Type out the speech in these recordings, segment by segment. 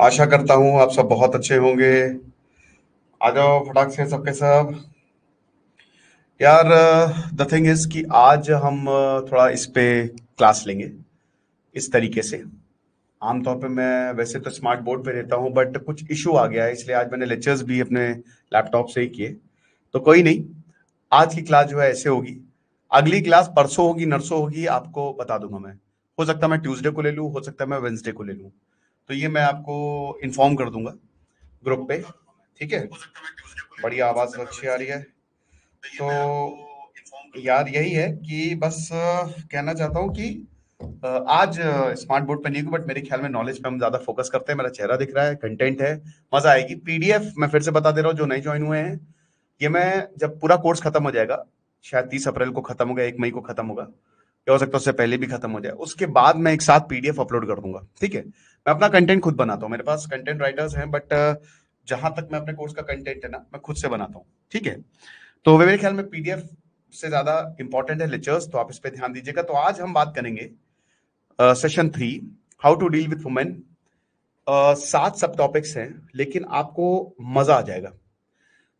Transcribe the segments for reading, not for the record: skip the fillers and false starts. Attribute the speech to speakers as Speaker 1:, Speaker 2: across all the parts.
Speaker 1: आशा करता हूँ आप सब बहुत अच्छे होंगे। आ जाओ फटाक से सबके सब। यार, द थिंग इज कि आज हम थोड़ा इस पे क्लास लेंगे इस तरीके से। आमतौर पे मैं वैसे तो स्मार्ट बोर्ड पे रहता हूँ, बट कुछ इशू आ गया है, इसलिए आज मैंने लेक्चर्स भी अपने लैपटॉप से ही किए। तो कोई नहीं, आज की क्लास जो है ऐसे होगी। अगली क्लास परसों होगी नरसों होगी, आपको बता दूंगा मैं। हो सकता है मैं ट्यूसडे को ले लूँ, हो सकता है मैं वेंसडे को ले लूँ। तो ये मैं आपको इन्फॉर्म कर दूंगा ग्रुप पे। ठीक है, बढ़िया, आवाज अच्छी आ रही है। तो यार यही है कि बस कहना चाहता हूँ कि आज स्मार्ट बोर्ड पे नहीं हूँ, बट मेरे ख्याल में नॉलेज पे हम ज्यादा फोकस करते हैं। मेरा चेहरा दिख रहा है, कंटेंट है, मजा आएगी। पीडीएफ मैं फिर से बता दे रहा हूँ, जो नए ज्वाइन हुए हैं, ये मैं जब पूरा कोर्स खत्म हो जाएगा, शायद 30 अप्रैल को खत्म होगा, 1 मई को खत्म होगा, या हो सकता है उससे पहले भी खत्म हो जाए, उसके बाद मैं एक साथ पीडीएफ अपलोड कर दूंगा। ठीक है, मैं अपना कंटेंट खुद बनाता हूँ, मेरे पास कंटेंट राइटर्स हैं, बट जहां तक मैं अपने कोर्स का कंटेंट है ना, मैं खुद से बनाता हूँ। ठीक है, तो मेरे ख्याल में पीडीएफ से ज्यादा इंपॉर्टेंट है लेक्चर्स, तो आप इस पे ध्यान दीजिएगा। तो आज हम बात करेंगे session 3, how to deal with women. 7 सब टॉपिक्स हैं, लेकिन आपको मजा आ जाएगा।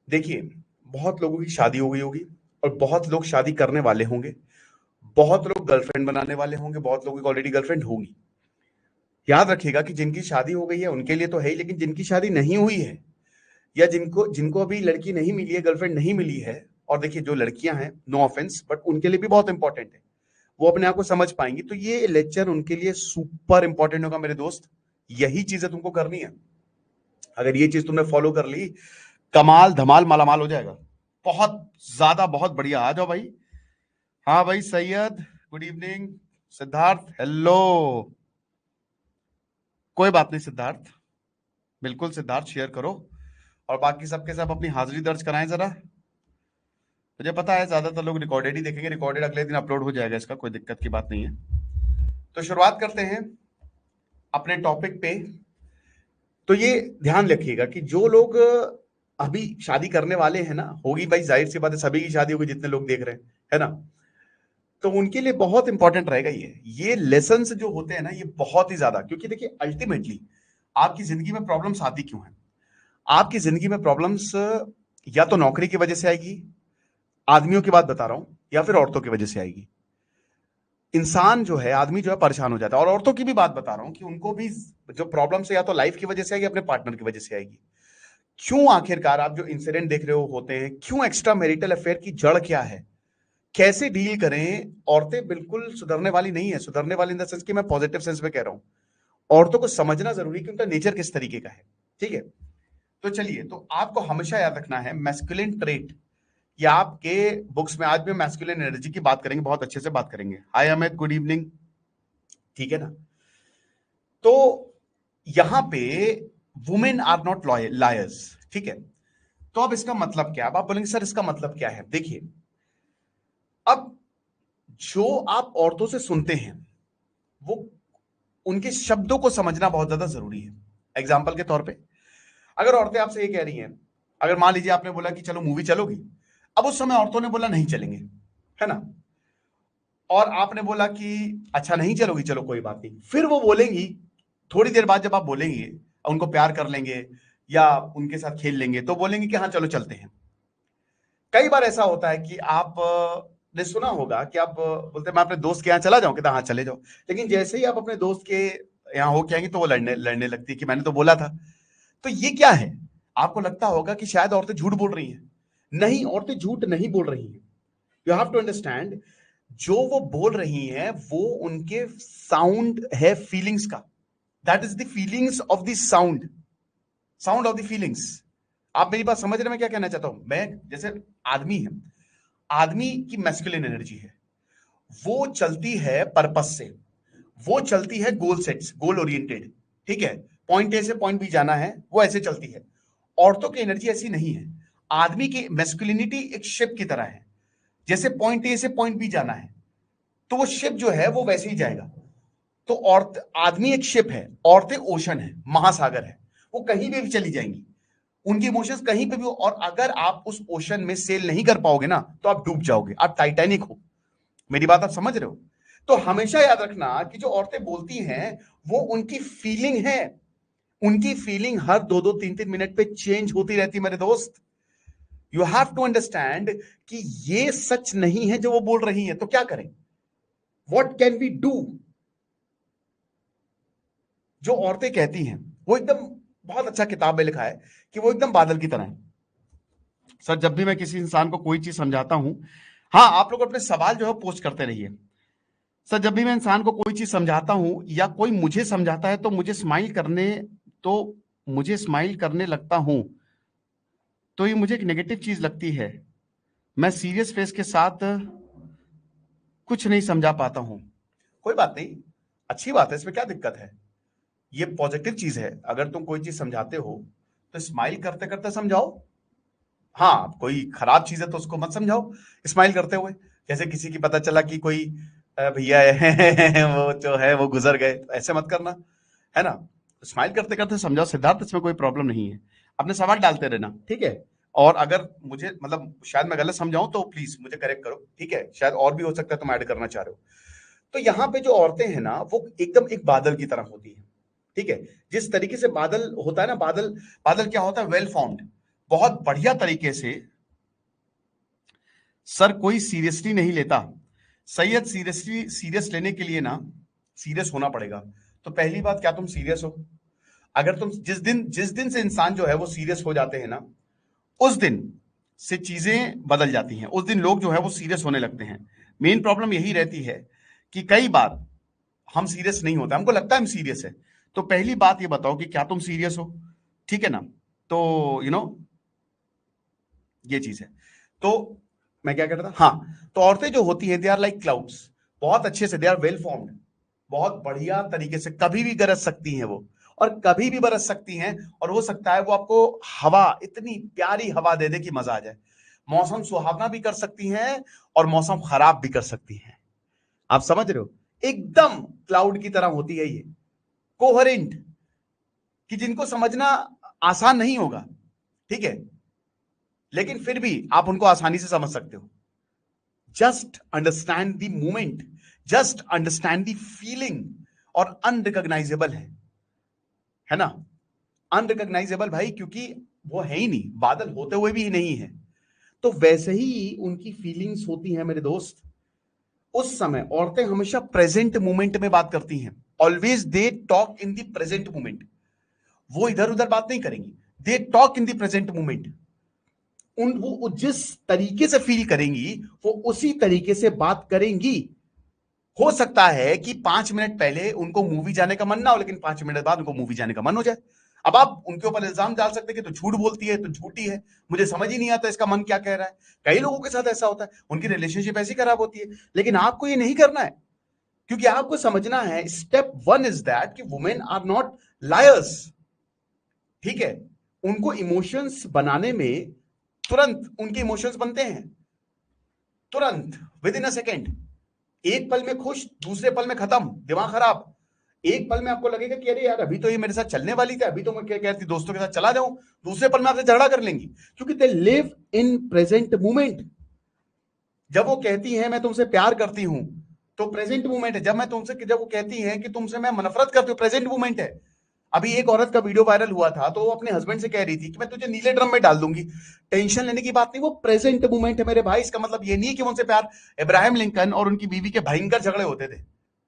Speaker 1: देखिए, बहुत लोगों की शादी हो गई होगी, और बहुत लोग शादी करने वाले होंगे, बहुत लोग गर्लफ्रेंड बनाने वाले होंगे, बहुत लोगों की ऑलरेडी गर्लफ्रेंड होगी। याद रखिएगा कि जिनकी शादी हो गई है उनके लिए तो है ही, लेकिन जिनकी शादी नहीं हुई है, या जिनको जिनको अभी लड़की नहीं मिली है, गर्लफ्रेंड नहीं मिली है, और देखिए जो लड़कियां हैं, नो ऑफेंस, बट उनके लिए भी बहुत इंपॉर्टेंट है। वो अपने आप को समझ पाएंगी, तो ये लेक्चर उनके लिए सुपर इंपॉर्टेंट होगा मेरे दोस्त। यही चीजें तुमको करनी है। अगर ये चीज तुमने फॉलो कर ली, कमाल धमाल मालामाल हो जाएगा। बहुत ज्यादा, बहुत बढ़िया। आ जाओ भाई। हाँ भाई Syed, good evening. Siddharth, hello. कोई बात नहीं सिद्धार्थ, बिल्कुल सिद्धार्थ, शेयर करो। और बाकी सबके सब अपनी हाजिरी दर्ज कराएं जरा। मुझे पता है ज्यादातर लोग रिकॉर्डेड ही देखेंगे, रिकॉर्डेड अगले दिन अपलोड हो जाएगा, इसका कोई दिक्कत की बात नहीं है। तो शुरुआत करते हैं अपने टॉपिक पे। तो ये ध्यान रखिएगा कि जो लोग अभी शादी करने वाले हैं ना, होगी भाई, जाहिर सी बात है, सभी की शादी होगी जितने लोग देख रहे हैं, है ना। तो उनके लिए बहुत इंपॉर्टेंट रहेगा ये लेसन्स जो होते हैं ना, ये बहुत ही ज्यादा, क्योंकि देखिए अल्टीमेटली आपकी जिंदगी में प्रॉब्लम्स आती क्यों है? आपकी जिंदगी में प्रॉब्लम्स या तो नौकरी की वजह से आएगी, आदमियों की बात बता रहा हूं, या फिर औरतों की वजह से आएगी। इंसान जो है, आदमी जो है, परेशान हो जाता है। और औरतों की भी बात बता रहा हूं कि उनको भी जो प्रॉब्लम्स है, या तो लाइफ की वजह से आएगी, अपने पार्टनर की वजह से आएगी। क्यों आखिरकार आप जो इंसिडेंट देख रहे हो होते हैं, क्यों एक्स्ट्रा मैरिटल अफेयर की जड़ क्या है, कैसे डील करें? औरतें बिल्कुल सुधरने वाली नहीं है, सुधरने वाली इन द सेंस कि मैं पॉजिटिव सेंस में कह रहा हूं। औरतों को समझना जरूरी है कि उनका नेचर किस तरीके का है। ठीक है, तो चलिए, तो आपको हमेशा याद रखना है मैस्कुलिन ट्रेट। ये आपके बुक्स में, आज भी मैस्कुलिन एनर्जी की बात करेंगे, बहुत अच्छे से बात करेंगे। हाय अमित, गुड इवनिंग। ठीक है ना। तो यहां पे वुमेन आर नॉट लायर्स। ठीक है, तो अब इसका मतलब क्या है? अब आप बोलेंगे सर इसका मतलब क्या है? देखिए, अब जो आप औरतों से सुनते हैं, वो उनके शब्दों को समझना बहुत ज्यादा जरूरी है। एग्जाम्पल के तौर पे, अगर औरतें आपसे ये कह रही हैं, अगर मान लीजिए आपने बोला कि चलो मूवी चलोगी, अब उस समय औरतों ने बोला नहीं चलेंगे, है ना, और आपने बोला कि अच्छा नहीं चलोगी, चलो कोई बात नहीं, फिर वो बोलेंगी थोड़ी देर बाद, जब आप बोलेंगे, उनको प्यार कर लेंगे या उनके साथ खेल लेंगे, तो बोलेंगे कि हाँ चलो चलते हैं। कई बार ऐसा होता है कि आप ने सुना होगा कि आप बोलते हैं मैं अपने दोस्त के यहाँ चला जाऊं, कहता हाँ चले जाओ, लेकिन जैसे ही आप अपने दोस्त के यहाँ हो के आएंगे, तो वो लड़ने लड़ने लगती है कि मैंने तो बोला था। तो ये क्या है? आपको लगता होगा कि शायद औरतें झूठ बोल रही हैं। नहीं, औरतें झूठ नहीं बोल रही हैं। यू हैव टू अंडरस्टैंड, जो वो बोल रही हैं वो उनके साउंड है फीलिंग्स का। That is the feelings of the sound, sound of the feelings. आप मेरी बात समझ रहे हैं मैं क्या कहना चाहता हूं? मैं जैसे, आदमी है, आदमी की मैस्कुलिन एनर्जी है, वो चलती है पर्पस से, वो चलती है गोल सेट्स, गोल ओरिएंटेड। ठीक है, पॉइंट ए से पॉइंट बी जाना है, वो ऐसे चलती है। औरतों की एनर्जी ऐसी नहीं है। आदमी की मैस्कुलिनिटी एक शिप की तरह है, जैसे पॉइंट ए से पॉइंट बी जाना है, तो वो शिप जो है वो वैसे ही जाएगा। तो औरत, आदमी एक शिप है, औरतें ओशन है, महासागर है, वो कहीं भी चली जाएंगी, उनकी इमोशंस कहीं पे भी हो। और अगर आप उस ओशन में सेल नहीं कर पाओगे ना, तो आप डूब जाओगे, आप टाइटैनिक हो। मेरी बात आप समझ रहे हो? तो हमेशा याद रखना कि जो औरतें बोलती हैं, वो उनकी फीलिंग है, उनकी फीलिंग हर 2-2 3-3 मिनट पे चेंज होती रहती है मेरे दोस्त। यू हैव टू अंडरस्टैंड कि ये सच नहीं है जो वो बोल रही है, तो क्या करें? What can we do? जो औरतें कहती हैं वो एकदम, बहुत अच्छा किताब में लिखा है कि वो एकदम बादल की तरह है। सर जब भी मैं किसी इंसान को कोई चीज समझाता हूं, हाँ आप लोग अपने सवाल जो है पोस्ट करते रहिए। सर जब भी मैं इंसान को कोई चीज समझाता हूं या कोई मुझे समझाता है तो मुझे स्माइल करने लगता हूं, तो ये मुझे एक नेगेटिव चीज लगती है। मैं सीरियस फेस के साथ कुछ नहीं समझा पाता हूं। कोई बात नहीं, अच्छी बात है, इसमें क्या दिक्कत है? ये पॉजिटिव चीज है। अगर तुम कोई चीज समझाते हो तो स्माइल करते करते समझाओ। हाँ, कोई खराब चीज है तो उसको मत समझाओ स्माइल करते हुए। जैसे किसी की पता चला कि कोई भैया है वो जो है वो गुजर गए, तो ऐसे मत करना, है ना? स्माइल करते करते समझाओ सिद्धार्थ, इसमें कोई प्रॉब्लम नहीं है। अपने सवाल डालते रहना, ठीक है? और अगर मुझे मतलब शायद मैं गलत समझाऊं तो प्लीज मुझे करेक्ट करो, ठीक है? शायद और भी हो सकता है तुम ऐड करना चाह रहे हो। तो यहाँ पे जो औरतें हैं ना, वो एकदम एक बादल की तरह होती है, ठीक है? जिस तरीके से बादल होता है ना, बादल बादल क्या होता है? वेल फॉर्म्ड, बहुत बढ़िया तरीके से। सर कोई सीरियसली नहीं लेता। सैयद सीरियस लेने के लिए ना सीरियस होना पड़ेगा। तो पहली बात, क्या तुम सीरियस हो? अगर तुम जिस दिन से इंसान जो है वो सीरियस हो जाते हैं ना, उस दिन से चीजें बदल जाती हैं। उस दिन लोग जो है वो सीरियस होने लगते हैं। मेन प्रॉब्लम यही रहती है कि कई बार हम सीरियस नहीं होते, हमको लगता है हम सीरियस है। तो पहली बात ये बताओ कि क्या तुम सीरियस हो? ठीक है ना? तो यू नो ये चीज है। तो मैं क्या कह रहा था, हाँ, तो औरतें जो होती हैं दे आर लाइक क्लाउड्स, बहुत अच्छे से, दे आर वेल फॉर्म्ड, बहुत बढ़िया तरीके से कभी भी गरज सकती हैं वो, और कभी भी बरस सकती हैं। और हो सकता है वो आपको हवा, इतनी प्यारी हवा दे दे कि मजा आ जाए। मौसम सुहावना भी कर सकती हैं और मौसम खराब भी कर सकती हैं। आप समझ रहे हो? एकदम क्लाउड की तरह होती है ये, कोहरेंट, कि जिनको समझना आसान नहीं होगा, ठीक है? लेकिन फिर भी आप उनको आसानी से समझ सकते हो। Just understand the movement, just understand the feeling. और अनरिकॉग्नाइजेबल है ना? अनरिकॉग्नाइजेबल भाई, क्योंकि वो है ही नहीं, बादल होते हुए भी नहीं है। तो वैसे ही उनकी फीलिंग्स होती हैं मेरे दोस्त। उस समय औरतें हमेशा प्रेजेंट मोमेंट में बात करती हैं। Always they talk in the present moment. वो इधर उधर बात नहीं करेंगी, they talk in the present moment. वो जिस तरीके से फील करेंगी वो उसी तरीके से बात करेंगी। हो सकता है कि 5 मिनट पहले उनको मूवी जाने का मन ना हो, लेकिन 5 मिनट बाद उनको मूवी जाने का मन हो जाए। अब आप उनके ऊपर इल्जाम डाल सकते हैं कि तो झूठ बोलती है, तो झूठी है, मुझे समझ ही नहीं आता इसका मन क्या कह रहा है। कई लोगों के साथ ऐसा होता है, उनकी रिलेशनशिप ऐसी खराब होती है। लेकिन आपको ये नहीं करना है, क्योंकि आपको समझना है स्टेप 1 इज दैट कि वुमेन आर नॉट लायर्स, ठीक है? उनको इमोशंस बनाने में तुरंत उनके इमोशंस बनते हैं, तुरंत, विद इन अ सेकेंड। एक पल में खुश, दूसरे पल में खत्म, दिमाग खराब। एक पल में आपको लगेगा कि अरे यार अभी तो ये मेरे साथ चलने वाली थी, अभी तो मैं क्या कहती दोस्तों के साथ चला जाऊं, दूसरे पल में आपसे झगड़ा कर लेंगी, क्योंकि they live in present moment. जब वो कहती हैं मैं तुमसे प्यार करती हूं, तो प्रेजेंट मोमेंट है। जब वो कहती हैं कि तुमसे मैं नफरत करती हूं, प्रेजेंट मोमेंट है। अभी एक औरत का वीडियो वायरल हुआ था, तो वो अपने हस्बैंड से कह रही थी कि मैं तुझे नीले ड्रम में डाल दूंगी। टेंशन लेने की बात नहीं, वो प्रेजेंट मोमेंट है मेरे भाई। इसका मतलब ये नहीं है कि उनसे प्यार, इब्राहिम लिंकन और उनकी बीवी के भयंकर झगड़े होते थे,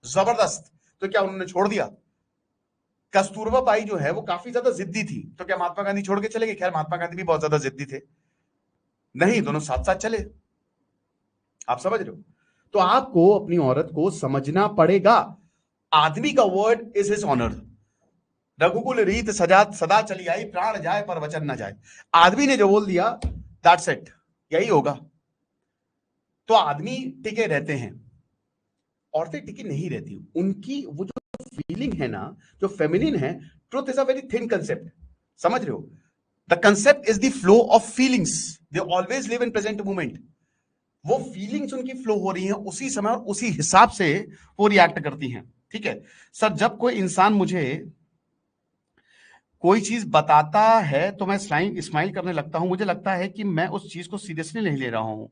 Speaker 1: जबरदस्त, तो क्या उन्होंने छोड़ दिया? कस्तूरबा बाई जो है वो काफी ज्यादा जिद्दी थी, तो क्या महात्मा गांधी छोड़ के चले गए? खैर महात्मा गांधी भी बहुत ज्यादा जिद्दी थे, नहीं, दोनों साथ साथ चले। आप समझ रहे हो? तो आपको अपनी औरत को समझना पड़ेगा। आदमी का वर्ड इज हिज ऑनर। रघुकुल रीत सजा सदा चली आई, प्राण जाए पर वचन न जाए। आदमी ने जो बोल दिया, दैट्स इट, यही होगा। तो आदमी टिके रहते हैं, औरतें टिकी नहीं रहती। उनकी वो जो फीलिंग है ना, जो फेमिनिन है, truth is a very thin concept. समझ रहे हो? The concept is the flow of feelings. They always live in present moment. वो फीलिंग्स उनकी फ्लो हो रही हैं उसी समय और उसी हिसाब से वो रिएक्ट करती हैं, ठीक है? सर जब कोई इंसान मुझे कोई चीज बताता है तो मैं स्माइल करने लगता हूं। मुझे लगता है कि मैं उस चीज को सीरियसली नहीं ले रहा हूं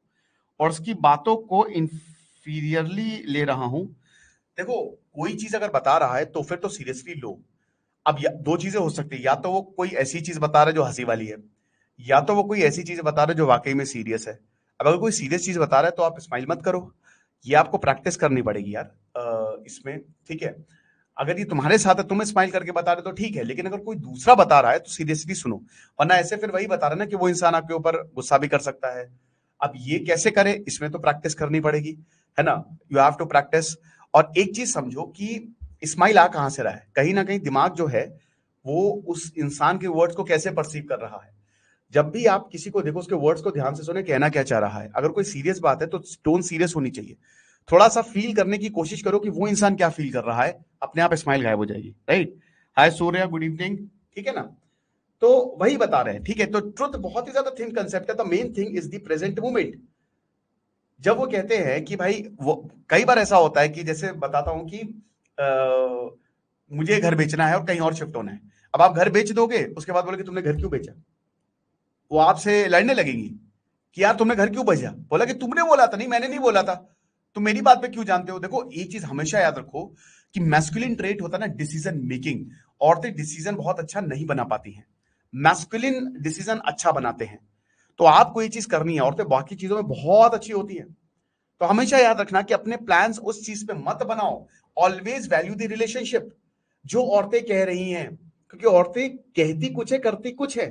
Speaker 1: और उसकी बातों को इंफीरियरली ले रहा हूं। देखो, कोई चीज अगर बता रहा है तो फिर तो सीरियसली लो। अब दो चीजें हो सकती है, या तो वो कोई ऐसी चीज बता रहा है जो हंसी वाली है, या तो वो कोई ऐसी चीज बता रहा है जो वाकई में सीरियस है। अब अगर कोई सीरियस चीज बता रहा है तो आप स्माइल मत करो, ये आपको प्रैक्टिस करनी पड़ेगी यार इसमें, ठीक है। अगर ये तुम्हारे साथ है, तुम स्माइल करके बता रहे हो तो ठीक है, लेकिन अगर कोई दूसरा बता रहा है तो सीरियसली सुनो, वरना ऐसे फिर वही बता रहा है ना कि वो इंसान आपके ऊपर गुस्सा भी कर सकता है। अब ये कैसे करे, इसमें तो प्रैक्टिस करनी पड़ेगी, है ना। You have to practice. और एक चीज समझो कि स्माइल आ कहां से रहा है, कहीं ना कहीं दिमाग जो है वो उस इंसान के वर्ड्स को कैसे परसीव कर रहा है। जब भी आप किसी को देखो, उसके वर्ड्स को ध्यान से सुने, कहना क्या चाह रहा है। अगर कोई सीरियस बात है तो टोन सीरियस होनी चाहिए। थोड़ा सा फील करने की कोशिश करो कि वो इंसान क्या फील कर रहा है, अपने आप स्माइल गायब हो जाएगी, राइट। हाय सूर्या, गुड इवनिंग, ठीक है ना। तो वही बता रहे हैं, ठीक है। तो ट्रुथ बहुत ही ज्यादा थिन कंसेप्ट है। The main thing is the present moment. जब वो कहते हैं कि भाई, वो कई बार ऐसा होता है कि जैसे बताता हूं कि मुझे घर बेचना है और कहीं और शिफ्ट होना है। अब आप घर बेच दोगे, उसके बाद बोले कि तुमने घर क्यों बेचा, वो आपसे लड़ने लगेंगी कि यार तुमने घर क्यों बेचा। बोला कि तुमने बोला था। नहीं, मैंने नहीं बोला था। तुम मेरी बात पे क्यों जानते हो। देखो एक चीज हमेशा याद रखो कि मैस्कुलिन ट्रेट होता है ना, डिसीजन मेकिंग। औरतें डिसीजन बहुत अच्छा नहीं बना पाती हैं, मैस्कुलिन डिसीजन अच्छा बनाते हैं। तो आपको ये चीज करनी है, औरतें बाकी चीजों में बहुत अच्छी होती है। तो हमेशा याद रखना कि अपने प्लान्स उस चीज पे मत बनाओ। Always value the relationship. जो औरतें कह रही हैं, क्योंकि औरतें कहती कुछ है, करती कुछ है।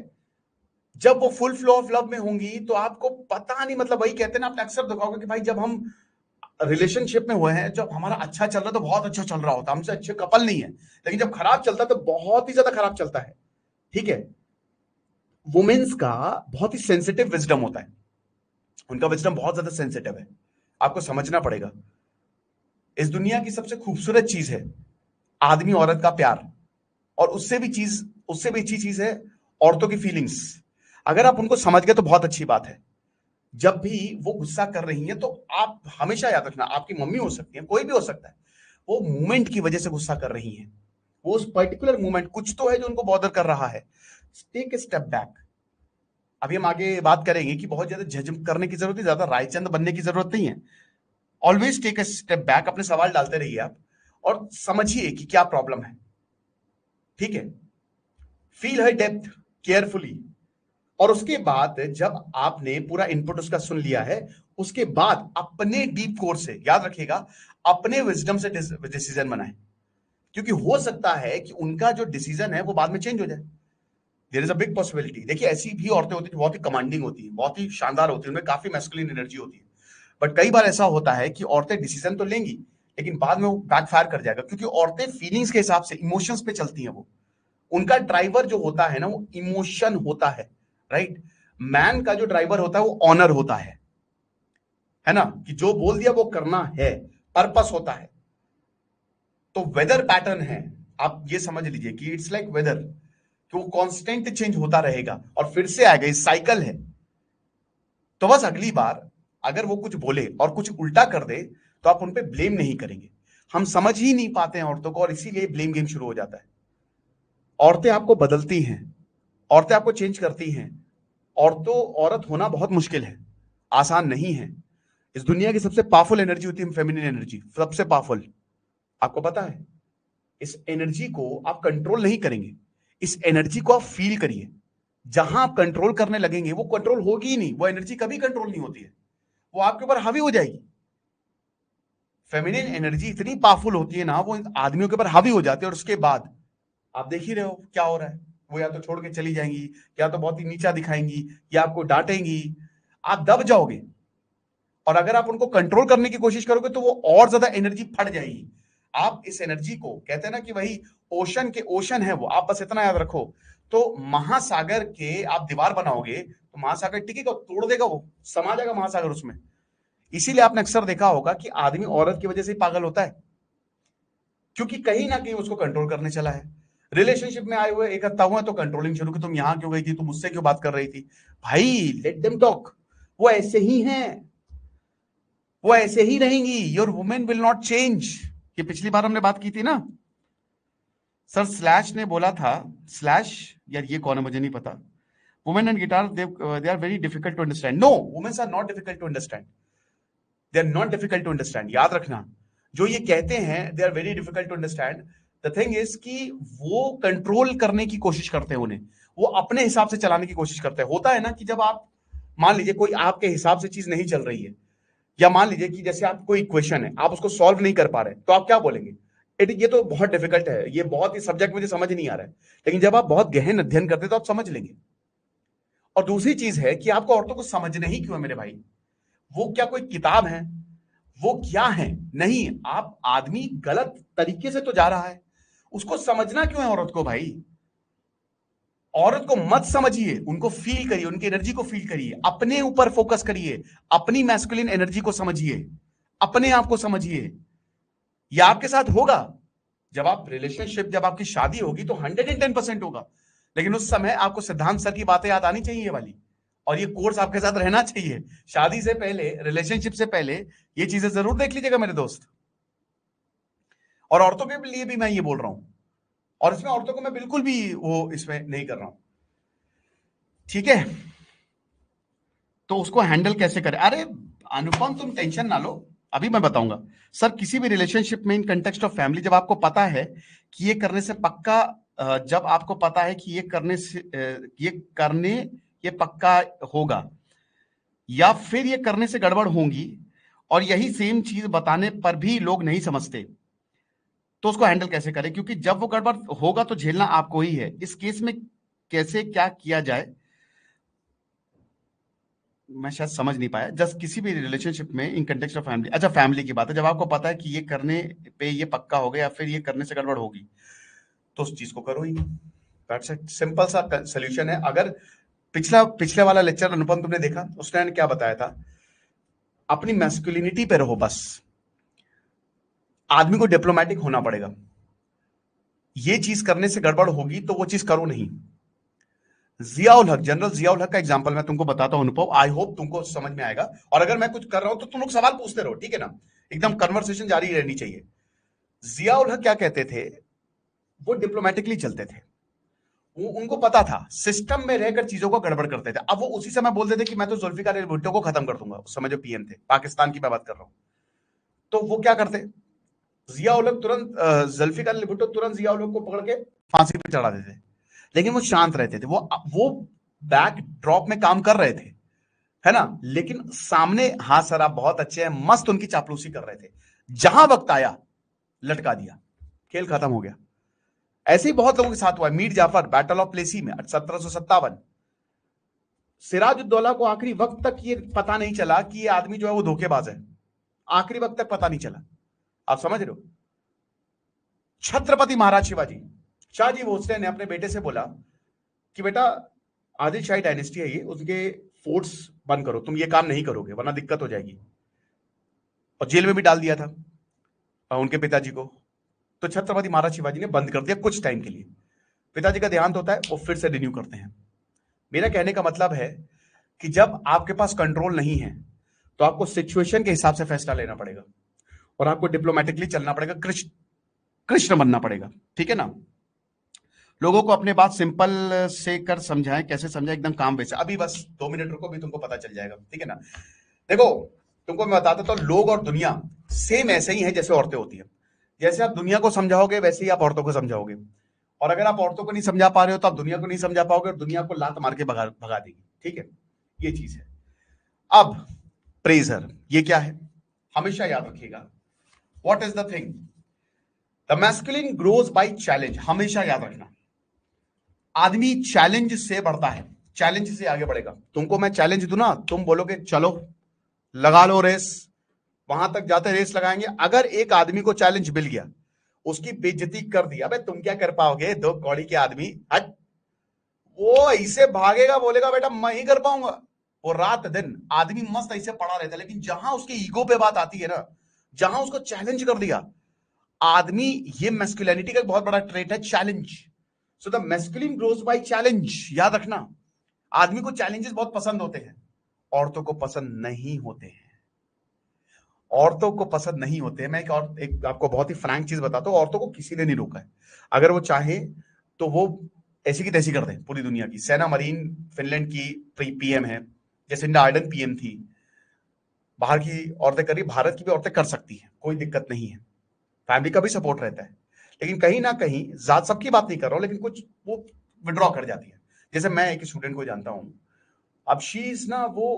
Speaker 1: जब वो फुल फ्लो ऑफ लव में होंगी तो आपको पता नहीं, मतलब वही कहते हैं ना, आपने अक्सर देखा होगा कि भाई जब हम रिलेशनशिप में हुए हैं, जब हमारा अच्छा चल रहा है तो बहुत अच्छा चल रहा होता है, हमसे अच्छे कपल नहीं है। लेकिन जब खराब चलता है तो बहुत ही ज्यादा खराब चलता है, ठीक है। वुमेन्स का बहुत ही सेंसिटिव विजडम होता है, उनका विजडम बहुत ज्यादा सेंसिटिव है, आपको समझना पड़ेगा। इस दुनिया की सबसे खूबसूरत चीज है आदमी औरत का प्यार, और उससे भी अच्छी चीज है औरतों की फीलिंग्स। अगर आप उनको समझ गए तो बहुत अच्छी बात है। जब भी वो गुस्सा कर रही हैं तो आप हमेशा याद रखना, आपकी मम्मी हो सकती है, कोई भी हो सकता है, वो मूवमेंट की वजह से गुस्सा कर रही हैं। वो उस पर्टिकुलर मूवमेंट, कुछ तो है जो उनको बॉदर कर रहा है। Take a step back. अभी हम आगे बात करेंगे कि बहुत ज्यादा जज करने की जरूरत है, ज्यादा रायचंद बनने की जरूरत नहीं है। Always take a step back, अपने सवाल डालते रहिए आप, और समझिए कि क्या प्रॉब्लम है, ठीक है। फील हर डेप्थ केयरफुली। और उसके बाद जब आपने पूरा इनपुट उसका सुन लिया है, उसके बाद अपने डीप कोर से, याद रखिएगा, अपने विजडम से डिसीजन बनाएं। क्योंकि हो सकता है कि उनका जो डिसीजन है वो बाद में चेंज हो जाए। There is a big possibility. देखिए ऐसी भी औरतें होती है जो बहुत ही कमांडिंग होती है, बहुत ही शानदार होती है, उनमें काफी मैस्कुलिन एनर्जी होती है। बट कई बार ऐसा होता है कि औरतें डिसीजन तो लेंगी, लेकिन बाद में वो बैकफायर कर जाएगा, क्योंकि औरतें फीलिंग्स के हिसाब से, इमोशंस पे चलती हैं। वो, उनका ड्राइवर जो होता है ना, वो इमोशन होता है, राइट। मैन का जो ड्राइवर होता है वो ऑनर होता है ना, कि जो बोल दिया वो करना है, पर्पस होता है। तो वेदर पैटर्न है, आप ये समझ लीजिए कि इट्स लाइक वेदर, कि वो कांस्टेंट चेंज होता रहेगा और फिर से आएगा, इस साइकिल है। तो बस अगली बार अगर वो कुछ बोले और कुछ उल्टा कर दे तो आप उन पे ब्लेम नहीं करेंगे। हम समझ ही नहीं पाते हैं औरतों को, और इसीलिए ब्लेम गेम शुरू हो जाता है। औरतें आपको बदलती हैं, औरतें आपको चेंज करती हैं। औरत होना बहुत मुश्किल है, आसान नहीं है। इस दुनिया की सबसे पावरफुल एनर्जी होती है फेमिनिन एनर्जी, सबसे पावरफुल। आपको पता है, इस एनर्जी को आप कंट्रोल नहीं करेंगे, इस एनर्जी को आप फील करिए। जहां आप कंट्रोल करने लगेंगे वो कंट्रोल होगी ही नहीं, वो एनर्जी कभी कंट्रोल नहीं होती है, वो आपके ऊपर हावी हो जाएगी। फेमिनिन एनर्जी इतनी पावरफुल होती है ना, वो आदमियों के ऊपर हावी हो जाती है, और उसके बाद आप देख ही रहे हो क्या हो रहा है। वो या तो छोड़ के चली जाएंगी, या तो बहुत ही नीचा दिखाएंगी, या आपको डांटेंगी, आप दब जाओगे। और अगर आप उनको कंट्रोल करने की कोशिश करोगे तो वो और ज्यादा एनर्जी फट जाएगी। आप इस एनर्जी को, कहते हैं ना कि वही ओशन के ओशन है वो, आप बस इतना याद रखो। तो महासागर के आप दीवार बनाओगे तो महासागर टिकेगा, तोड़ देगा, वो समा जाएगा महासागर उसमें। इसीलिए आपने अक्सर देखा होगा कि आदमी औरत की वजह से ही पागल होता है, क्योंकि कहीं ना कहीं उसको कंट्रोल करने चला है। रिलेशनशिप में आए हुए एक हफ्ता हुआ तो कंट्रोलिंग शुरू की, तुम यहां क्यों गई थी, तुम मुझसे क्यों बात कर रही थी। भाई लेट देम टॉक, वो ऐसे ही हैं, वो ऐसे ही रहेंगी। Your women will not change. ये पिछली बार हमने बात की थी ना सर, स्लैश ने बोला था, स्लैश, यार ये कौन है मुझे नहीं पता। Women and guitar they are very difficult to understand. No, womens are not difficult to understand, they are not difficult to understand. याद रखना, जो ये कहते हैं they are very difficult to understand, the thing is कि वो control करने की कोशिश करते हैं, उन्हें वो अपने हिसाब से चलाने की कोशिश करते हैं। होता है ना कि जब आप मान लीजिए कोई आपके हिसाब से चीज नहीं चल रही है, या मान लीजिए कि जैसे आप कोई इक्वेशन है, आप उसको सॉल्व नहीं कर पा रहे, तो आप क्या बोलेंगे? ये तो बहुत डिफिकल्ट है, ये बहुत ही सब्जेक्ट मुझे समझ नहीं आ रहा है। लेकिन जब आप बहुत गहन अध्ययन करते तो आप समझ लेंगे। और दूसरी चीज है कि आपको औरतों को समझना ही क्यों है मेरे भाई? वो क्या कोई किताब है? वो क्या है? नहीं, आप आदमी गलत तरीके से तो जा रहा है, उसको समझना क्यों है औरत को भाई? औरत को मत समझिए, उनको फील करिए, उनकी एनर्जी को फील करिए, अपने ऊपर फोकस करिए, अपनी मैस्कुलिन एनर्जी को समझिए, अपने आप को समझिए। यह आपके साथ होगा जब आप रिलेशनशिप, जब आपकी शादी होगी तो 110% होगा। लेकिन उस समय आपको सिद्धांत सर की बातें याद आनी चाहिए ये वाली, और ये कोर्स आपके साथ रहना चाहिए। शादी से पहले, रिलेशनशिप से पहले ये चीजें जरूर देख लीजिएगा मेरे दोस्त। और औरतों के लिए भी मैं ये बोल रहा हूं, और इसमें औरतों को मैं बिल्कुल भी वो इसमें नहीं कर रहा हूं, ठीक है? तो उसको हैंडल कैसे करें? अरे अनुपम, तुम टेंशन ना लो, अभी मैं बताऊंगा। सर, किसी भी रिलेशनशिप में इन कंटेक्स्ट ऑफ फैमिली, जब आपको पता है कि ये करने से पक्का, जब आपको पता है कि ये करने से ये पक्का होगा, या फिर ये करने से गड़बड़ होंगी, और यही सेम चीज बताने पर भी लोग नहीं समझते, तो उसको हैंडल कैसे करें? क्योंकि जब वो गड़बड़ होगा तो झेलना आपको ही है। इस केस में कैसे क्या किया जाए, मैं शायद समझ नहीं पाया। जस्ट किसी भी रिलेशनशिप में इन कंटेक्स्ट ऑफ फैमिली, अच्छा फैमिली की बात है, जब आपको पता है कि ये करने पे ये पक्का हो गया या फिर ये करने से गड़बड़ होगी, तो उस चीज को करो ही। दैट्स इट, सिंपल सा सोल्यूशन है। अगर पिछले वाला लेक्चर अनुपम तुमने देखा, उसने क्या बताया था? अपनी मैस्कुलिनिटी पे रहो बस। आदमी को डिप्लोमेटिक होना पड़ेगा। ये चीज करने से गड़बड़ होगी तो वो चीज करो नहीं। जियाउल हक, जनरल जियाउल हक का एग्जांपल मैं तुमको बताता हूं अनुपम, आई होप तुमको समझ में आएगा। और अगर मैं कुछ कर रहा हूं तो तुम लोग सवाल पूछते रहो, ठीक है ना? एकदम कन्वर्सेशन जारी रहनी चाहिए। जियाउल हक क्या कहते थे? वो डिप्लोमेटिकली चलते थे। वो, उनको पता था सिस्टम में रहकर चीजों को गड़बड़ करते थे। अब वो उसी समय बोलते थे कि मैं तो जुल्फिकार अली भुट्टो को खत्म कर दूंगा। उस समय जो पीएम थे, पाकिस्तान की मैं बात कर रहा हूं, तो वो क्या करते? जिया उल हक तुरंत, जुल्फिकार अली भुट्टो तुरंत जिया उल हक को पकड़ के फांसी पे चढ़ा देते। लेकिन वो शांत रहते थे, वो बैक ड्रॉप में काम कर रहे थे, है ना? लेकिन सामने, हाँ सर आप बहुत अच्छे हैं, मस्त उनकी चापलूसी कर रहे थे। जहां वक्त आया, लटका दिया, खेल खत्म हो गया। ऐसे ही बहुत लोगों के साथ हुआ है। मीर जाफर, बैटल ऑफ प्लेसी में 1757, सिराजुद्दौला को आखिरी वक्त तक ये पता नहीं चला कि ये आदमी जो है वो धोखेबाज है। आखिरी वक्त तक पता नहीं चला। आप समझ रहे हो? छत्रपति महाराज शिवाजी, शाहजी भोसले ने अपने बेटे से बोला कि बेटा, आदिल शाही डायनेस्टी है ये, उसके फोर्ट्स बंद करो, तुम ये काम नहीं करोगे वरना दिक्कत हो जाएगी। और जेल में भी डाल दिया था उनके पिताजी को। तो छत्रपति महाराज शिवाजी ने बंद कर दिया कुछ टाइम के लिए। पिताजी का देहांत होता है, वो फिर से रिन्यू करते हैं। मेरा कहने का मतलब है कि जब आपके पास कंट्रोल नहीं है तो आपको सिचुएशन के हिसाब से फैसला लेना पड़ेगा, और आपको डिप्लोमेटिकली चलना पड़ेगा, कृष्ण कृष्ण बनना पड़ेगा, ठीक है ना? लोगों को अपने बात सिंपल से कर समझाएं। कैसे समझाएं? एकदम काम वैसे। अभी बस 2 मिनट रुको, भी तुमको पता चल जाएगा, ठीक है ना? देखो, तुमको मैं बता देता हूं, लोग और दुनिया सेम ऐसे ही है जैसे औरतें होती है। जैसे आप दुनिया को समझाओगे वैसे ही आप औरतों को समझाओगे। और अगर आप औरतों को नहीं समझा पा रहे हो तो आप दुनिया को नहीं समझा पाओगे, और दुनिया को लात मार के भगा भगा देगी, ठीक है? ये चीज है। अब प्रेजर, ये क्या है? हमेशा याद रखिएगा, what is the thing? The masculine grows bye challenge. हमेशा याद रखना, आदमी चैलेंज से बढ़ता है, चैलेंज से आगे बढ़ेगा। तुमको मैं चैलेंज दूं ना, तुम बोलोगे चलो लगा लो रेस, वहां तक जाते रेस लगाएंगे। अगर एक आदमी को चैलेंज मिल गया, उसकी बेइज्जती कर दी, अबे तुम क्या कर पाओगे, दो कौड़ी के आदमी, हट, वो ऐसे भागेगा, बोलेगा बेटा मैं ही कर पाऊंगा। वो रात दिन आदमी मस्त ऐसे पड़ा रहता है। लेकिन जहां उसके ईगो पे बात आती है ना, जहां उसको चैलेंज कर दिया आदमी, ये मैस्कुलिनिटी का एक बहुत बड़ा ट्रेट है, challenge. So the masculine grows bye challenge. याद रखना, आदमी को चैलेंजेस बहुत पसंद होते हैं, औरतों को पसंद नहीं होते हैं। औरतों को पसंद नहीं होते हैं। मैं एक आपको बहुत ही फ्रैंक चीज बताता हूँ, औरतों को किसी ने नहीं रोका है। अगर वो चाहे तो वो ऐसी की तैसी कर दे पूरी दुनिया की। सेना मरीन फिनलैंड की पीएम है, जैसिंडा आर्डन पीएम थी। बाहर की औरतें कर रही, भारत की भी औरतें कर सकती हैं, कोई दिक्कत नहीं है, फैमिली का भी सपोर्ट रहता है। लेकिन कहीं ना कहीं जात सबकी बात नहीं कर रहा हूं, लेकिन कुछ वो विड्रॉ कर जाती है। जैसे मैं एक स्टूडेंट को जानता हूं, अब शी इज ना वो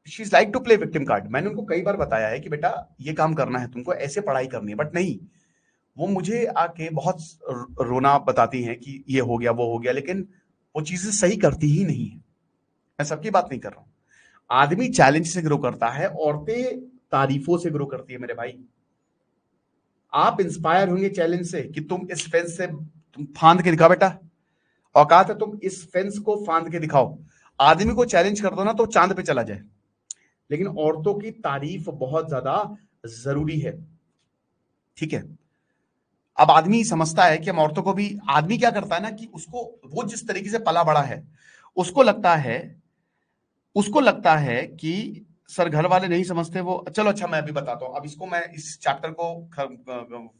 Speaker 1: she is like to play victim card. मैंने उनको कई बार बताया है कि बेटा ये काम करना है, तुमको ऐसे पढ़ाई करनी है, बट नहीं, वो मुझे आके बहुत रोना बताती हैं कि ये हो गया वो हो गया, लेकिन वो चीजें सही करती ही नहीं है। मैं सबकी बात नहीं कर रहा हूं। आदमी चैलेंज से ग्रो करता है, औरतें तारीफों से ग्रो करती है मेरे भाई। आप इंस्पायर होंगे चैलेंज से कि तुम इस फेंस से तुम फांद के दिखाओ बेटा, औकात है तुम इस फेंस को फांद के दिखाओ। आदमी को चैलेंज कर दो ना तो चांद पे चला जाए, लेकिन औरतों की तारीफ बहुत ज्यादा जरूरी है। ठीक है, अब आदमी समझता है कि हम औरतों को भी, आदमी क्या करता है ना कि उसको, वो जिस तरीके से पला बड़ा है, उसको लगता है उसको लगता है कि सर घर वाले नहीं समझते वो, चलो अच्छा मैं अभी बताता हूं, अब इसको मैं इस चैप्टर को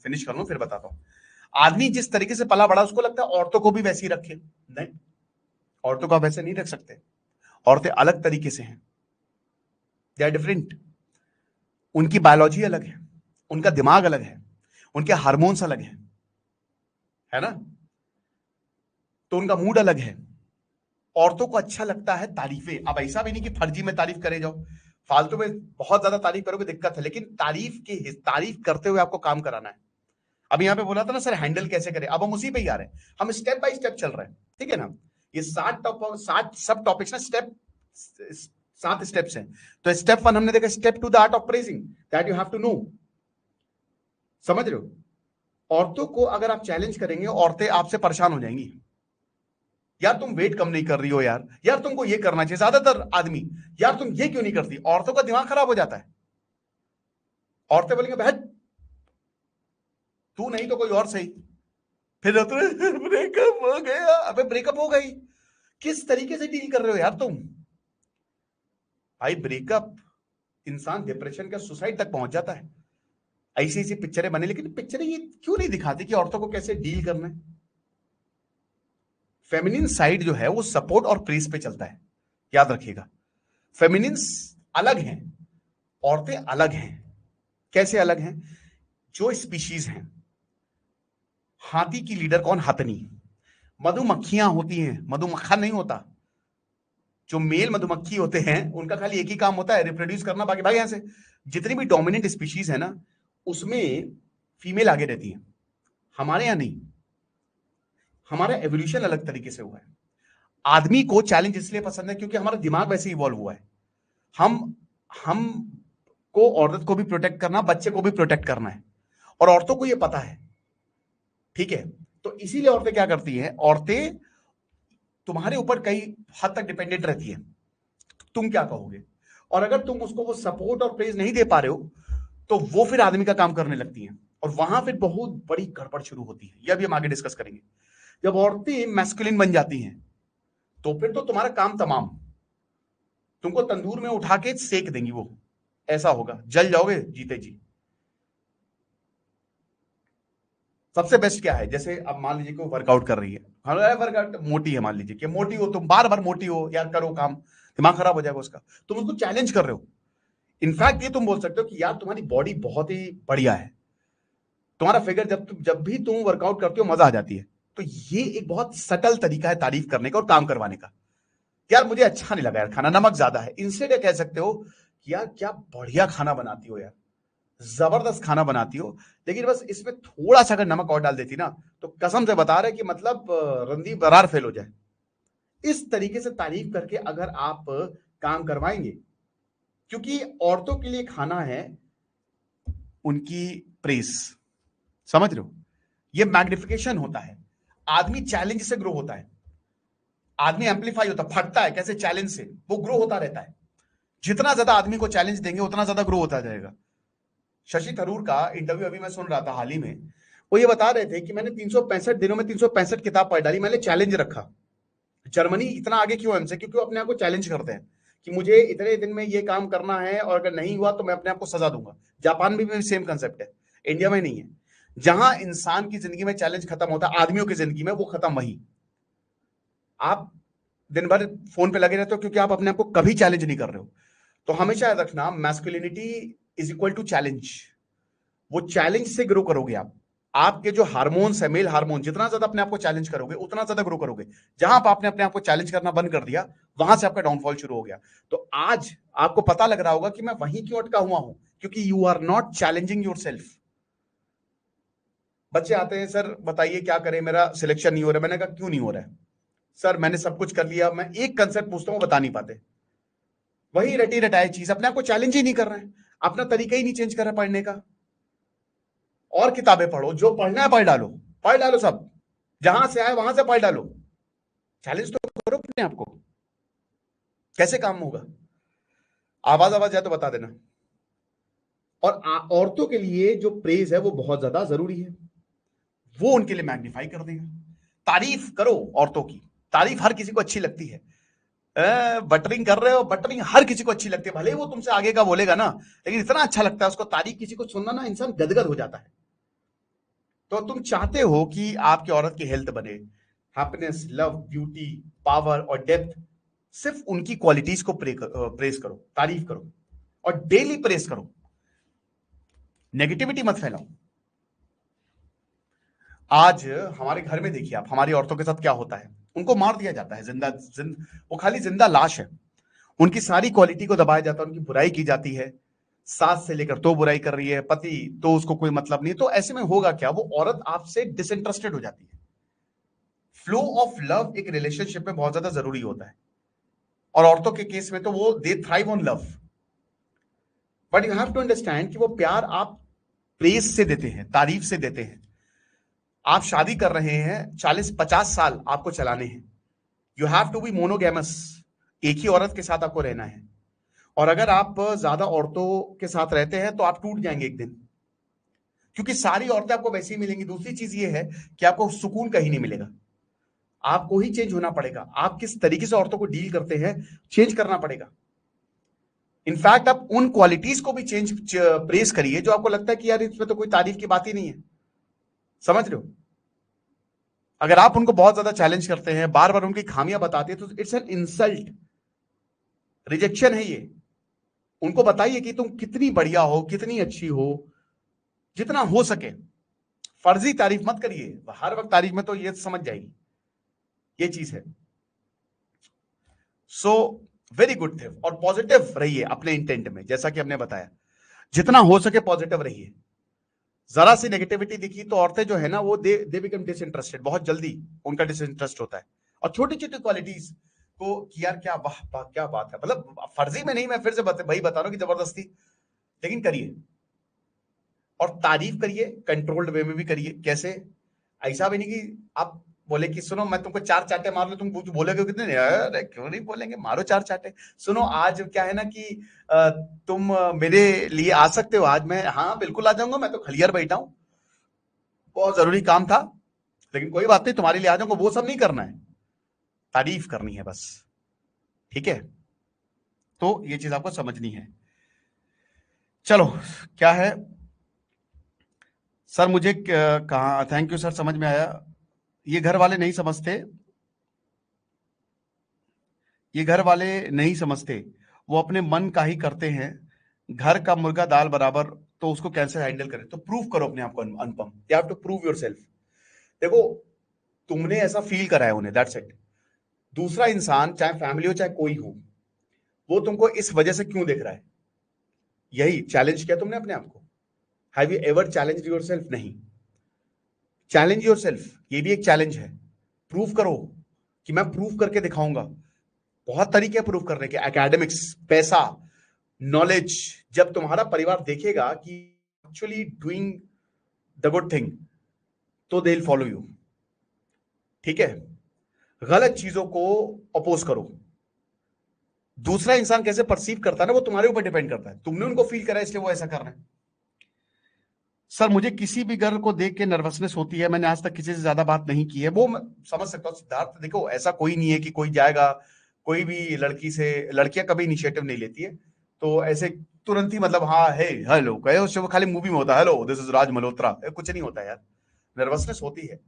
Speaker 1: फिनिश कर लूं फिर बताता हूं। आदमी जिस तरीके से पला बड़ा, उसको लगता है औरतों को भी वैसे ही रखे। नहीं, औरतों को आप वैसे नहीं रख सकते। औरतें अलग तरीके से हैं, दे आर डिफरेंट। उनकी बायोलॉजी अलग है, उनका दिमाग अलग है, उनके हार्मोन्स अलग है ना, तो उनका मूड अलग है। औरतों को अच्छा लगता है तारीफें। अब ऐसा भी नहीं कि फर्जी में तारीफ करे जाओ, फालतू में बहुत ज्यादा तारीफ करोगे दिक्कत है, लेकिन तारीफ करते हुए आपको काम कराना है। अब यहाँ पे बोला था ना सर हैंडल कैसे करें, अब हम उसी पे ही आ रहे हैं, हम स्टेप बाय स्टेप चल रहे हैं। ठीक है ना, ये 60 सब टॉपिक्स ना, स्टेप 7 स्टेप्स हैं। तो स्टेप 1 हमने देखा, step 2 the art of praising, that you have to know. समझ रहे हो, औरतों को अगर आप चैलेंज करेंगे, औरतें आपसे परेशान हो जाएंगी। यार तुम वेट कम नहीं कर रही हो, यार यार तुमको ये करना चाहिए। ज्यादातर आदमी, यार तुम ये क्यों नहीं करती, औरतों का दिमाग खराब हो जाता है। औरतें बोलेंगे बहन तू नहीं तो कोई और सही, फिर ब्रेकअप हो गया। अबे ब्रेकअप हो गई, किस तरीके से डील कर रहे हो यार तुम। भाई ब्रेकअप, इंसान डिप्रेशन का, सुसाइड तक पहुंच जाता है। ऐसी ऐसी पिक्चरें बने, लेकिन पिक्चरें ये क्यों नहीं दिखाती कि औरतों को कैसे डील करना है। फेमिनिन साइड जो है वो सपोर्ट और प्रेस पे चलता है, याद रखिएगा। फेमिनिन्स अलग हैं, औरतें अलग हैं। कैसे अलग हैं, जो स्पीशीज हैं, हाथी की लीडर कौन, हथनी। मधुमक्खियां होती हैं, मधुमक्खा नहीं होता। जो मेल मधुमक्खी होते हैं उनका खाली एक ही काम होता है, रिप्रोड्यूस करना। बाकी भाई यहां से जितनी भी डोमिनेंट स्पीशीज है ना, उसमें फीमेल आगे रहती है। हमारे यहां नहीं, हमारा एवोल्यूशन अलग तरीके से हुआ है। आदमी को चैलेंज इसलिए पसंद है क्योंकि हमारा दिमाग वैसे इवॉल्व हुआ है। हम को औरत को भी प्रोटेक्ट करना, बच्चे को भी प्रोटेक्ट करना है, और औरतों को ये पता है। ठीक है, तो इसीलिए औरतें क्या करती हैं, औरतें तुम्हारे ऊपर कई हद तक डिपेंडेंट रहती है। तुम क्या कहोगे, और अगर तुम उसको वो सपोर्ट और प्रेज नहीं दे पा रहे हो, तो वो फिर आदमी का काम करने लगती है, और वहां फिर बहुत बड़ी गड़बड़ शुरू होती है। यह भी हम आगे डिस्कस करेंगे। जब औरतें मैस्कुलिन बन जाती हैं, तो फिर तो तुम्हारा काम तमाम। तुमको तंदूर में उठा के सेक देंगी वो, ऐसा होगा, जल जाओगे जीते जी। सबसे बेस्ट क्या है, जैसे अब मान लीजिए कि वो वर्कआउट कर रही है, वर्कआउट मोटी है, मान लीजिए कि मोटी हो तुम, बार बार मोटी हो, यार करो काम, दिमाग खराब हो जाएगा उसका। तुम उसको चैलेंज कर रहे हो। इनफैक्ट ये तुम बोल सकते हो कि यार तुम्हारी बॉडी बहुत ही बढ़िया है, तुम्हारा फिगर, जब भी तुम वर्कआउट करते हो मजा आ जाती है। तो ये एक बहुत सटल तरीका है तारीफ करने का और काम करवाने का। यार मुझे अच्छा नहीं लगा यार खाना, नमक ज्यादा है, इंस्टेड कह सकते हो कि यार क्या बढ़िया खाना बनाती हो यार, जबरदस्त खाना बनाती हो, लेकिन बस इसमें थोड़ा सा अगर नमक और डाल देती ना, तो कसम से बता रहे कि मतलब रंदी बरार फेल हो जाए। इस तरीके से तारीफ करके अगर आप काम करवाएंगे, क्योंकि औरतों के लिए खाना है उनकी प्रेस। समझ रहे हो, ये मैग्निफिकेशन होता है। आदमी चैलेंज से ग्रो होता है, आदमी एम्पलीफाई होता, फटता है कैसे, चैलेंज से वो ग्रो होता रहता है। जितना ज्यादा आदमी को चैलेंज देंगे उतना ज्यादा ग्रो होता जाएगा। शशि थरूर का इंटरव्यू अभी मैं सुन रहा था हाल ही में, वो ये बता रहे थे कि मैंने 365 दिनों में 365 किताब पढ़ डाली, मैंने चैलेंज रखा। जर्मनी इतना आगे क्यों हमसे, क्योंकि वो अपने आप को चैलेंज करते हैं कि मुझे इतने दिन में ये काम करना है, और अगर नहीं हुआ तो मैं अपने आप को सजा दूंगा। जापान में भी सेम कंसेप्ट है, इंडिया में नहीं है। जहां इंसान की जिंदगी में चैलेंज खत्म होता है, आदमियों की जिंदगी में वो खत्म वही। आप दिन भर फोन पे लगे रहते हो क्योंकि आप अपने आप को कभी चैलेंज नहीं कर रहे हो। तो हमेशा याद रखना, masculinity is equal to challenge. वो चैलेंज से ग्रो करोगे आप। आपके जो हार्मोन्स है, मेल हार्मोन, जितना ज्यादा अपने आप को चैलेंज करोगे उतना ज्यादा ग्रो करोगे। जहां पर आपने अपने आप को चैलेंज करना बंद कर दिया, वहां से आपका डाउनफॉल शुरू हो गया। तो आज आपको पता लग रहा होगा कि मैं वहीं क्यों अटका हुआ हूं, क्योंकि you are not challenging yourself. बच्चे आते हैं, सर बताइए क्या करें, मेरा सिलेक्शन नहीं हो रहा। मैंने कहा क्यों नहीं हो रहा है? सर मैंने सब कुछ कर लिया, मैं एक कंसेप्ट पूछता हूं, बता नहीं पाते। वही रटी रटाई चीज, अपने आप को चैलेंज ही नहीं कर रहे हैं, अपना तरीका ही नहीं चेंज कर रहे पढ़ने का। और किताबें पढ़ो, जो पढ़ना है पढ़ डालो सब, जहां से आए वहां से पढ़ डालो। चैलेंज तो करो अपने आप को। कैसे काम होगा? आवाज आवाज जाए तो बता देना। और औरतों के लिए जो प्रेज है वो बहुत ज्यादा जरूरी है, वो उनके लिए मैग्नीफाई कर देगा। तारीफ करो औरतों की, तारीफ हर किसी को अच्छी लगती है। बटरिंग कर रहे हो, बटरिंग हर किसी को अच्छी लगती है, भले ही वो तुमसे आगे का बोलेगा ना, लेकिन इतना अच्छा लगता है उसको तारीफ किसी को सुनना ना, इंसान गदगद हो जाता है। तो तुम चाहते हो कि आपकी औरत की हेल्थ बने, हैप्पीनेस, लव, ब्यूटी, पावर और डेप्थ, सिर्फ उनकी क्वालिटीज को प्रेस करो, तारीफ करो, और डेली प्रेस करो। नेगेटिविटी मत फैलाओ। आज हमारे घर में देखिए आप, हमारी औरतों के साथ क्या होता है, उनको मार दिया जाता है वो खाली जिंदा लाश है। उनकी सारी क्वालिटी को दबाया जाता है, उनकी बुराई की जाती है। सास से लेकर तो बुराई कर रही है, पति तो उसको कोई मतलब नहीं। तो ऐसे में होगा क्या, वो औरत आपसे डिसइंटरेस्टेड हो जाती है। फ्लो ऑफ लव एक रिलेशनशिप में बहुत ज्यादा जरूरी होता है, और औरतों के केस में तो वो they thrive on love. But you have to understand कि वो प्यार आप प्रेस से देते हैं, तारीफ से देते हैं। आप शादी कर रहे हैं, 40-50 साल आपको चलाने हैं। You have to be monogamous, एक ही औरत के साथ आपको रहना है। और अगर आप ज्यादा औरतों के साथ रहते हैं तो आप टूट जाएंगे एक दिन, क्योंकि सारी औरतें आपको वैसी ही मिलेंगी। दूसरी चीज ये है कि आपको सुकून कहीं नहीं मिलेगा, आपको ही चेंज होना पड़ेगा। आप किस तरीके से औरतों को डील करते हैं, चेंज करना पड़ेगा। इनफैक्ट आप उन क्वालिटीज को भी प्रेस करिए जो आपको लगता है कि यार इसमें तो कोई तारीफ की बात ही नहीं है। समझ रहे हो? अगर आप उनको बहुत ज्यादा चैलेंज करते हैं, बार बार उनकी खामियां बताते हैं, तो इट्स एन इंसल्ट, रिजेक्शन है ये। उनको बताइए कि तुम कितनी बढ़िया हो, कितनी अच्छी हो, जितना हो सके। फर्जी तारीफ मत करिए, हर वक्त तारीफ में तो ये समझ जाएगी, ये चीज है। सो वेरी गुड थे, और पॉजिटिव रहिए अपने इंटेंट में, जैसा कि हमने बताया, जितना हो सके पॉजिटिव रहिए। जरा सी नेगेटिविटी दिखी तो औरतें जो है ना, वो दे बिकम डिसइंटरेस्टेड, बहुत जल्दी उनका डिसइंटरेस्ट होता है। और छोटी छोटी क्वालिटीज को कि यार क्या वाह वाह क्या बात है, मतलब फर्जी में नहीं, मैं फिर से भाई बता रहा हूं कि जबरदस्ती, लेकिन करिए। और तारीफ करिए, कंट्रोल्ड वे में भी करिए। कैसे? ऐसा भी नहीं कि आप बोले कि सुनो मैं तुमको 4 चांटे मार लूं, तुम कुछ बोलोगे कितने, अरे क्यों नहीं बोलेंगे, मारो 4 चांटे। सुनो आज क्या है ना कि तुम मेरे लिए आ सकते हो आज? मैं हाँ बिल्कुल आ जाऊंगा, मैं तो खलियार बैठा हूं, बहुत जरूरी काम था, लेकिन कोई बात नहीं, तुम्हारे लिए आ जाऊंगा। वो सब नहीं करना है, तारीफ करनी है बस। ठीक है? तो ये चीज आपको समझनी है। चलो, क्या है सर, मुझे कहा, थैंक यू सर, समझ में आया। ये घर वाले नहीं समझते, ये घर वाले नहीं समझते, वो अपने मन का ही करते हैं। घर का मुर्गा दाल बराबर, तो उसको कैसे हैंडल करें? तो प्रूव करो अपने आप को, Anupam, you have to prove yourself. देखो, तुमने ऐसा फील करा है उन्हें, दैट्स इट। दूसरा इंसान, चाहे फैमिली हो चाहे कोई हो, वो तुमको इस वजह से क्यों देख रहा है? यही चैलेंज किया तुमने अपने आप को? Have you ever challenge yourself? नहीं। चैलेंज योरसेल्फ, ये भी एक चैलेंज है। प्रूव करो कि मैं प्रूव करके दिखाऊंगा। बहुत तरीके हैं प्रूव करने के, एकेडमिक्स, पैसा, नॉलेज। जब तुम्हारा परिवार देखेगा कि actually doing the good thing, तो दे विल फॉलो यू। ठीक है? गलत चीजों को अपोज करो। दूसरा इंसान कैसे परसीव करता है ना, वो तुम्हारे ऊपर डिपेंड करता है। तुमने उनको फील करा इसलिए वो ऐसा कर रहे हैं। सर मुझे किसी भी गर्ल को देख के नर्वसनेस होती है, मैंने आज तक किसी से ज्यादा बात नहीं की है। वो मैं समझ सकता हूँ सिद्धार्थ, देखो ऐसा कोई नहीं है कि कोई जाएगा कोई भी लड़की से, लड़कियां कभी इनिशिएटिव नहीं लेती है, तो ऐसे तुरंत ही मतलब हाँ हे हेलो कहे, उससे वो खाली मूवी में होता है हेलो दिस इज राज मल्होत्रा, कुछ नहीं होता यार। नर्वसनेस होती है,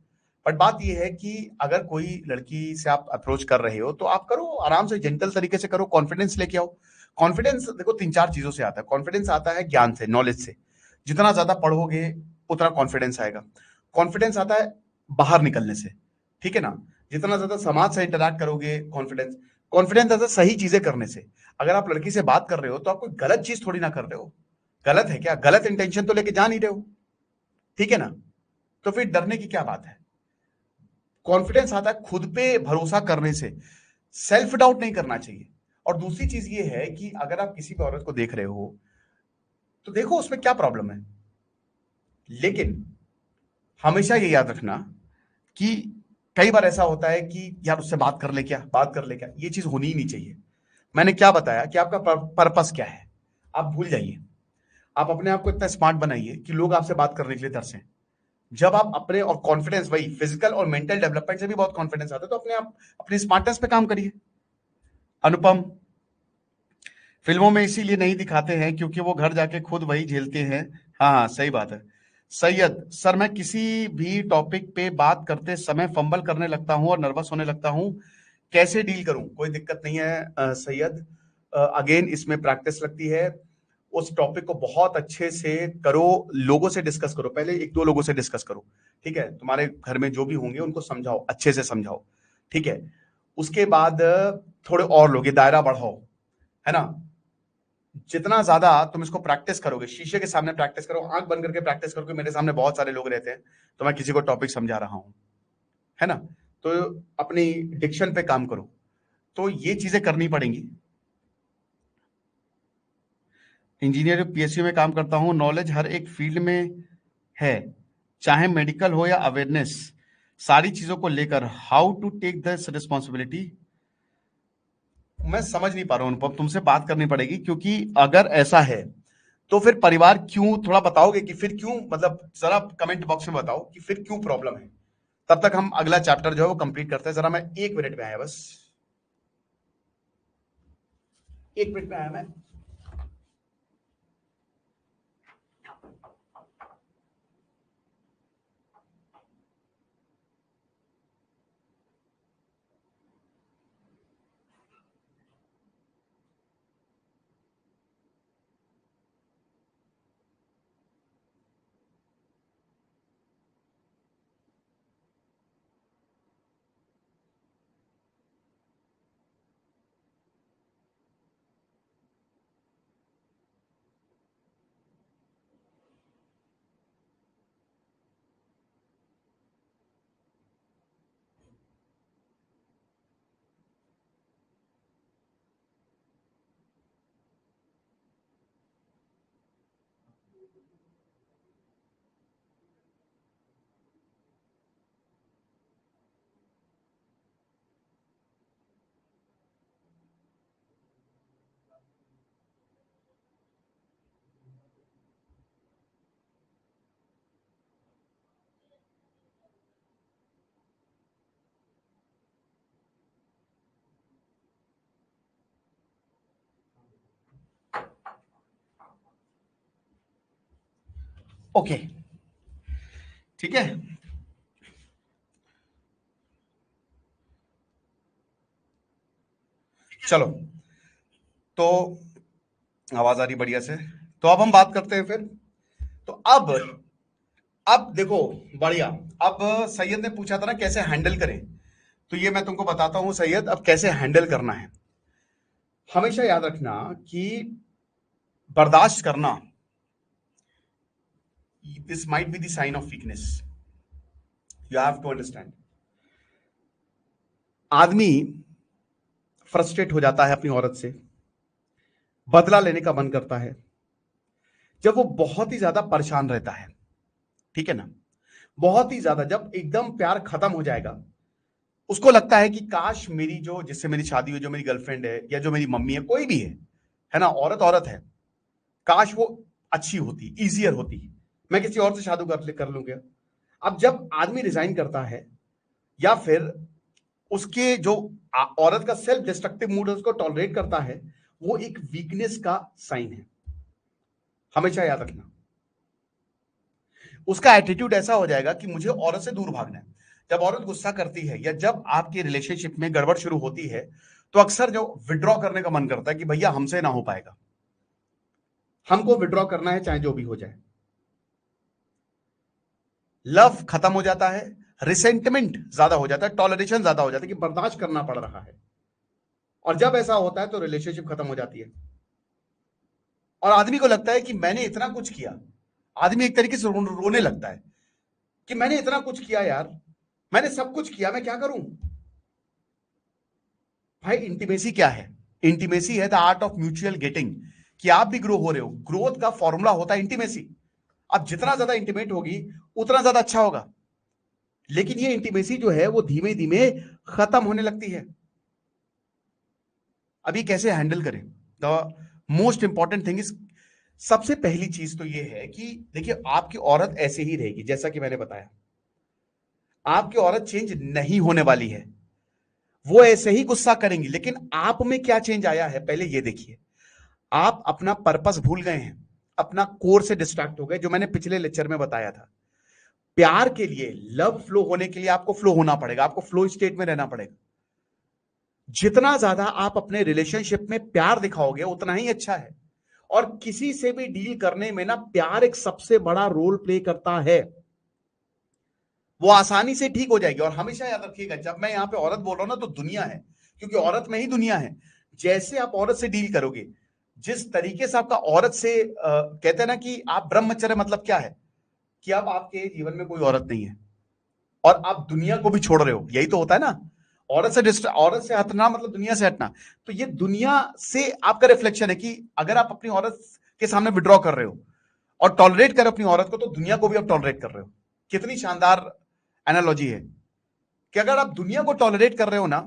Speaker 1: बट बात यह है कि अगर कोई लड़की से आप अप्रोच कर रहे हो तो आप करो आराम से, जेंटल तरीके से करो, कॉन्फिडेंस लेके आओ। कॉन्फिडेंस देखो 3-4 चीजों से आता है। कॉन्फिडेंस आता है ज्ञान से, नॉलेज से। जितना ज्यादा पढ़ोगे उतना कॉन्फिडेंस आएगा। कॉन्फिडेंस आता है बाहर निकलने से, ठीक है ना। जितना ज्यादा समाज से इंटरैक्ट करोगे, कॉन्फिडेंस कॉन्फिडेंस आता है सही चीजें करने से। अगर आप लड़की से बात कर रहे हो तो आप कोई गलत चीज थोड़ी ना कर रहे हो। गलत है क्या? गलत इंटेंशन तो लेके जा नहीं रहे हो, ठीक है ना। तो फिर डरने की क्या बात है? कॉन्फिडेंस आता है खुद पे भरोसा करने से, सेल्फ डाउट नहीं करना चाहिए। और दूसरी चीज ये है कि अगर आप किसी भी औरत को देख रहे हो तो देखो उसमें क्या प्रॉब्लम है, लेकिन हमेशा ये याद रखना कि कई बार ऐसा होता है कि यार उससे बात कर ले क्या, बात कर ले क्या, ये चीज होनी ही नहीं चाहिए। मैंने क्या बताया कि आपका पर्पस क्या है, आप भूल जाइए। आप अपने आप को इतना स्मार्ट बनाइए कि लोग आपसे बात करने के लिए तरसें। जब आप अपने, और कॉन्फिडेंस वही फिजिकल और मेंटल डेवलपमेंट से भी बहुत कॉन्फिडेंस आता है, तो अपने आप अपनी स्मार्टनेस पे काम करिए। अनुपम, फिल्मों में इसीलिए नहीं दिखाते हैं क्योंकि वो घर जाके खुद वही झेलते हैं। हाँ हाँ, सही बात है। सैयद सर, मैं किसी भी टॉपिक पे बात करते समय फंबल करने लगता हूँ और नर्वस होने लगता हूँ, कैसे डील करूं? कोई दिक्कत नहीं है सैयद। अगेन इसमें प्रैक्टिस लगती है। उस टॉपिक को बहुत अच्छे से करो, लोगों से डिस्कस करो, पहले एक दो लोगों से डिस्कस करो, ठीक है। तुम्हारे घर में जो भी होंगे उनको समझाओ, अच्छे से समझाओ, ठीक है। उसके बाद थोड़े और लोग, ये दायरा बढ़ाओ, है ना। जितना ज्यादा तुम इसको प्रैक्टिस करोगे, शीशे के सामने प्रैक्टिस करो, आंख बंद करके प्रैक्टिस करो कि मेरे सामने बहुत सारे लोग रहते हैं तो मैं किसी को टॉपिक समझा रहा हूं, है ना। तो अपनी डिक्शन पे काम करो, तो ये चीजें करनी पड़ेंगी। इंजीनियर पीएसयू में काम करता हूँ, नॉलेज हर एक फील्ड में है, चाहे मेडिकल हो या अवेयरनेस, सारी चीजों को लेकर। How to take this responsibility? मैं समझ नहीं पा रहा हूं अनुपम, तुमसे बात करनी पड़ेगी, क्योंकि अगर ऐसा है तो फिर परिवार क्यों, थोड़ा बताओगे कि फिर क्यों, मतलब जरा कमेंट बॉक्स में बताओ कि फिर क्यों प्रॉब्लम है। तब तक हम अगला चैप्टर जो है वो कंप्लीट करते हैं। जरा मैं 1 मिनट में आया, बस 1 मिनट में आया मैं। ओके, ठीक है। चलो, तो आवाज आ रही बढ़िया से, तो अब हम बात करते हैं फिर। तो अब देखो, बढ़िया। अब सैयद ने पूछा था ना कैसे हैंडल करें, तो ये मैं तुमको बताता हूं सैयद, अब कैसे हैंडल करना है। हमेशा याद रखना कि बर्दाश्त करना, this might be the sign of weakness, you have to understand. आदमी फ्रस्ट्रेट हो जाता है अपनी औरत से, बदला लेने का मन करता है जब वो बहुत ही ज्यादा परेशान रहता है, ठीक है ना। बहुत ही ज्यादा, जब एकदम प्यार खत्म हो जाएगा, उसको लगता है कि काश मेरी, जो जिससे मेरी शादी हुई, जो मेरी गर्लफ्रेंड है या जो मेरी मम्मी है, कोई भी है ना, औरत औरत है, काश वो अच्छी होती, इजियर होती, मैं किसी और से शादी कर लूंगा। अब जब आदमी रिजाइन करता है या फिर उसके जो औरत का सेल्फ डिस्ट्रक्टिव मूड है उसको टॉलरेट करता है, वो एक वीकनेस का साइन है, हमेशा याद रखना। उसका एटीट्यूड ऐसा हो जाएगा कि मुझे औरत से दूर भागना है। जब औरत गुस्सा करती है या जब आपकी रिलेशनशिप में गड़बड़ शुरू होती है, तो अक्सर जो विड्रॉ करने का मन करता है कि भैया हमसे ना हो पाएगा, हमको विड्रॉ करना है चाहे जो भी हो जाए। लव खत्म हो जाता है, रिसेंटमेंट ज्यादा हो जाता है, टॉलरेशन ज्यादा हो जाता है कि बर्दाश्त करना पड़ रहा है। और जब ऐसा होता है तो रिलेशनशिप खत्म हो जाती है और आदमी को लगता है कि मैंने इतना कुछ किया। आदमी एक तरीके से रोने लगता है कि मैंने इतना कुछ किया यार, मैंने सब कुछ किया, मैं क्या करूं। भाई इंटीमेसी क्या है? इंटीमेसी है the art of mutual getting, कि आप भी ग्रो हो रहे हो। ग्रोथ का फॉर्मूला होता है इंटीमेसी। अब जितना ज्यादा इंटीमेट होगी उतना ज्यादा अच्छा होगा। लेकिन ये इंटीमेसी जो है वो धीमे धीमे खत्म होने लगती है। अभी कैसे हैंडल करें? The most important thing is, सबसे पहली चीज तो ये है कि देखिए आपकी औरत ऐसे ही रहेगी जैसा कि मैंने बताया। आपकी औरत चेंज नहीं होने वाली है, वो ऐसे ही गुस्सा करेंगी। लेकिन आप में क्या चेंज आया है पहले ये देखिए। आप अपना पर्पस भूल गए हैं, अपना कोर से डिस्ट्रैक्ट हो गए, जो मैंने पिछले लेक्चर में बताया था। प्यार के लिए, लव फ्लो होने के लिए आपको फ्लो होना पड़ेगा, आपको फ्लो स्टेट में रहना पड़ेगा। जितना ज्यादा आप अपने रिलेशनशिप में प्यार दिखाओगे उतना ही अच्छा है। और किसी से भी डील करने में ना प्यार एक सबसे बड़ा रोल प्ले करता है। वो आसानी से ठीक हो जाएगी। और हमेशा याद रखिएगा, जब मैं यहां पे औरत बोल रहा हूं ना तो दुनिया है, क्योंकि औरत में ही दुनिया है। जैसे आप औरत से डील करोगे, जिस तरीके से आपका औरत से कहते हैं ना कि आप ब्रह्मचर्य, मतलब क्या है कि अब आपके जीवन में कोई औरत नहीं है और आप दुनिया को भी छोड़ रहे हो, यही तो होता है ना। औरत से हटना मतलब दुनिया से हटना। तो ये दुनिया से आपका रिफ्लेक्शन है कि अगर आप अपनी औरत के सामने विड्रॉ कर रहे हो और टॉलरेट कर अपनी औरत को, तो दुनिया को भी आप टॉलरेट कर रहे हो। कितनी शानदार एनालॉजी है कि अगर आप दुनिया को टॉलरेट कर रहे हो ना,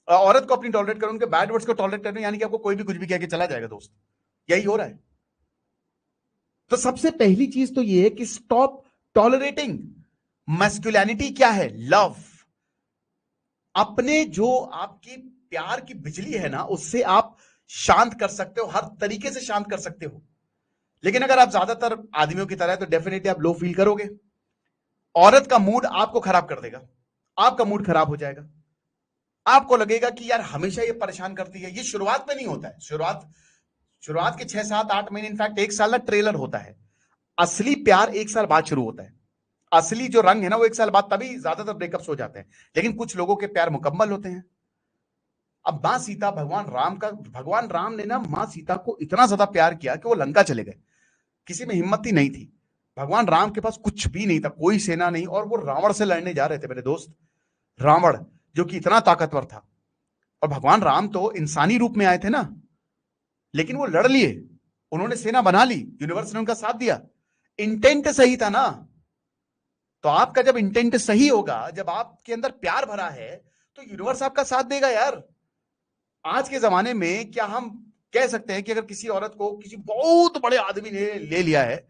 Speaker 1: औरत को अपनी टॉलरेट कर रहे हो, उनके बैड वर्ड्स को टॉलरेट कर रहे हो, यानी कि आपको कोई भी कुछ भी कह के चला जाएगा दोस्त। यही हो रहा है। तो सबसे पहली चीज तो ये है कि स्टॉप टॉलरेटिंग। मैस्कुलिनिटी क्या है? लव। अपने जो आपकी प्यार की बिजली है ना, उससे आप शांत कर सकते हो, हर तरीके से शांत कर सकते हो। लेकिन अगर आप ज्यादातर आदमियों की तरह है तो डेफिनेटली आप लो फील करोगे। औरत का मूड आपको खराब कर देगा, आपका मूड खराब हो जाएगा। आपको लगेगा कि यार हमेशा ये परेशान करती है। ये शुरुआत में नहीं होता है। शुरुआत शुरुआत के 6 7 8 महीने, इनफैक्ट 1 साल ना ट्रेलर होता है। असली प्यार 1 साल बाद शुरू होता है। असली जो रंग है ना वो 1 साल बाद, तभी ज्यादातर ब्रेकअप्स हो जाते हैं। लेकिन कुछ लोगों के प्यार मुकम्मल होते हैं। अब मां सीता, भगवान राम ने ना मां सीता को इतना ज्यादा प्यार किया कि वो लंका चले गए। किसी में हिम्मत ही नहीं थी। भगवान राम के पास कुछ भी नहीं था, कोई सेना नहीं, और वो रावण से लड़ने जा रहे थे मेरे दोस्त। रावण जो कि इतना ताकतवर था, और भगवान राम तो इंसानी रूप में आए थे ना, लेकिन वो लड़ लिए। उन्होंने सेना बना ली, यूनिवर्स ने उनका साथ दिया। इंटेंट सही था ना। तो आपका जब इंटेंट सही होगा, जब आपके अंदर प्यार भरा है, तो यूनिवर्स आपका साथ देगा यार। आज के जमाने में क्या हम कह सकते हैं कि अगर किसी औरत को किसी बहुत बड़े आदमी ने ले लिया है,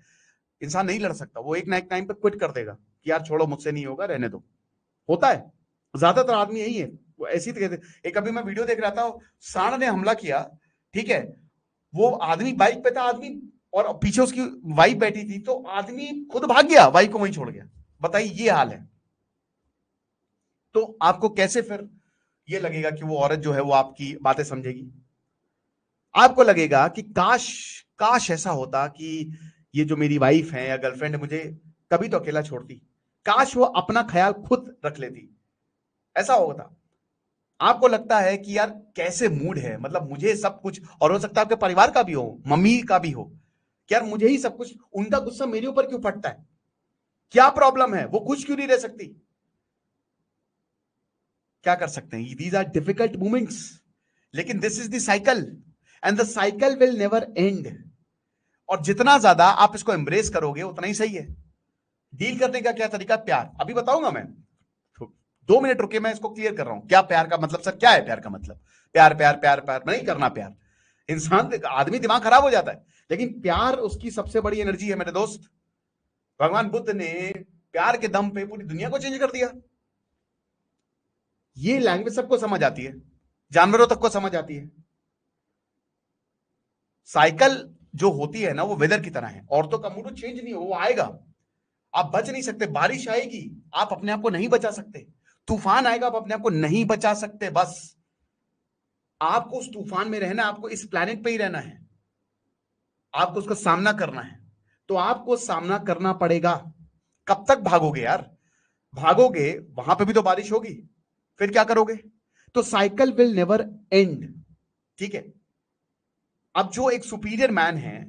Speaker 1: इंसान नहीं लड़ सकता। वो एक ना एक टाइम पे क्विट कर देगा कि यार छोड़ो, मुझसे नहीं होगा, रहने दो। होता है, ज्यादातर आदमी यही है। वो ऐसी कहते। एक अभी मैं वीडियो देख रहा था, सांड ने हमला किया, ठीक है। वो आदमी बाइक पे था, आदमी, और पीछे उसकी वाइफ बैठी थी, तो आदमी खुद भाग गया, वाइफ को वहीं छोड़ गया। बताइए, ये हाल है। तो आपको कैसे फिर ये लगेगा कि वो औरत जो है वो आपकी बातें समझेगी? आपको लगेगा कि काश, काश ऐसा होता कि ये जो मेरी वाइफ है या गर्लफ्रेंड है, मुझे कभी तो अकेला छोड़ती। काश वो अपना ख्याल खुद रख लेती। ऐसा होता। आपको लगता है कि यार कैसे मूड है, मतलब मुझे सब कुछ, और हो सकता है आपके परिवार का भी हो, मम्मी का भी हो, कि यार मुझे ही सब कुछ, उनका गुस्सा मेरे ऊपर क्यों फटता है? क्या प्रॉब्लम है? वो खुश क्यों नहीं रह सकती? क्या कर सकते हैं? दीज आर डिफिकल्ट मोमेंट्स, लेकिन this is the cycle, and the cycle will never and. और जितना ज्यादा आप इसको एम्ब्रेस करोगे उतना ही सही है। डील करने का क्या तरीका? प्यार अभी बताऊंगा मैं। 2 मिनट रुके, मैं इसको क्लियर कर रहा हूं। क्या प्यार का मतलब? सर क्या है प्यार का मतलब? प्यार प्यार प्यार प्यार नहीं करना प्यार। इंसान, आदमी दिमाग खराब हो जाता है। लेकिन प्यार उसकी सबसे बड़ी एनर्जी है मेरे दोस्त। भगवान बुद्ध ने प्यार के दम पे पूरी दुनिया को चेंज कर दिया। ये लैंग्वेज सबको समझ आती है, जानवरों तक को समझ आती है। साइकिल जो होती है ना, वो वेदर की तरह है। औरतों का मूड चेंज नहीं हो, वो आएगा। आप बच नहीं सकते। बारिश आएगी, आप अपने आप को नहीं बचा सकते। तूफान आएगा, आप अपने आप को नहीं बचा सकते। बस आपको उस तूफान में रहना है, आपको इस प्लेनेट पे ही रहना है, आपको उसका सामना करना है। तो आपको सामना करना पड़ेगा। कब तक भागोगे यार? भागोगे, वहां पे भी तो बारिश होगी, फिर क्या करोगे? तो साइकिल विल नेवर एंड, ठीक है। अब जो एक सुपीरियर मैन है,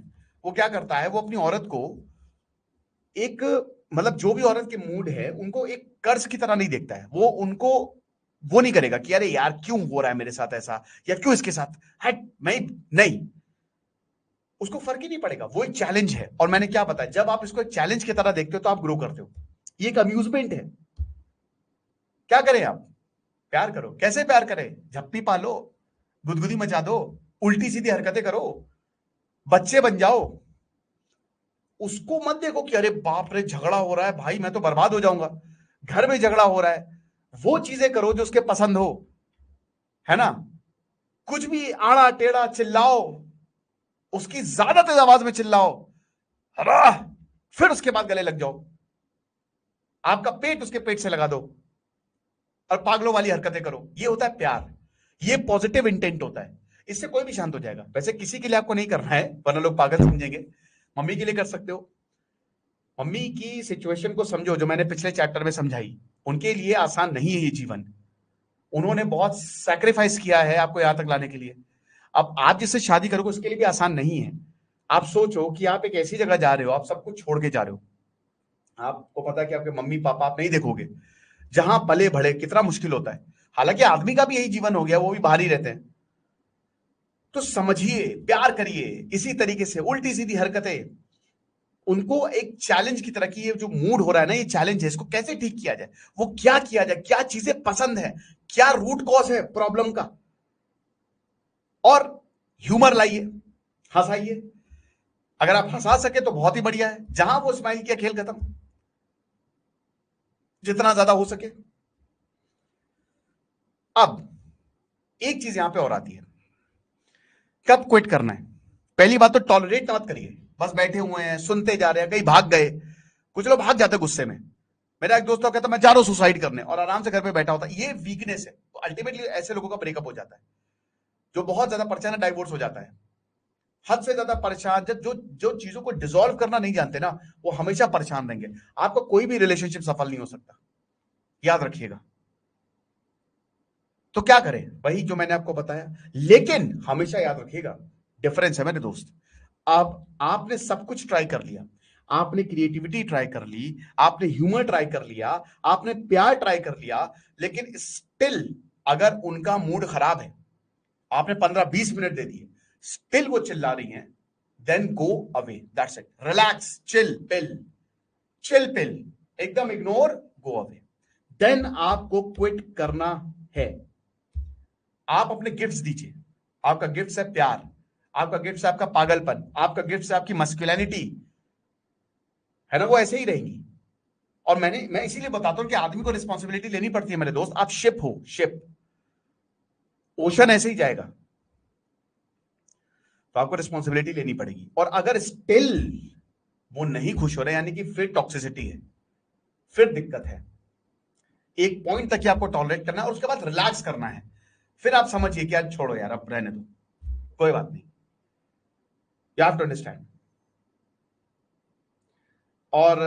Speaker 1: वो क्या करता है, वो अपनी औरत को एक, मतलब जो भी औरत के मूड है उनको एक कर्ज की तरह नहीं देखता है। वो उनको वो नहीं करेगा कि अरे यार क्यों हो रहा है मेरे साथ ऐसा, या क्यों इसके साथ, हट मैं नहीं, उसको फर्क ही नहीं पड़ेगा। वो एक चैलेंज है। और मैंने क्या बताया, जब आप इसको एक चैलेंज की तरह देखते हो तो आप ग्रो करते हो। ये एक अम्यूजमेंट है। क्या करें आप? प्यार करो। कैसे प्यार करें? झप्पी पालो, गुदगुदी मचा दो, उल्टी सीधी हरकतें करो, बच्चे बन जाओ। उसको मत देखो कि अरे बाप रे झगड़ा हो रहा है भाई, मैं तो बर्बाद हो जाऊंगा, घर में झगड़ा हो रहा है। वो चीजें करो जो उसके पसंद हो, है ना। कुछ भी आड़ा टेढ़ा चिल्लाओ, उसकी ज्यादा तेज आवाज में चिल्लाओ, हरा, फिर उसके बाद गले लग जाओ, आपका पेट उसके पेट से लगा दो, और पागलों वाली हरकतें करो। ये होता है प्यार। ये पॉजिटिव इंटेंट होता है। इससे कोई भी शांत हो जाएगा। वैसे किसी के लिए आपको नहीं करना है, वरना लोग पागल समझेंगे। मम्मी के लिए कर सकते हो। मम्मी की सिचुएशन को समझो, जो मैंने पिछले चैप्टर में समझाई। उनके लिए आसान नहीं है ये जीवन। उन्होंने बहुत सैक्रिफाइस किया है आपको यहां तक लाने के लिए। अब आप जिससे शादी करोगे उसके लिए भी आसान नहीं है। आप सोचो कि आप एक ऐसी जगह जा रहे हो, आप सब कुछ छोड़ के जा रहे हो। आपको पता है कि आपके मम्मी पापा आप नहीं देखोगे, जहां पले बढ़े कितना मुश्किल होता है। हालांकि आदमी का भी यही जीवन हो गया, वो भी बाहर ही रहते हैं। तो समझिए, प्यार करिए। इसी तरीके से उल्टी सीधी हरकतें, उनको एक चैलेंज की तरह की, ये जो मूड हो रहा है ना, ये चैलेंज है, इसको कैसे ठीक किया जाए, वो क्या किया जाए, क्या चीजें पसंद है, क्या रूट कॉज है प्रॉब्लम का, और ह्यूमर लाइए, हंसाइए। अगर आप हंसा सके तो बहुत ही बढ़िया है। जहां वो स्माइल किया, खेल खत्म, जितना ज्यादा हो सके। अब एक चीज यहां पे और आती है, कब क्विट करना है। पहली बात तो टॉलरेट मत करिए। बस बैठे हुए हैं, सुनते जा रहे हैं, कहीं भाग गए। कुछ लोग भाग जाते गुस्से में। मेरा एक दोस्त तो कहता मैं जा रहा हूं सुसाइड करने, और आराम से घर पे बैठा होता है। ये वीकनेस है। तो अल्टीमेटली ऐसे लोगों का ब्रेकअप हो जाता है। जो बहुत ज्यादा परेशान है, डाइवोर्स हो जाता है। हद से ज्यादा परेशान, जब जो जो चीजों को डिसॉल्व करना नहीं जानते ना, वो हमेशा परेशान रहेंगे। आपका कोई भी रिलेशनशिप सफल नहीं हो सकता, याद रखिएगा। तो क्या करें? वही जो मैंने आपको बताया। लेकिन हमेशा याद रखिएगा, डिफरेंस है मेरे दोस्त। अब आपने सब कुछ ट्राई कर लिया, आपने क्रिएटिविटी ट्राई कर ली, आपने ह्यूमर ट्राई कर लिया, आपने प्यार ट्राई कर लिया, लेकिन स्टिल अगर उनका मूड खराब है, आपने 15-20 मिनट दे दिए, स्टिल वो चिल्ला रही हैं, then go away, that's it. Relax, chill pill, chill pill, एकदम इग्नोर, गो अवे। देन आपको क्विट करना है। आप अपने गिफ्ट्स दीजिए। आपका गिफ्ट है प्यार, आपका गिफ्ट है आपका पागलपन, आपका गिफ्ट है आपकी मस्कुलिनिटी, है ना। वो ऐसे ही रहेंगी। और मैं इसीलिए बताता हूं कि आदमी को रिस्पॉन्सिबिलिटी लेनी पड़ती है मेरे दोस्त। आप शिप हो, शिप, ओशन ऐसे ही जाएगा, तो आपको रिस्पॉन्सिबिलिटी लेनी पड़ेगी। और अगर स्टिल वो नहीं खुश हो रहे, यानी कि फिर टॉक्सिसिटी है, फिर दिक्कत है। एक पॉइंट तक ही आपको टॉलरेट करना है, और उसके बाद रिलैक्स करना है। फिर आप समझिए कि यार छोड़ो यार, अब रहने दो, कोई बात नहीं। You have to understand. और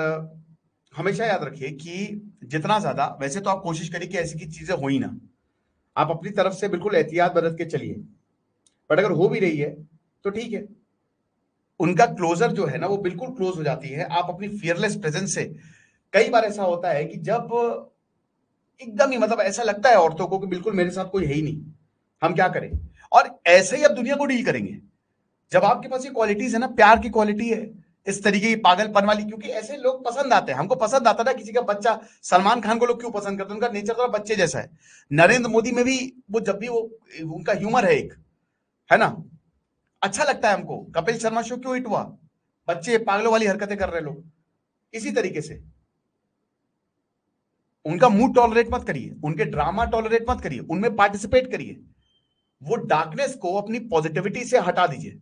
Speaker 1: हमेशा याद रखिए कि जितना ज्यादा, वैसे तो आप कोशिश करिए कि ऐसी की चीजें हो ही ना। आप अपनी तरफ से बिल्कुल एहतियात बरत के चलिए। बट अगर हो भी रही है तो ठीक है। उनका क्लोजर जो है ना, वो बिल्कुल क्लोज हो जाती है आप अपनी फियरलेस प्रेजेंस से। कई बार ऐसा होता है कि जब एकदम ही, मतलब ऐसा लगता है औरतों को कि बिल्कुल मेरे साथ कोई है ही नहीं, हम क्या करें। और ऐसे ही अब दुनिया को डील करेंगे। जब आपके पास ये क्वालिटीज है ना, प्यार की क्वालिटी है, इस तरीके की पागलपन वाली, क्योंकि ऐसे लोग पसंद आते हैं। हमको पसंद आता ना किसी का बच्चा। सलमान खान को लोग क्यों पसंद करते हैं? उनका नेचर थोड़ा बच्चे जैसा है। नरेंद्र मोदी में भी वो, जब भी वो, उनका ह्यूमर है एक, है ना, अच्छा लगता है हमको। कपिल शर्मा शो क्यों हिट हुआ? बच्चे पागलों वाली हरकतें कर रहे लोग। इसी तरीके से उनका मूड टॉलरेट मत करिए, उनके ड्रामा टॉलरेट मत करिए, उनमें पार्टिसिपेट करिए। वो डार्कनेस को अपनी पॉजिटिविटी से हटा दीजिए।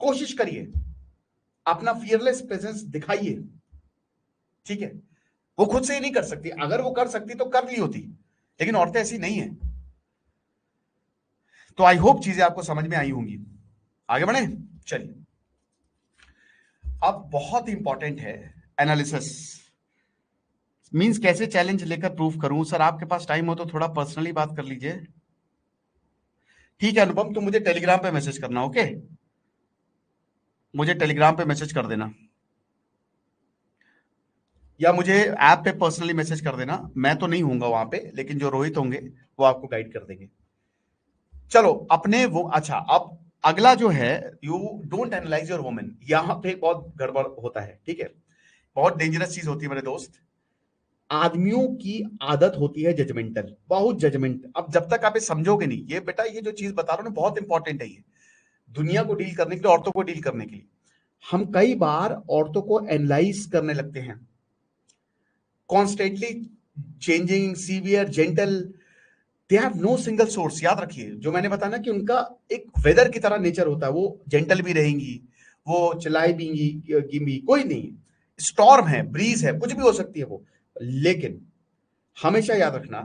Speaker 1: कोशिश करिए, अपना फियरलेस प्रेजेंस दिखाइए, ठीक है। वो खुद से ही नहीं कर सकती। अगर वो कर सकती तो कर ली होती, लेकिन औरतें ऐसी नहीं है। तो आई होप चीजें आपको समझ में आई होंगी। आगे बढ़े, चलिए। अब बहुत इंपॉर्टेंट है एनालिसिस। मींस कैसे चैलेंज लेकर प्रूव करूं? सर आपके पास टाइम हो तो थोड़ा पर्सनली बात कर लीजिए। ठीक है अनुपम, तुम मुझे टेलीग्राम पे मैसेज करना, ओके? मुझे टेलीग्राम पे मैसेज कर देना या मुझे ऐप पे पर्सनली मैसेज कर देना। मैं तो नहीं हूंगा वहां पे, लेकिन जो रोहित होंगे वो आपको गाइड कर देंगे। चलो अपने वो, अच्छा अब अगला जो है, you don't analyse your women. यहां पे बहुत गड़बड़ होता है, ठीक है? बहुत डेंजरस चीज होती है मेरे दोस्त। आदमियों की आदत होती है जजमेंटल, बहुत जजमेंट। अब जब तक आप ये समझोगे नहीं, ये बेटा ये जो चीज बता रहा हूं ना बहुत इंपॉर्टेंट है, ये दुनिया को डील करने के लिए, औरतों को डील करने के लिए। हम कई बार औरतों को एनालाइज करने लगते हैं, constantly changing, severe, gentle. They have no single source. याद रखिए जो मैंने बताया ना कि उनका एक वेदर की तरह नेचर होता है। वो जेंटल भी रहेंगी, वो चलाई भी कोई नहीं। स्टॉर्म है, ब्रीज है, कुछ भी हो सकती है वो। लेकिन हमेशा याद रखना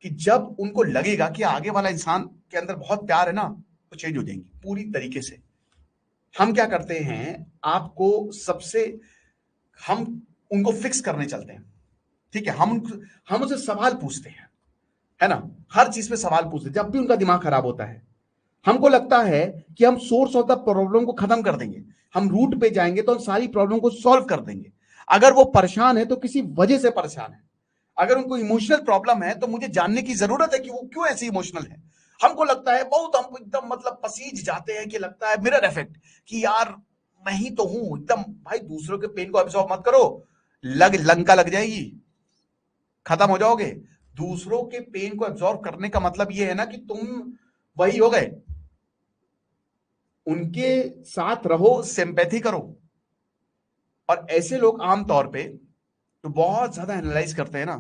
Speaker 1: कि जब उनको लगेगा कि आगे वाला इंसान के अंदर बहुत प्यार है ना, वो चेंज हो जाएंगी पूरी तरीके से। हम क्या करते हैं, आपको सबसे, हम उनको फिक्स करने चलते हैं, ठीक है? हम उनसे सवाल पूछते हैं, है ना? हर चीज पे सवाल पूछते हैं। जब भी उनका दिमाग खराब होता है, हमको लगता है कि हम सोर्स ऑफ द प्रॉब्लम को खत्म कर देंगे, हम रूट पे जाएंगे तो हम सारी प्रॉब्लम को सॉल्व कर देंगे। अगर वो परेशान है तो किसी वजह से परेशान है। अगर उनको इमोशनल प्रॉब्लम है तो मुझे जानने की जरूरत है कि वो क्यों ऐसे इमोशनल है। हमको लगता है बहुत, हम एकदम मतलब पसीज जाते हैं कि लगता है मिरर इफेक्ट, कि यार मैं ही तो हूं एकदम। भाई दूसरों के पेन को एब्जॉर्ब मत करो, लंका लग जाएगी, खत्म हो जाओगे। दूसरों के पेन को एब्जॉर्ब करने का मतलब ये है ना कि तुम वही हो गए, उनके साथ रहो, सिंपैथी करो। और ऐसे लोग आमतौर पे तो बहुत ज्यादा एनालाइज करते हैं ना,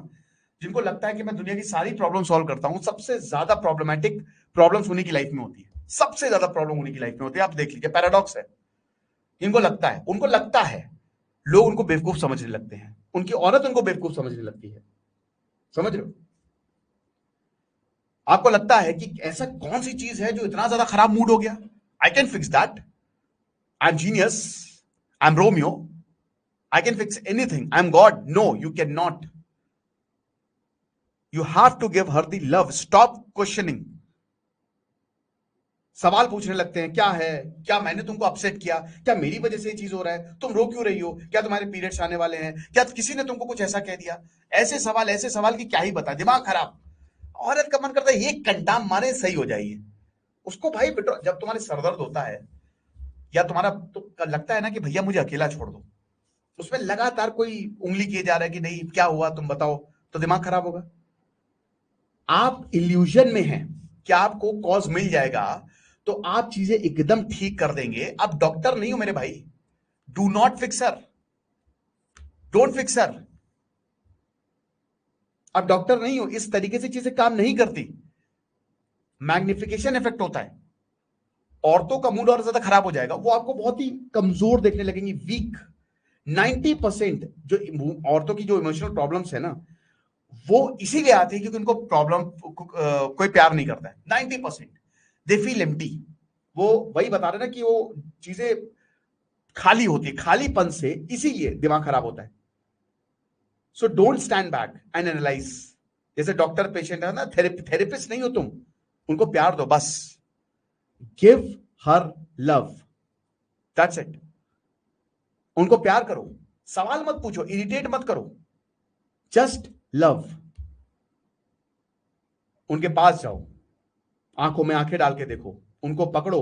Speaker 1: जिनको लगता है कि मैं दुनिया की सारी प्रॉब्लम सॉल्व करता हूं। सबसे ज्यादा प्रॉब्लमेटिक प्रॉब्लम्स उन्हीं की लाइफ में होती है, सबसे ज्यादा प्रॉब्लम उन्हीं की लाइफ में होती है। आप देख लीजिए, पैराडॉक्स है। इनको लगता है, उनको लगता है लोग उनको बेवकूफ समझने लगते हैं, उनकी औरत उनको बेवकूफ समझने लगती है। समझ रहे हो? आपको लगता है कि ऐसा कौन सी चीज है जो इतना ज्यादा खराब मूड हो गया, I can fix that, I am genius, I am Romeo, I can fix anything, I am God. No you can not. You have to give her the love. Stop questioning. सवाल पूछने लगते हैं, क्या है, क्या मैंने तुमको अपसेट किया, क्या मेरी वजह से ये चीज हो रहा है, तुम रो क्यों रही हो, क्या तुम्हारे पीरियड्स आने वाले हैं, क्या किसी ने तुमको कुछ ऐसा कह दिया? ऐसे सवाल की क्या ही बता, दिमाग खराब। औरत का मन करता है एक कंटाम मारे, सही हो जाइए। उसको भाई बेटा, जब तुम्हारे सरदर्द होता है या तुम्हारा तो लगता है ना कि भैया मुझे अकेला छोड़ दो, उसमें लगातार कोई उंगली किए जा रहा है कि नहीं क्या हुआ तुम बताओ, तो दिमाग खराब होगा। आप इल्यूजन में हैं कि आपको कॉज मिल जाएगा तो आप चीजें एकदम ठीक कर देंगे। आप डॉक्टर नहीं हो मेरे भाई। Do not fixer, don't fixer. आप डॉक्टर नहीं हो, इस तरीके से चीजें काम नहीं करती। मैग्निफिकेशन इफेक्ट होता है। औरतों का मूड और ज्यादा खराब हो जाएगा, वो आपको बहुत ही कमजोर देखने लगेंगी, वीक। 90% जो औरतों की जो इमोशनल प्रॉब्लम्स है ना, वो इसीलिए आती है क्योंकि उनको प्रॉब्लम, कोई प्यार नहीं करता है। 90% दे फील एम्प्टी। वो वही बता रहे ना कि वो चीजें खाली होती है, खालीपन से इसीलिए दिमाग खराब होता है। So don't stand back and analyse. जैसे डॉक्टर पेशेंट है ना, थेरेपिस्ट नहीं हो तुम, उनको प्यार दो बस। Give her love, that's it. उनको प्यार करो, सवाल मत पूछो, इरिटेट मत करो, जस्ट लव। उनके पास जाओ, आंखों में आंखें डाल के देखो, उनको पकड़ो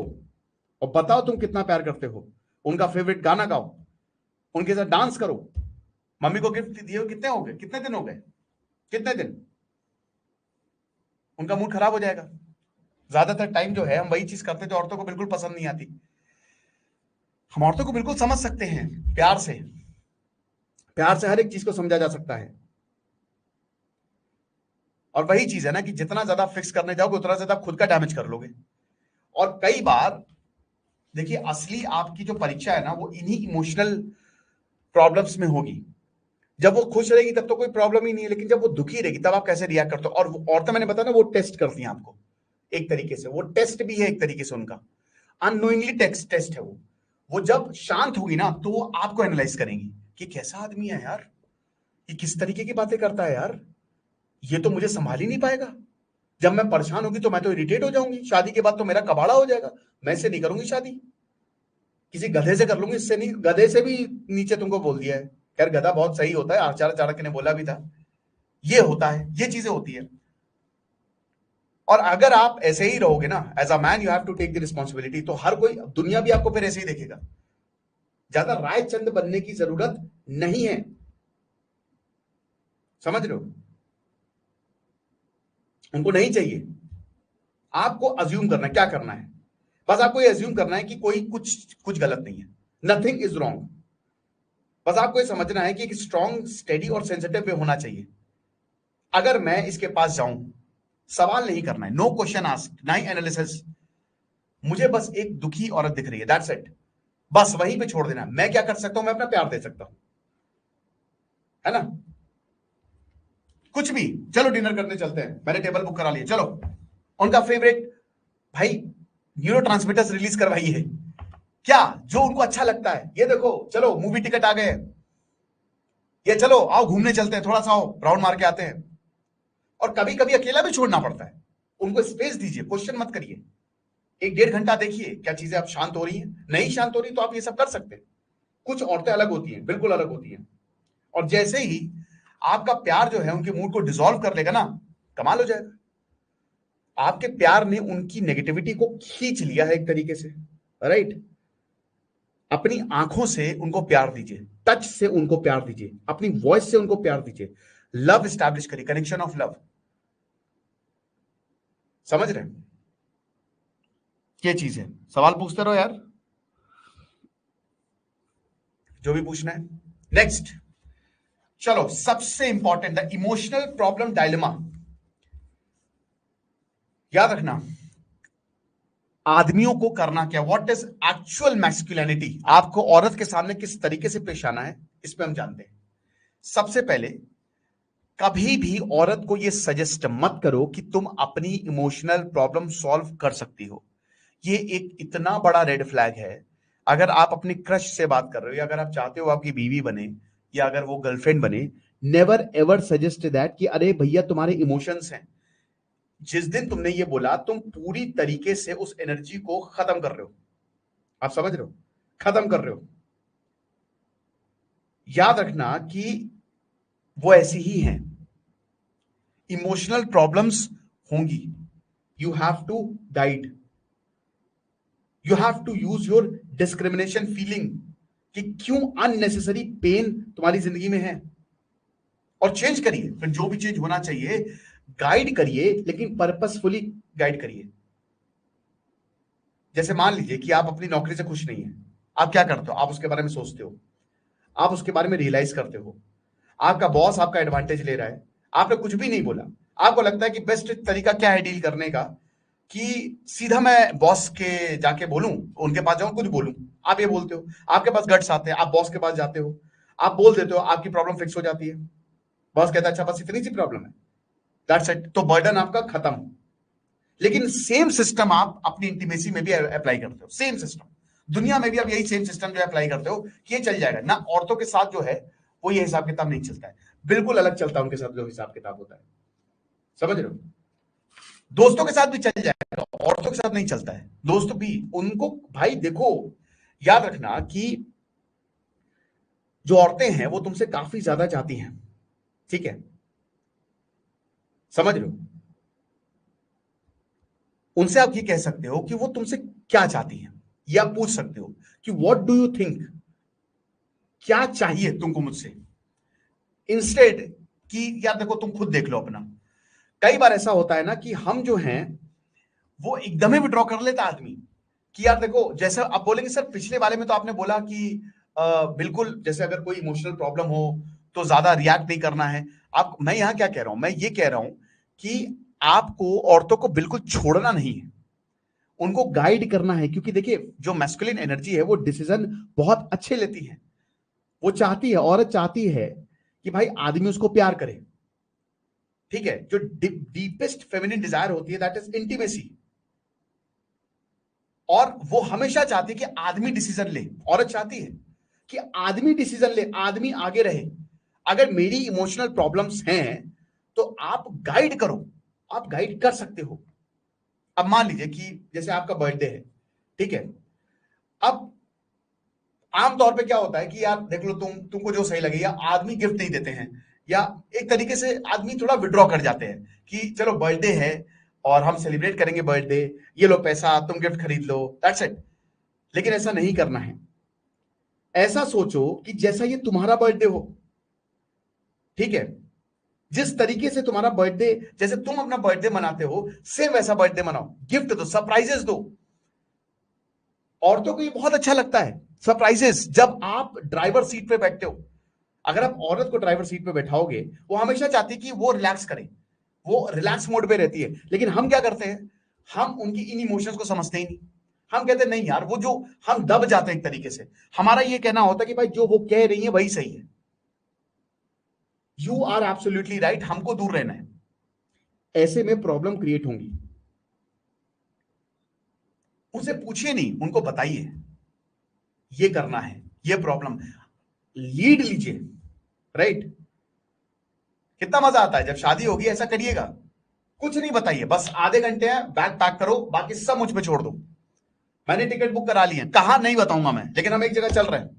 Speaker 1: और बताओ तुम कितना प्यार करते हो। उनका फेवरेट गाना गाओ, उनके साथ डांस करो। मम्मी को गिफ्ट दिए कितने हो गए, कितने दिन हो गए, कितने दिन? उनका मूड खराब हो जाएगा। ज्यादातर टाइम जो है हम वही चीज करते हैं जो औरतों को बिल्कुल पसंद नहीं आती। हम औरतों को बिल्कुल समझ सकते हैं, प्यार से, प्यार से हर एक चीज को समझा जा सकता है। और वही चीज है ना कि जितना ज्यादा फिक्स करने जाओगे उतना ज्यादा खुद का डैमेज कर लोगे। और कई बार देखिए, असली आपकी जो परीक्षा है ना, वो इन्हीं इमोशनल प्रॉब्लम्स में होगी। जब वो खुश रहेगी तब तो कोई प्रॉब्लम ही नहीं है, लेकिन जब वो दुखी रहेगी तब आप कैसे रिएक्ट करते हो। और औरतें, मैंने बताया ना, वो टेस्ट करती हैं आपको एक तरीके से, वो टेस्ट भी है एक तरीके से उनका, अननोइंगली टेस्ट है वो जब शांत होगी ना तो वो आपको एनालाइज करेंगी कि कैसा आदमी है यार, कि किस तरीके की बातें करता है यार, ये तो मुझे संभाल ही नहीं पाएगा। जब मैं परेशान होगी तो मैं तो इरिटेट हो जाऊंगी, शादी के बाद तो मेरा कबाड़ा हो जाएगा, मैं इससे नहीं करूंगी शादी, किसी गधे से कर लूंगी, इससे नहीं। गधे से भी नीचे तुमको बोल दिया है। खैर गधा बहुत सही होता है, आचार्य चाणक्य ने बोला भी था। ये होता है, ये चीजें होती है। और अगर आप ऐसे ही रहोगे ना, as a man you have to take the responsibility, तो हर कोई, दुनिया भी आपको फिर ऐसे ही देखेगा। ज्यादा रायचंद बनने की जरूरत नहीं है, समझ रहे हो? उनको नहीं चाहिए। आपको अज्यूम करना है, क्या करना है, बस आपको ये अज्यूम करना है कि कोई कुछ कुछ गलत नहीं है, नथिंग इज रॉन्ग। बस आपको ये समझना है कि एक स्ट्रॉन्ग, स्टेडी और सेंसिटिव वे होना चाहिए। अगर मैं इसके पास जाऊं, सवाल नहीं करना है, नो क्वेश्चन आस्क, ना ही एनालिसिस। मुझे बस एक दुखी औरत दिख रही है, दैट्स इट, बस वहीं पे छोड़ देना। मैं क्या कर सकता हूं? मैं अपना प्यार दे सकता हूं, है ना? कुछ भी। चलो डिनर करने चलते हैं, मैंने टेबल बुक करा लिया, चलो। उनका फेवरेट, भाई, न्यूरो ट्रांसमीटर्स रिलीज करवाइए, क्या जो उनको अच्छा लगता है। ये देखो, चलो मूवी टिकट आ गए, ये चलो आओ घूमने चलते हैं, थोड़ा सा आओ राउंड मार के आते हैं। और कभी कभी अकेला भी छोड़ना पड़ता है, उनको स्पेस दीजिए, क्वेश्चन मत करिए। 1-1.5 घंटा देखिए क्या चीजें आप शांत हो रही हैं, नहीं शांत हो रही तो आप ये सब कर सकते हैं। कुछ औरतें अलग होती हैं, बिल्कुल अलग होती हैं। और जैसे ही आपका प्यार जो है उनके मूड को डिसॉल्व कर लेगा ना, कमाल हो जाएगा। आपके प्यार ने उनकी नेगेटिविटी को खींच लिया है एक तरीके से, राइट? अपनी आंखों से उनको प्यार दीजिए, टच से उनको प्यार दीजिए, अपनी वॉइस से उनको प्यार दीजिए, लव स्टैब्लिश करिए, कनेक्शन ऑफ लव। समझ रहे हैं? ये चीज है। सवाल पूछते रहो यार, जो भी पूछना है। नेक्स्ट, चलो सबसे important, the emotional problem dilemma. याद रखना, आदमियों को करना क्या, व्हाट इज एक्चुअल मैस्कुलिनिटी, आपको औरत के सामने किस तरीके से पेश आना है, इसमें हम जानते हैं। सबसे पहले, कभी भी औरत को यह सजेस्ट मत करो कि तुम अपनी इमोशनल प्रॉब्लम सॉल्व कर सकती हो। ये एक इतना बड़ा रेड फ्लैग है। अगर आप अपनी क्रश से बात कर रहे हो, या अगर आप चाहते हो आपकी बीवी बने, या अगर वो गर्लफ्रेंड बने, नेवर एवर सजेस्ट दैट कि अरे भैया तुम्हारे इमोशंस हैं। जिस दिन तुमने ये बोला, तुम पूरी तरीके से उस एनर्जी को खत्म कर रहे हो। आप समझ रहे हो? खत्म कर रहे हो। याद रखना कि वो ऐसी ही हैं, इमोशनल प्रॉब्लम्स होंगी। You have to guide, you have to use your discrimination feeling, कि क्यों अननेसेसरी पेन तुम्हारी जिंदगी में है, और चेंज करिए। फिर जो भी चेंज होना चाहिए गाइड करिए, लेकिन पर्पसफुली गाइड करिए। जैसे मान लीजिए कि आप अपनी नौकरी से खुश नहीं है, आप क्या करते हो? आप उसके बारे में सोचते हो, आप उसके बारे में रियलाइज करते हो, आपका बॉस आपका एडवांटेज ले रहा है, आपने कुछ भी नहीं बोला, आपको लगता है कि बेस्ट तरीका क्या है डील करने का, कि सीधा मैं बॉस के जाके बोलूं, उनके पास जाऊं, कुछ बोलूं। आप ये बोलते हो, आपके पास गट्स आते हैं, आप बॉस के पास जाते हो, आप बोल देते हो, आपकी प्रॉब्लम फिक्स हो जाती है। बॉस कहता है अच्छा बस इतनी सी प्रॉब्लम है, दैट्स इट, तो बर्डन आपका खत्म। लेकिन सेम सिस्टम आप अपनी इंटीमेसी में भी अप्लाई करते हो, सेम सिस्टम। दुनिया में भी आप यही सेम सिस्टम जो अप्लाई करते हो कि ये चल जाएगा ना। औरतों के साथ जो है वो ये हिसाब किताब नहीं चलता है, बिल्कुल अलग चलता है उनके साथ जो हिसाब किताब होता है। समझ रहे हो? दोस्तों के साथ भी चल जाएगा, औरतों के साथ नहीं चलता है। दोस्त भी उनको, भाई देखो, याद रखना कि जो औरतें हैं वो तुमसे काफी ज्यादा चाहती हैं, ठीक है? समझ रहे हो? उनसे आप ये कह सकते हो कि वो तुमसे क्या चाहती हैं, या पूछ सकते हो कि व्हाट डू यू थिंक, क्या चाहिए तुमको मुझसे, इंस्टेड कि यार देखो तुम खुद देख लो अपना। कई बार ऐसा होता है ना कि हम जो हैं वो एकदम ही विड्रॉ कर लेता आदमी, कि यार देखो, जैसे आप बोलेंगे सर पिछले वाले में तो आपने बोला कि बिल्कुल, जैसे अगर कोई इमोशनल प्रॉब्लम हो तो ज्यादा रिएक्ट नहीं करना है। आप, मैं यहां क्या कह रहा हूं, मैं ये कह रहा हूं कि आपको औरतों को बिल्कुल छोड़ना नहीं है, उनको गाइड करना है। क्योंकि देखिए, जो मैस्कुलिन एनर्जी है वो डिसीजन बहुत अच्छे लेती है। वो चाहती है, औरत चाहती है कि भाई आदमी उसको प्यार करे, ठीक है? जो डीपेस्ट फेमिनिन डिजायर होती है, दैट इज इंटीमेसी। और वो हमेशा चाहती है कि आदमी डिसीजन ले। औरत चाहती है कि आदमी डिसीजन ले, आदमी आगे रहे। अगर मेरी इमोशनल प्रॉब्लम्स हैं तो आप गाइड करो, आप गाइड कर सकते हो। अब मान लीजिए कि जैसे आपका बर्थडे है, ठीक है, अब आमतौर पे क्या होता है कि यार देख लो, तुमको जो सही लगे, या आदमी गिफ्ट नहीं देते हैं, या एक तरीके से आदमी थोड़ा विड्रॉ कर जाते हैं कि चलो बर्थडे है और हम सेलिब्रेट करेंगे बर्थडे, ये लो पैसा, तुम गिफ्ट खरीद लो, दैट्स इट। लेकिन ऐसा नहीं करना है। ऐसा सोचो कि जैसा ये तुम्हारा बर्थडे हो, ठीक है, जिस तरीके से तुम्हारा बर्थडे, जैसे तुम अपना बर्थडे मनाते हो, सेम वैसा बर्थडे मनाओ, गिफ्ट दो, सरप्राइजेस दो। औरतों को ये बहुत अच्छा लगता है, सरप्राइजेस। जब आप ड्राइवर सीट पे बैठते हो, अगर आप औरत को ड्राइवर सीट पे बैठाओगे, वो हमेशा चाहती है कि वो रिलैक्स करे, वो रिलैक्स मोड पे रहती है। लेकिन हम क्या करते हैं, हम उनकी इन इमोशंस को समझते ही नहीं। हम कहते हैं नहीं यार, वो जो, हम दब जाते हैं एक तरीके से। हमारा ये कहना होता है कि भाई जो वो कह रही है वही सही है। यू आर एब्सोल्युटली राइट, हमको दूर रहना है। ऐसे में प्रॉब्लम क्रिएट होंगी। उनसे पूछिए नहीं, उनको बताइए ये करना है, ये प्रॉब्लम, लीड लीजिए, राइट। कितना मजा आता है जब शादी होगी, ऐसा करिएगा। कुछ नहीं बताइए, बस आधे घंटे हैं, बैग पैक करो, बाकी सब मुझ पे छोड़ दो। मैंने टिकट बुक करा ली है, कहा नहीं बताऊंगा मैं, लेकिन हम एक जगह चल रहे हैं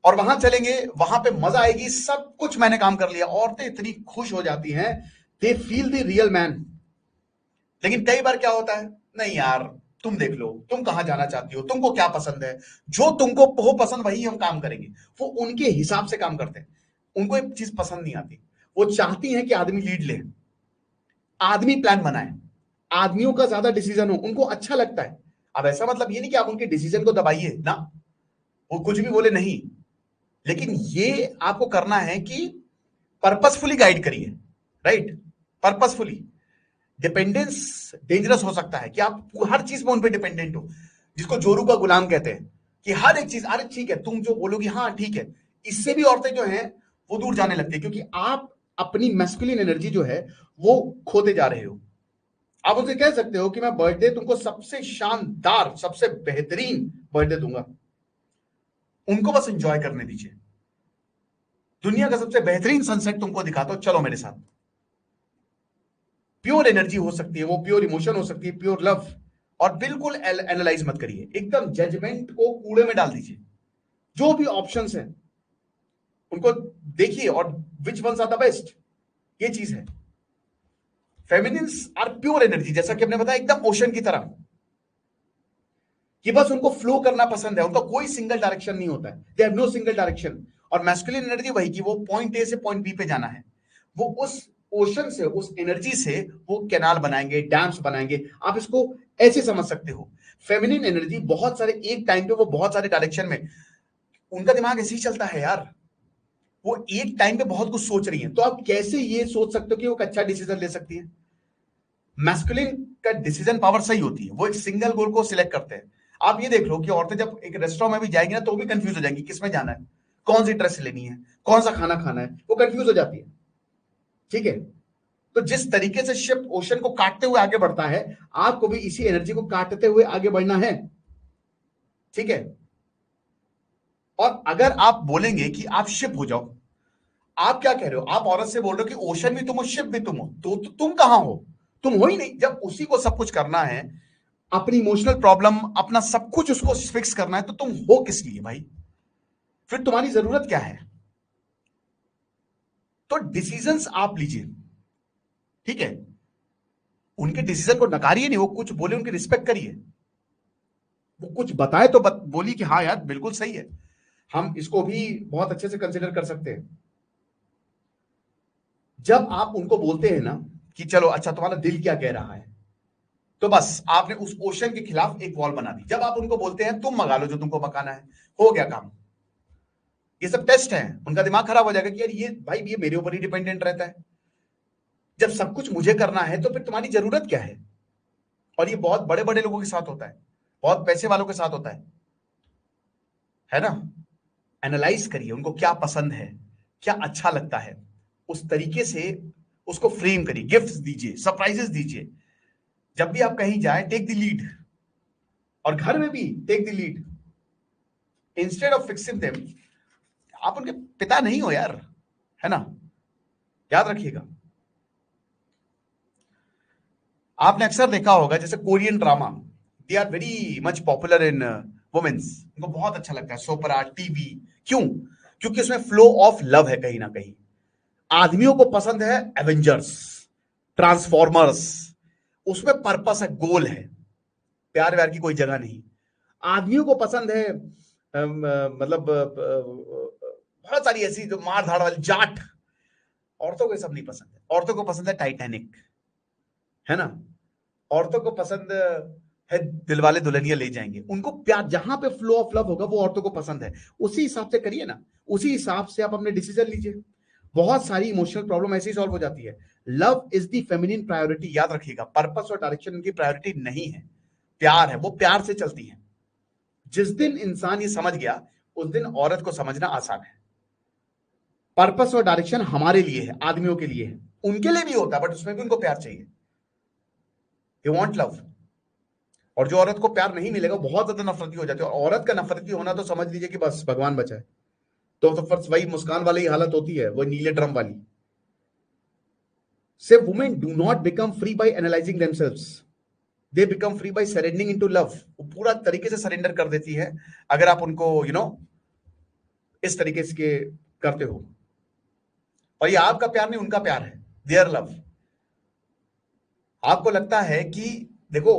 Speaker 1: और वहां चलेंगे, वहां पे मजा आएगी, सब कुछ मैंने काम कर लिया। औरतें इतनी खुश हो जाती हैं, they feel the real man. लेकिन कई बार क्या होता है, नहीं यार तुम देख लो, तुम कहां जाना चाहती हो, तुमको क्या पसंद है, जो तुमको हो पसंद वही हम काम करेंगे। वो उनके हिसाब से काम करते हैं, उनको एक चीज पसंद नहीं आती। वो चाहती है कि आदमी लीड ले, आदमी प्लान बनाए, आदमियों का ज्यादा डिसीजन हो, उनको अच्छा लगता है। अब ऐसा मतलब ये नहीं कि आप उनके डिसीजन को दबाइए ना, वो कुछ भी बोले नहीं, लेकिन ये आपको करना है कि पर्पसफुली गाइड करिए, राइट, पर्पसफुली। डिपेंडेंस डेंजरस हो सकता है कि आप हर चीज में उन पे डिपेंडेंट हो, जिसको जोरू का गुलाम कहते हैं, कि हर एक चीज, अरे ठीक है तुम जो बोलोगी हाँ ठीक है। इससे भी औरतें जो हैं वो दूर जाने लगती है, क्योंकि आप अपनी मैस्कुलिन एनर्जी जो है वो खोते जा रहे हो। आप उनसे कह सकते हो कि मैं बर्थडे तुमको सबसे शानदार, सबसे बेहतरीन बर्थडे दूंगा, उनको बस एंजॉय करने दीजिए। दुनिया का सबसे बेहतरीन सनसेट तुमको दिखाता हूं, चलो मेरे साथ। प्योर एनर्जी हो सकती है वो, प्योर इमोशन हो सकती है, प्योर लव। और बिल्कुल एनालाइज मत करिए, एकदम जजमेंट को कूड़े में डाल दीजिए। जो भी ऑप्शंस हैं उनको देखिए और विच वंस आर द बेस्ट, ये चीज है। फेमिनिन्स आर प्योर एनर्जी, जैसा कि हमने बताया, एकदम ओशन की तरह, कि बस उनको फ्लो करना पसंद है, उनका कोई सिंगल डायरेक्शन नहीं होता है, they have no single direction. और मैस्कुलिन एनर्जी वही, कि वो पॉइंट ए से पॉइंट बी पे जाना है, वो उस ओशन से, उस एनर्जी से वो कैनाल बनाएंगे, डैम्स बनाएंगे। आप इसको ऐसे समझ सकते हो। फेमिनिन एनर्जी बहुत सारे, एक टाइम पे वो बहुत सारे डायरेक्शन में, उनका दिमाग ऐसे ही चलता है यार, वो एक टाइम पे बहुत कुछ सोच रही है। तो आप कैसे ये सोच सकते हो कि वो एक अच्छा डिसीजन ले सकती है। मैस्कुलिन का डिसीजन पावर सही होती है, वो एक सिंगल गोल को सिलेक्ट करते हैं। आप ये देख लो कि औरतें जब एक रेस्टोरेंट में भी जाएंगी ना, तो वो भी कंफ्यूज हो जाएंगी किसमें जाना है, कौन सी ड्रेस लेनी है, कौन सा खाना खाना है, वो कंफ्यूज हो जाती है, ठीक है। तो जिस तरीके से शिप ओशन को काटते हुए आगे बढ़ता है, आपको भी इसी एनर्जी को काटते हुए आगे बढ़ना है, ठीक है। और अगर आप बोलेंगे कि आप शिप हो जाओ, आप क्या कह रहे हो, आप औरत से बोल रहे हो कि ओशन भी तुम हो, शिप भी तुम हो, तो तुम कहां हो, तुम हो ही नहीं। जब उसी को सब कुछ करना है, अपनी इमोशनल प्रॉब्लम, अपना सब कुछ उसको फिक्स करना है, तो तुम हो किस लिए भाई, फिर तुम्हारी जरूरत क्या है। तो डिसीजंस आप लीजिए, ठीक है। उनके डिसीजन को नकारिए नहीं, वो कुछ बोले उनकी रिस्पेक्ट करिए, वो कुछ बताए तो बोलिए कि हाँ यार बिल्कुल सही है, हम इसको भी बहुत अच्छे से कंसिडर कर सकते हैं। जब आप उनको बोलते हैं ना कि चलो अच्छा तुम्हारा दिल क्या कह रहा है, तो बस आपने उस ओशन के खिलाफ एक वॉल बना दी। जब आप उनको बोलते हैं तुम मंगा लो जो तुमको मकाना है, हो गया काम। ये सब टेस्ट है, उनका दिमाग खराब हो जाएगा कि यार ये भाई ये मेरे ऊपर ही डिपेंडेंट रहता है, जब सब कुछ मुझे करना है तो फिर तुम्हारी जरूरत क्या है। और ये बहुत बड़े बड़े लोगों के साथ होता है, बहुत पैसे वालों के साथ होता है ना। एनालाइज करिए उनको क्या पसंद है, क्या अच्छा लगता है, उस तरीके से उसको फ्रेम करिए, गिफ्ट्स दीजिए, सरप्राइजेस दीजिए। जब भी आप कहीं जाए, टेक द लीड, और घर में भी take the lead, instead of fixing them. आप उनके पिता नहीं हो यार, है ना, याद रखिएगा। आपने अक्सर देखा होगा जैसे Korean drama, they are very much popular in womens, उनको बहुत अच्छा लगता है सोपरा टीवी। क्यों? क्योंकि उसमें फ्लो ऑफ लव है कहीं ना कहीं। आदमियों को पसंद है एवेंजर्स, ट्रांसफॉर्मर्स, उसमें पर्पस है, गोल है, प्यार व्यार की कोई जगह नहीं। आदमियों को पसंद है मतलब बहुत सारी ऐसी जो मार धाड़ वाली जाट। औरतों को ये सब नहीं पसंद है, औरतों को पसंद है टाइटैनिक, है ना, औरतों को पसंद है दिलवाले दुल्हनिया ले जाएंगे। उनको प्यार, जहां पे फ्लो ऑफ लव होगा वो औरतों को पसंद है। उसी हिसाब से करिए ना, उसी हिसाब से आप अपने डिसीजन लीजिए। बहुत सारी इमोशनल प्रॉब्लम ऐसे ही सॉल्व हो जाती है। Love is the feminine priority, याद रखिएगा। पर्पस और डायरेक्शन उनकी प्रायोरिटी नहीं है, प्यार है, वो प्यार से चलती है। जिस दिन इंसान ये समझ गया उस दिन औरत को समझना आसान है। पर्पस और डायरेक्शन हमारे लिए है, आदमियों के लिए है, उनके लिए भी होता है, बट उसमें भी उनको प्यार चाहिए। They want love. और जो औरत को प्यार नहीं मिलेगा बहुत ज्यादा नफरती हो जाती है। और औरत का नफरती होना तो समझ लीजिए कि बस भगवान बचाए। तो फिर वही मुस्कान वाली हालत होती है, वो नीले ड्रम वाली। से women do not become free by analysing themselves, they become free by surrendering into love. वो पूरा तरीके से सरेंडर कर देती है अगर आप उनको इस तरीके से करते हो। और ये आपका प्यार नहीं, उनका प्यार है, देयर लव। आपको लगता है कि देखो,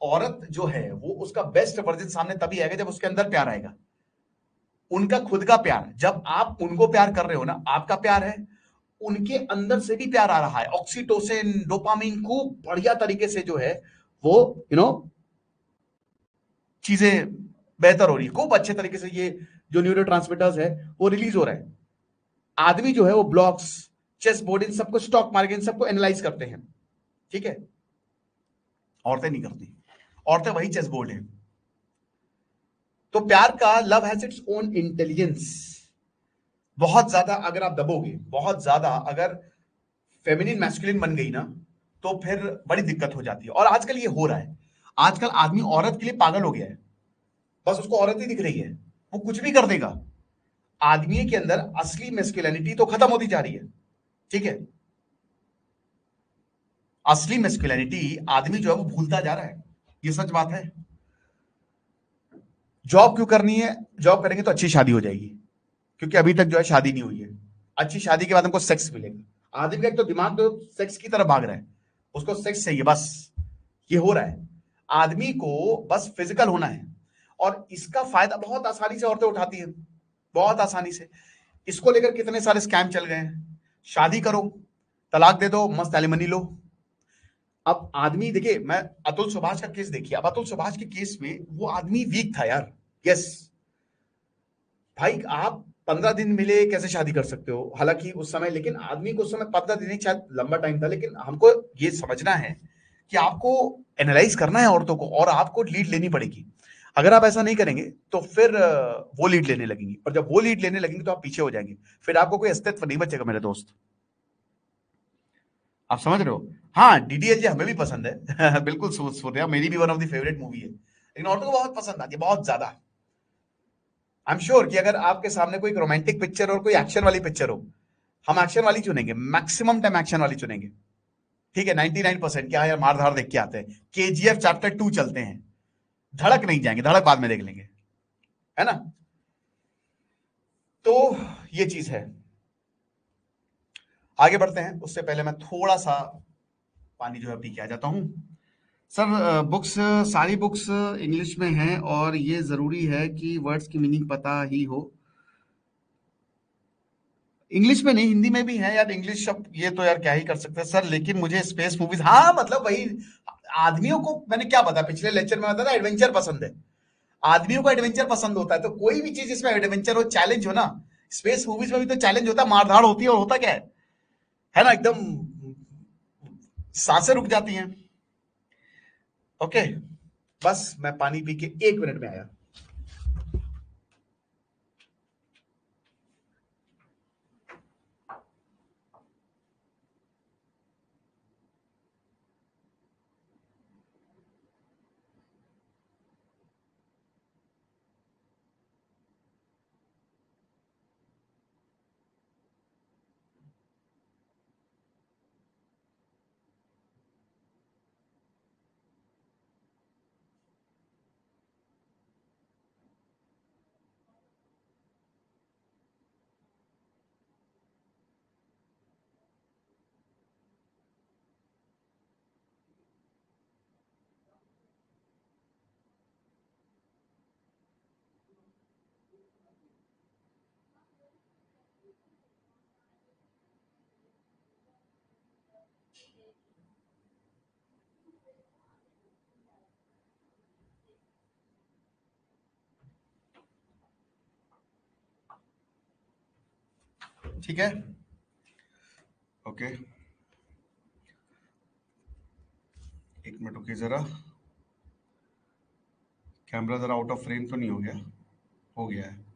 Speaker 1: औरत जो है वो उसका बेस्ट वर्जन सामने तभी आएगा जब उसके अंदर प्यार आएगा, उनका खुद का प्यार। जब आप उनको प्यार कर रहे हो ना, आपका प्यार है, उनके अंदर से भी प्यार आ रहा है, ऑक्सीटोसिन डोपामिन खूब बढ़िया तरीके से जो है वो यू नो चीजें बेहतर हो रही है, खूब अच्छे तरीके से ये जो न्यूरोट्रांसमीटर्स है वो रिलीज हो रहा है। आदमी जो है वो ब्लॉक्स, चेस बोर्ड, इन सबको, स्टॉक मार्केट, इन सबको एनालाइज करते हैं, ठीक है, औरतें नहीं करती। औरतें वही चेस बोर्ड है। तो प्यार का, love has its own intelligence. बहुत ज्यादा अगर आप दबोगे, बहुत ज्यादा अगर फेमिनिन मैस्कुलिन बन गई ना, तो फिर बड़ी दिक्कत हो जाती है। और आजकल ये हो रहा है, आजकल आदमी औरत के लिए पागल हो गया है, बस उसको औरत ही दिख रही है, वो कुछ भी कर देगा। आदमी के अंदर असली मैस्कुलिनिटी तो खत्म होती जा रही है, ठीक है, असली मैस्कुलिनिटी आदमी जो है वो भूलता जा रहा है, ये सच बात है। जॉब क्यों करनी है? जॉब करेंगे तो अच्छी शादी हो जाएगी, क्योंकि अभी तक जो है शादी नहीं हुई है। अच्छी शादी के बाद हमको सेक्स मिलेगा। आदमी का एक तो दिमाग तो सेक्स की तरफ भाग रहा है, उसको सेक्स चाहिए बस, ये हो रहा है। आदमी को बस फिजिकल होना है, और इसका फायदा बहुत आसानी से औरतें उठाती हैं, बहुत आसानी से। इसको लेकर कितने सारे स्कैम चल गए हैं। शादी करो, तलाक दे दो, मस्त एलिमनी लो। अब आदमी देखिए, मैं अतुल सुभाष का केस देखिए। अब अतुल सुभाष के केस में वो आदमी वीक था यार। यस भाई, आप 15 दिन मिले कैसे शादी कर सकते हो? हालांकि उस समय, लेकिन आदमी को उस समय 15 दिन ही शायद लंबा टाइम था, लेकिन हमको ये समझना है कि आपको एनालाइज करना है औरतों को, और आपको लीड लेनी पड़ेगी। अगर आप ऐसा नहीं करेंगे तो फिर वो लीड लेने लगेंगी, और जब वो लीड लेने लगेंगे तो आप पीछे हो जाएंगे, फिर आपको कोई अस्तित्व नहीं बचेगा मेरे दोस्त। आप समझ रहे हो? हाँ, डीडीएलजे हमें भी पसंद है बिल्कुल, सूर्या मेरी भी one of the favourite movie है, लेकिन औरतों को बहुत पसंद आती है, बहुत ज्यादा। आई एम श्योर कि अगर आपके सामने कोई रोमांटिक पिक्चर और कोई एक्शन वाली पिक्चर हो, हम एक्शन वाली चुनेंगे, मैक्सिमम टाइम एक्शन वाली चुनेंगे, ठीक है, 99%। क्या यार, मार धाड़ देख के आते हैं, केजीएफ चैप्टर 2 चलते हैं, धड़क नहीं जाएंगे, धड़क बाद में देख लेंगे, है ना। तो ये चीज है। आगे बढ़ते हैं, उससे पहले मैं थोड़ा सा पानी जो है पी के आ जाता हूँ। सर, बुक्स, सारी बुक्स इंग्लिश में हैं, और ये जरूरी है कि वर्ड्स की मीनिंग पता ही हो। इंग्लिश में नहीं, हिंदी में भी है यार इंग्लिश शब्द, ये तो यार क्या ही कर सकते हैं सर। लेकिन मुझे स्पेस मूवीज, हाँ मतलब वही, आदमियों को मैंने क्या बताया पिछले लेक्चर में, बताया एडवेंचर पसंद है। आदमियों को एडवेंचर पसंद होता है, तो कोई भी चीज इसमें एडवेंचर हो, चैलेंज हो ना। स्पेस मूवीज में भी तो चैलेंज होता है, मारधाड़ होती है, और होता क्या है ना, एकदम सांसें रुक जाती हैं। ओके, बस मैं पानी पी के 1 मिनट में आया। ठीक है, ओके। एक मिनट रुकिए जरा, कैमरा जरा आउट ऑफ फ्रेम तो नहीं हो गया? हो गया है।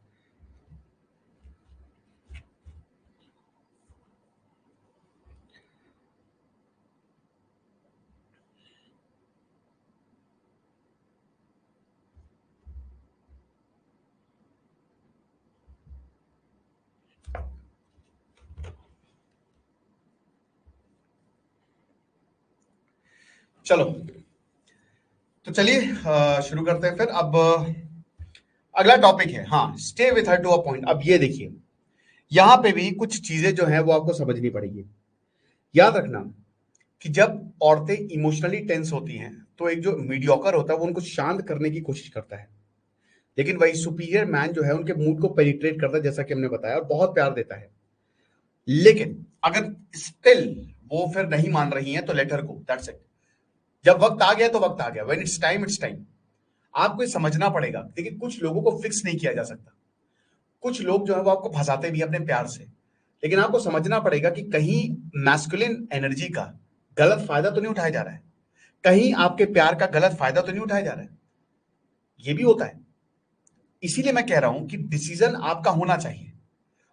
Speaker 1: चलो, तो चलिए शुरू करते हैं फिर। अब अगला टॉपिक है, हाँ, stay with her to a point. अब ये देखिए, यहां पे भी कुछ चीजें जो है वो आपको समझनी पड़ेगी। याद रखना कि जब औरतें इमोशनली टेंस होती हैं तो एक जो मीडियोकर होता है वो उनको शांत करने की कोशिश करता है, लेकिन वही सुपीरियर मैन जो है उनके मूड को पेनिट्रेट करता है, जैसा कि हमने बताया, और बहुत प्यार देता है। लेकिन अगर स्टिल वो फिर नहीं मान रही हैं तो let her go, that's it. जब वक्त आ गया तो वक्त आ गया, when it's time it's time. आपको ये समझना पड़ेगा। देखिए, कुछ लोगों को फिक्स नहीं किया जा सकता। कुछ लोग जो है वो आपको फंसाते भी अपने प्यार से, लेकिन आपको समझना पड़ेगा कि कहीं मैस्कुलिन एनर्जी का गलत फायदा तो नहीं उठाया जा रहा है, कहीं आपके प्यार का गलत फायदा तो नहीं उठाया जा रहा है। ये भी होता है। इसीलिए मैं कह रहा हूं कि डिसीजन आपका होना चाहिए,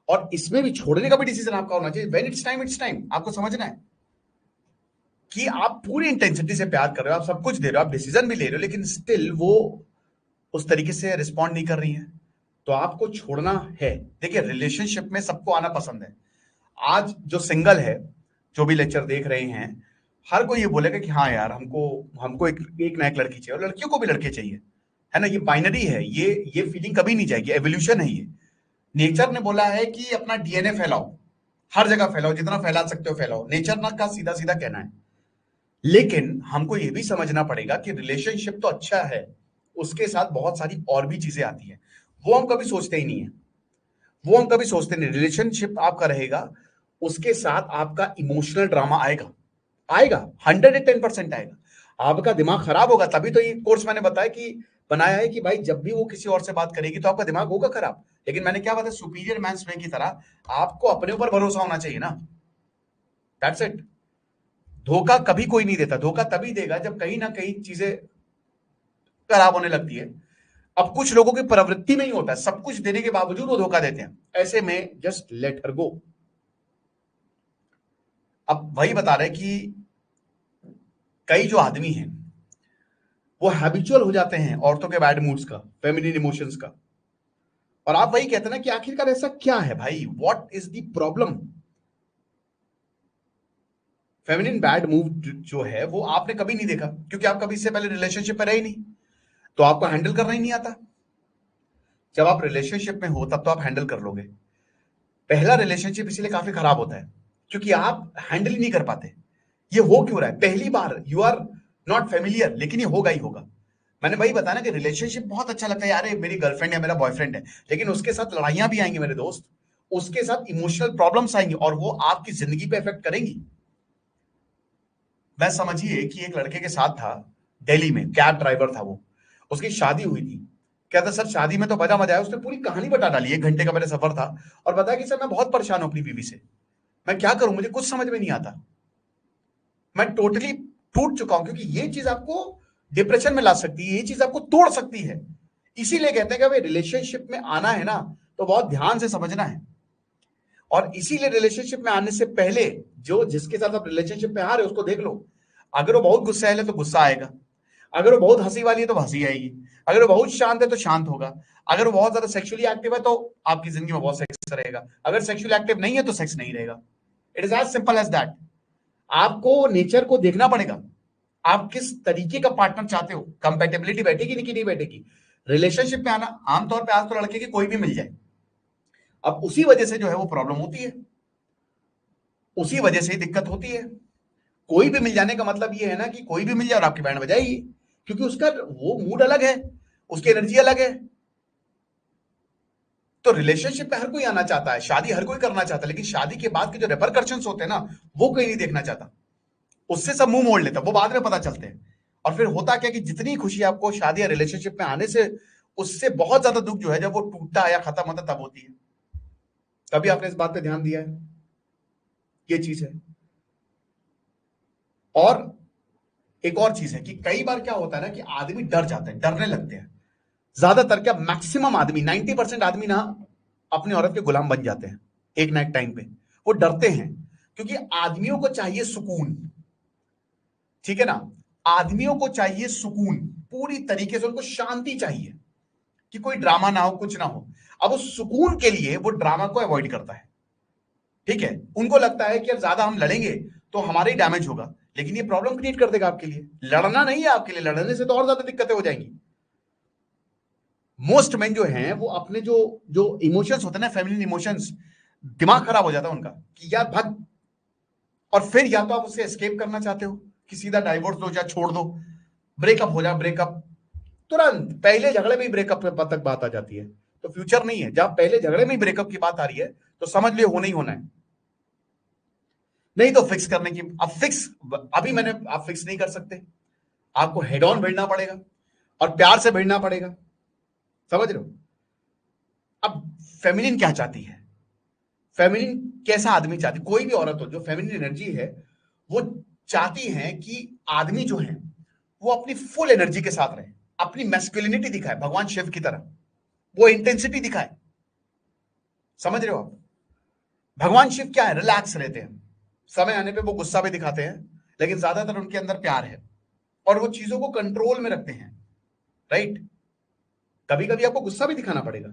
Speaker 1: और इसमें भी छोड़ने का भी डिसीजन आपका होना चाहिए। When it's time it's time. आपको समझना है कि आप पूरी इंटेंसिटी से प्यार कर रहे हो, आप सब कुछ दे रहे हो, आप डिसीजन भी ले रहे हो, लेकिन स्टिल वो उस तरीके से रिस्पॉन्ड नहीं कर रही है, तो आपको छोड़ना है। देखिए, रिलेशनशिप में सबको आना पसंद है। आज जो सिंगल है, जो भी लेक्चर देख रहे हैं, हर कोई ये बोलेगा कि हाँ यार, हमको हमको एक ना एक लड़की चाहिए, और लड़कियों को भी लड़के चाहिए, है ना। ये बाइनरी है, ये फीलिंग कभी नहीं जाएगी, एवोल्यूशन है ये। नेचर ने बोला है कि अपना डीएनए फैलाओ, हर जगह फैलाओ, जितना फैला सकते हो फैलाओ। नेचर ना का सीधा सीधा कहना है। लेकिन हमको ये भी समझना पड़ेगा कि रिलेशनशिप तो अच्छा है, उसके साथ बहुत सारी और भी चीजें आती हैं, वो हम कभी सोचते ही नहीं है। वो हम कभी सोचते नहीं। रिलेशनशिप आपका रहेगा, उसके साथ आपका इमोशनल ड्रामा आएगा, आएगा, 110% आएगा। आपका दिमाग खराब होगा, तभी तो ये कोर्स मैंने बताया कि बनाया है कि भाई जब भी वो किसी और से बात करेगी तो आपका दिमाग होगा खराब। लेकिन मैंने क्या बताया, सुपीरियर मैन्स में की तरह आपको अपने ऊपर भरोसा होना चाहिए ना, दैट्स इट। धोखा कभी कोई नहीं देता, धोखा तभी देगा जब कहीं ना कहीं चीजें खराब होने लगती है। अब कुछ लोगों की प्रवृत्ति में ही होता है, सब कुछ देने के बावजूद वो धोखा देते हैं, ऐसे में जस्ट लेट हर गो। अब वही बता रहे कि कई जो आदमी हैं वो हैबिचुअल हो जाते हैं औरतों के बैड मूड्स का, फेमिनिन इमोशंस का। और आप वही कहते हैं ना कि आखिरकार ऐसा क्या है भाई, what is the problem. Feminine bad mood जो है वो आपने कभी नहीं देखा, क्योंकि आप कभी इससे पहले रिलेशनशिप में रहे ही नहीं, तो आपको हैंडल करना ही नहीं आता। जब आप रिलेशनशिप में हो तब तो आप हैंडल कर लोगे। पहला रिलेशनशिप इसीलिए काफी खराब होता है, क्योंकि आप हैंडल ही नहीं कर पाते। ये हो क्यों रहा है? पहली बार यू आर नॉट फेमिलियर, लेकिन ये होगा ही होगा। मैंने वही बताया ना कि रिलेशनशिप बहुत अच्छा लगता है यार, ये मेरी गर्लफ्रेंड या मेरा बॉयफ्रेंड है, लेकिन उसके साथ लड़ाइयां भी आएंगी मेरे दोस्त, उसके साथ इमोशनल प्रॉब्लम्स आएंगी, और वो आपकी जिंदगी पे इफेक्ट करेंगी। मैं समझिए कि एक लड़के के साथ था, दिल्ली में कैब ड्राइवर था वो, उसकी शादी हुई थी। कहता सर शादी में तो मजा मजा आया। उसने पूरी कहानी बता डाली, 1 घंटे का मेरा सफर था, और बताया कि सर मैं बहुत परेशान हूं अपनी बीवी से, मैं क्या करूं, मुझे कुछ समझ में नहीं आता, मैं टोटली टूट चुका हूं। क्योंकि ये चीज आपको डिप्रेशन में ला सकती है, ये चीज आपको तोड़ सकती है। इसीलिए कहते हैं कि भाई रिलेशनशिप में आना है ना तो बहुत ध्यान से समझना है। और इसीलिए रिलेशनशिप में आने से पहले जो जिसके साथ आप रिलेशनशिप में आ रहे हो उसको देख लो। अगर वो बहुत गुस्सा है तो गुस्सा आएगा, अगर वो बहुत हंसी वाली है तो हंसी आएगी, अगर वो बहुत शांत है तो शांत होगा, अगर वो बहुत ज्यादा सेक्सुअली एक्टिव है तो आपकी जिंदगी में बहुत सेक्स रहेगा, अगर सेक्सुअली एक्टिव नहीं है तो सेक्स नहीं रहेगा। It is as simple as that. आपको नेचर को देखना पड़ेगा, आप किस तरीके का पार्टनर चाहते हो, कंपेटेबिलिटी बैठेगी नहीं कि नहीं बैठेगी। रिलेशनशिप में आना आमतौर पे आज तो लड़के की कोई भी मिल जाए, अब उसी वजह से जो है वो प्रॉब्लम होती है, उसी वजह से ही दिक्कत होती है। कोई भी मिल जाने का मतलब ये है ना कि कोई भी मिल जाए और आपकी बैंड बजाएगी, क्योंकि उसका वो मूड अलग है, उसकी एनर्जी अलग है। तो रिलेशनशिप में हर कोई आना चाहता है, शादी हर कोई करना चाहता है, लेकिन शादी के बाद के जो रेपरकर्शंस होते हैं ना वो कोई नहीं देखना चाहता, उससे सब मुंह मोड़ लेता, वो बाद में पता चलते हैं। और फिर होता क्या कि जितनी खुशी आपको शादी या रिलेशनशिप में आने से, उससे बहुत ज्यादा दुख जो है जब वो टूटता है या खत्म होता तब होती है। कभी आपने इस बात पे ध्यान दिया है? ये चीज है। और एक और चीज है कि कई बार क्या होता है ना कि आदमी डर जाते हैं, डरने लगते हैं। ज्यादातर क्या, मैक्सिमम आदमी, 90% आदमी ना अपनी औरत के गुलाम बन जाते हैं एक ना एक टाइम पे। वो डरते हैं क्योंकि आदमियों को चाहिए सुकून, ठीक है ना। आदमियों को चाहिए सुकून, पूरी तरीके से उनको शांति चाहिए कि कोई ड्रामा ना हो, कुछ ना हो। अब उस सुकून के लिए वो ड्रामा को अवॉइड करता है, ठीक है। उनको लगता है कि अब ज्यादा हम लड़ेंगे तो हमारा ही डैमेज होगा, लेकिन ये प्रॉब्लम क्रिएट कर देगा आपके लिए। लड़ना नहीं है आपके लिए, लड़ने से तो और ज्यादा दिक्कतें हो जाएंगी। मोस्ट मेन जो हैं वो अपने जो जो इमोशंस होते हैं ना, फेमिनिन इमोशंस, दिमाग खराब हो जाता है उनका कि यार भाग। और फिर या तो आप उससे एस्केप करना चाहते हो कि सीधा डाइवोर्स दो या छोड़ दो, ब्रेकअप हो जाए, ब्रेकअप तुरंत पहले झगड़े में ही ब्रेकअप तक बात आ जाती है। तो फ्यूचर नहीं है। जब पहले झगड़े में ही ब्रेकअप की बात आ रही है तो समझ लियो होना ही होना है। नहीं तो फिक्स करने की, अब फिक्स, अभी मैंने, आप फिक्स नहीं कर सकते, आपको हेड ऑन भिड़ना पड़ेगा और प्यार से भिड़ना पड़ेगा, समझ रहे हो। अब फेमिनिन क्या चाहती है, फेमिनिन कैसा आदमी चाहती, कोई भी औरत हो जो फेमिनिन एनर्जी है, वो चाहती है कि आदमी जो है वो अपनी फुल एनर्जी के साथ रहे, अपनी मैस्कुलिनिटी दिखाए भगवान शिव की तरह, वो इंटेंसिटी दिखाए। समझ रहे हो आप। भगवान शिव क्या है, रिलैक्स रहते हैं, समय आने पे वो गुस्सा भी दिखाते हैं, लेकिन ज्यादातर उनके अंदर प्यार है और वो चीजों को कंट्रोल में रखते हैं, राइट। कभी कभी आपको गुस्सा भी दिखाना पड़ेगा,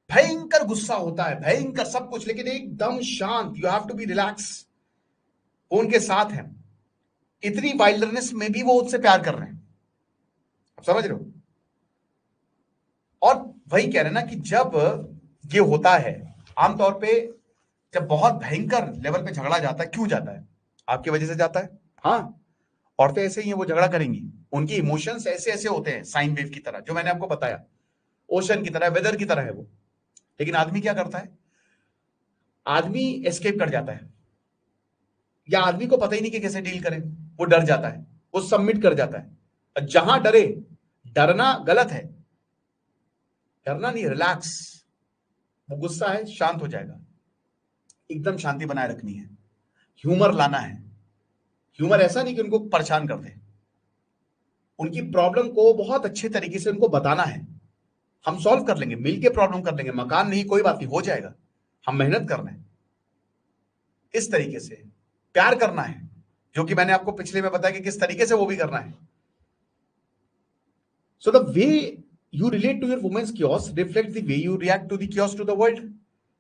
Speaker 1: भयंकर गुस्सा होता है, भयंकर सब कुछ, लेकिन एकदम शांत, you have to be relax. वो उनके साथ है, इतनी वाइल्डनेस में भी वो उससे प्यार कर रहे हैं, आप समझ रहे हो। और वही कह रहे हैं ना कि जब ये होता है, आमतौर पे जब बहुत भयंकर लेवल पे झगड़ा जाता है, क्यों जाता है, आपकी वजह से जाता है। हाँ, औरतें ऐसे ही हैं, वो झगड़ा करेंगी, उनकी इमोशंस ऐसे ऐसे होते हैं, साइन वेव की तरह, जो मैंने आपको बताया, ओशन की तरह, वेदर की तरह है वो। लेकिन आदमी क्या करता है, आदमी एस्केप कर जाता है, या आदमी को पता ही नहीं कि कैसे डील करें, वो डर जाता है, वो सबमिट कर जाता है। और जहां डरे, डरना गलत है, डरना नहीं, रिलैक्स। वो गुस्सा है, शांत हो जाएगा, एकदम शांति बनाए रखनी है, ह्यूमर लाना है। ह्यूमर ऐसा नहीं कि उनको परेशान कर दे, उनकी प्रॉब्लम को बहुत अच्छे तरीके से उनको बताना है। हम सॉल्व कर लेंगे, मिलके प्रॉब्लम कर लेंगे, मकान नहीं कोई बात नहीं, हो जाएगा, हम मेहनत कर रहे हैं। इस तरीके से प्यार करना है, जो कि मैंने आपको पिछले में बताया कि किस तरीके से वो भी करना है। So the way you relate to your womens chaos reflect the way you react to the chaos to the world.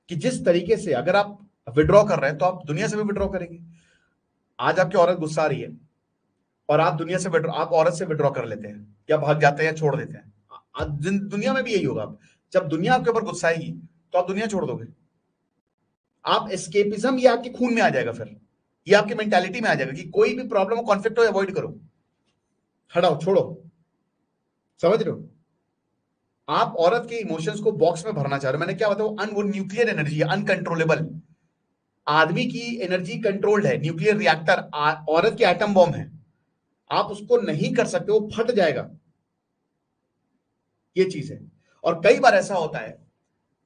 Speaker 1: कि जिस तरीके से अगर आप विड्रॉ कर रहे हैं तो आप दुनिया से भी विड्रॉ करेंगे। आज आपकी औरत गुस्सा आ रही है और आप दुनिया से विड्रॉ, आप औरत से विड्रॉ कर लेते हैं या भाग जाते हैं या छोड़ देते हैं। आज दुनिया में भी यही होगा। जब दुनिया आपके ऊपर गुस्सा आएगी तो आप दुनिया छोड़ दोगे। आप एस्केपिज्म, ये आपके खून में आ जाएगा, फिर ये आपकी मेंटालिटी में आ जाएगा कि कोई भी प्रॉब्लम हो, कॉन्फ्लिक्ट हो, अवॉइड करो, हटाओ, छोड़ो। समझ रहे हो। आप औरत के इमोशंस को बॉक्स में भरना चाह रहे हो। मैंने क्या बताया, वो न्यूक्लियर एनर्जी है, अनकंट्रोलेबल। आदमी की एनर्जी कंट्रोल्ड है, न्यूक्लियर रिएक्टर, औरत की एटम बॉम्ब है, आप उसको नहीं कर सकते, वो फट जाएगा। ये चीज है। और कई बार ऐसा होता है,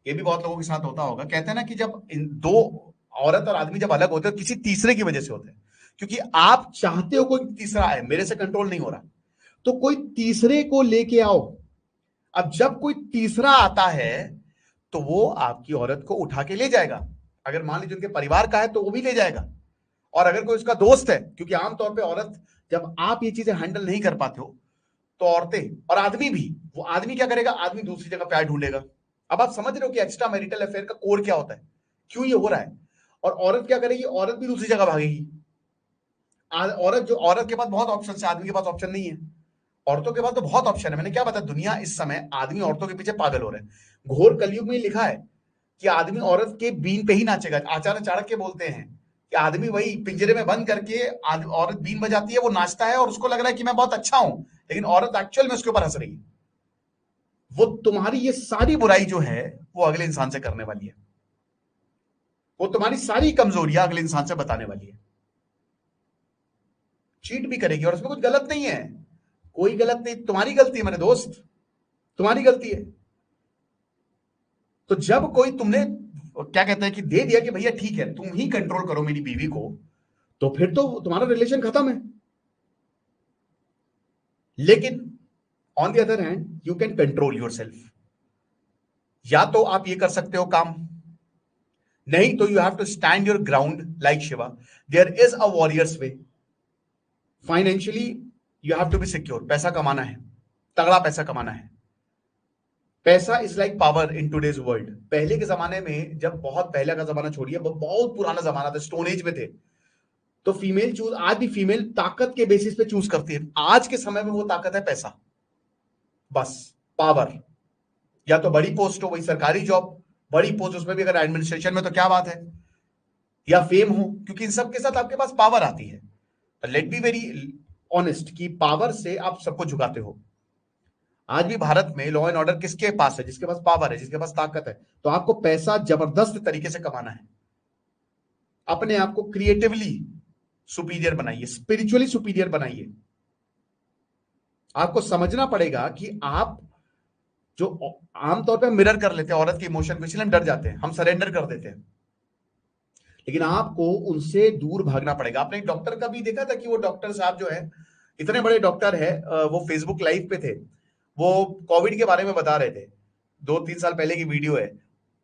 Speaker 1: ये भी बहुत लोगों के साथ होता होगा, कहते हैं ना कि जब इन दो, औरत और आदमी जब अलग होते हैं किसी तीसरे की वजह से होते हैं, क्योंकि आप चाहते हो कोई तीसरा आए, मेरे से कंट्रोल नहीं हो रहा, तो कोई तीसरे को लेके आओ। अब जब कोई तीसरा आता है तो वो आपकी औरत को उठा के ले जाएगा। अगर मान लीजिए उनके परिवार का है तो वो भी ले जाएगा, और अगर कोई उसका दोस्त है, क्योंकि आमतौर पे औरत, जब आप ये चीजें हैंडल नहीं कर पाते हो तो औरतें और आदमी भी, वो आदमी क्या करेगा, आदमी दूसरी जगह प्यार ढूंढेगा। अब आप समझ रहे हो कि एक्स्ट्रा मैरिटल अफेयर का कोर क्या होता है, क्यों ये हो रहा है। और औरत क्या करेगी, औरत भी दूसरी जगह भागेगी। औरत के पास बहुत ऑप्शन है, आदमी के पास ऑप्शन नहीं है। औरतों के पास तो बहुत ऑप्शन है। मैंने क्या बताया, दुनिया इस समय आदमी औरतों के पीछे पागल हो रहे हैं। घोर कलयुग में लिखा है कि आदमी औरत के बीन पे ही नाचेगा। आचार्य चाणक्य बोलते हैं कि आदमी वही पिंजरे में बंद करके, औरत बीन बजाती है, वो नाचता है और उसको लग रहा है कि मैं बहुत अच्छा हूं, लेकिन औरत एक्चुअल में उसके ऊपर हंस रही है। वो तुम्हारी ये सारी बुराई जो है वो अगले इंसान से करने वाली है, वो तुम्हारी सारी कमजोरियां अगले इंसान से बताने वाली है। चीट भी करेगी और उसमें कुछ गलत नहीं है, कोई गलत नहीं, तुम्हारी गलती है मेरे दोस्त, तुम्हारी गलती है। तो जब कोई तुमने क्या कहते हैं कि दे दिया कि भैया ठीक है तुम ही कंट्रोल करो मेरी बीवी को, तो फिर तो तुम्हारा रिलेशन खत्म है। लेकिन on the other hand you can control your self. या तो आप ये कर सकते हो काम, नहीं तो you have to stand your ground like Shiva. There is a warriors way. Financially you have to be secure. पैसा कमाना है, तगड़ा पैसा कमाना है। पैसा is like power in today's world. पहले के जमाने में, जब बहुत पहले का जमाना छोड़िए, बहुत पुराना जमाना था, स्टोन एज में थे, तो फीमेल चूज, आज भी फीमेल ताकत के बेसिस पे चूज करती है। आज के समय में वो ताकत है पैसा, बस पावर। या तो बड़ी पोस्ट हो, वही सरकारी जॉब, बड़ी पोस्ट, उसमें भी अगर एडमिनिस्ट्रेशन में तो क्या बात है, या फेम हो, क्योंकि इन सब के साथ आपके पास पावर आती है। लेट बी वेरी ऑनेस्ट कि पावर से आप सबको झुकाते हो। आज भी भारत में लॉ एंड ऑर्डर किसके पास है? जिसके पास पावर है, जिसके पास ताकत है। तो आपको पैसा जबरदस्त तरीके से कमाना है। अपने आप को क्रिएटिवली सुपीरियर बनाइए, स्पिरिचुअली सुपीरियर बनाइए। आपको समझना पड़ेगा कि आप जो आमतौर पे मिरर कर लेते हैं औरत के इमोशन को, इसलिए हम डर जाते हैं, हम सरेंडर कर देते हैं। लेकिन आपको उनसे दूर भागना पड़ेगा। आपने एक डॉक्टर का भी देखा था कि वो डॉक्टर साहब जो है, इतने बड़े डॉक्टर है, वो फेसबुक लाइव पे थे, वो कोविड के बारे में बता रहे थे। 2-3 साल पहले की वीडियो है।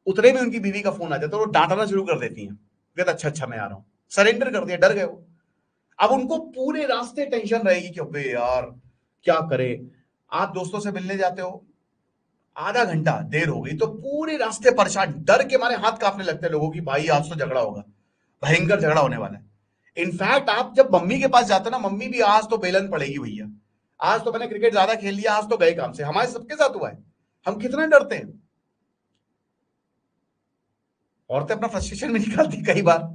Speaker 1: उतने में उनकी बीवी का फोन आ जाता है, तो वो डांटना शुरू कर देती हैं, कहते अच्छा अच्छा मैं आ रहा हूं। सरेंडर कर दिया, डर गए वो। अब उनको पूरे रास्ते टेंशन रहेगी कि अबे यार क्या करे। आप दोस्तों से मिलने जाते हो, आधा घंटा देर हो गई तो पूरे रास्ते परेशान, डर के मारे हाथ कांपने लगते हैं लोगों की, भाई आज तो झगड़ा होगा, भयंकर झगड़ा होने वाला है। इनफैक्ट आप जब मम्मी के पास जाते हो ना, मम्मी भी आज तो बेलन पड़ेगी भैया, आज तो मैंने क्रिकेट ज्यादा खेल लिया, आज तो गए काम से। हमारे सबके साथ हुआ है। हम कितना डरते हैं। औरतें अपना फ्रस्ट्रेशन भी निकालती कई बार।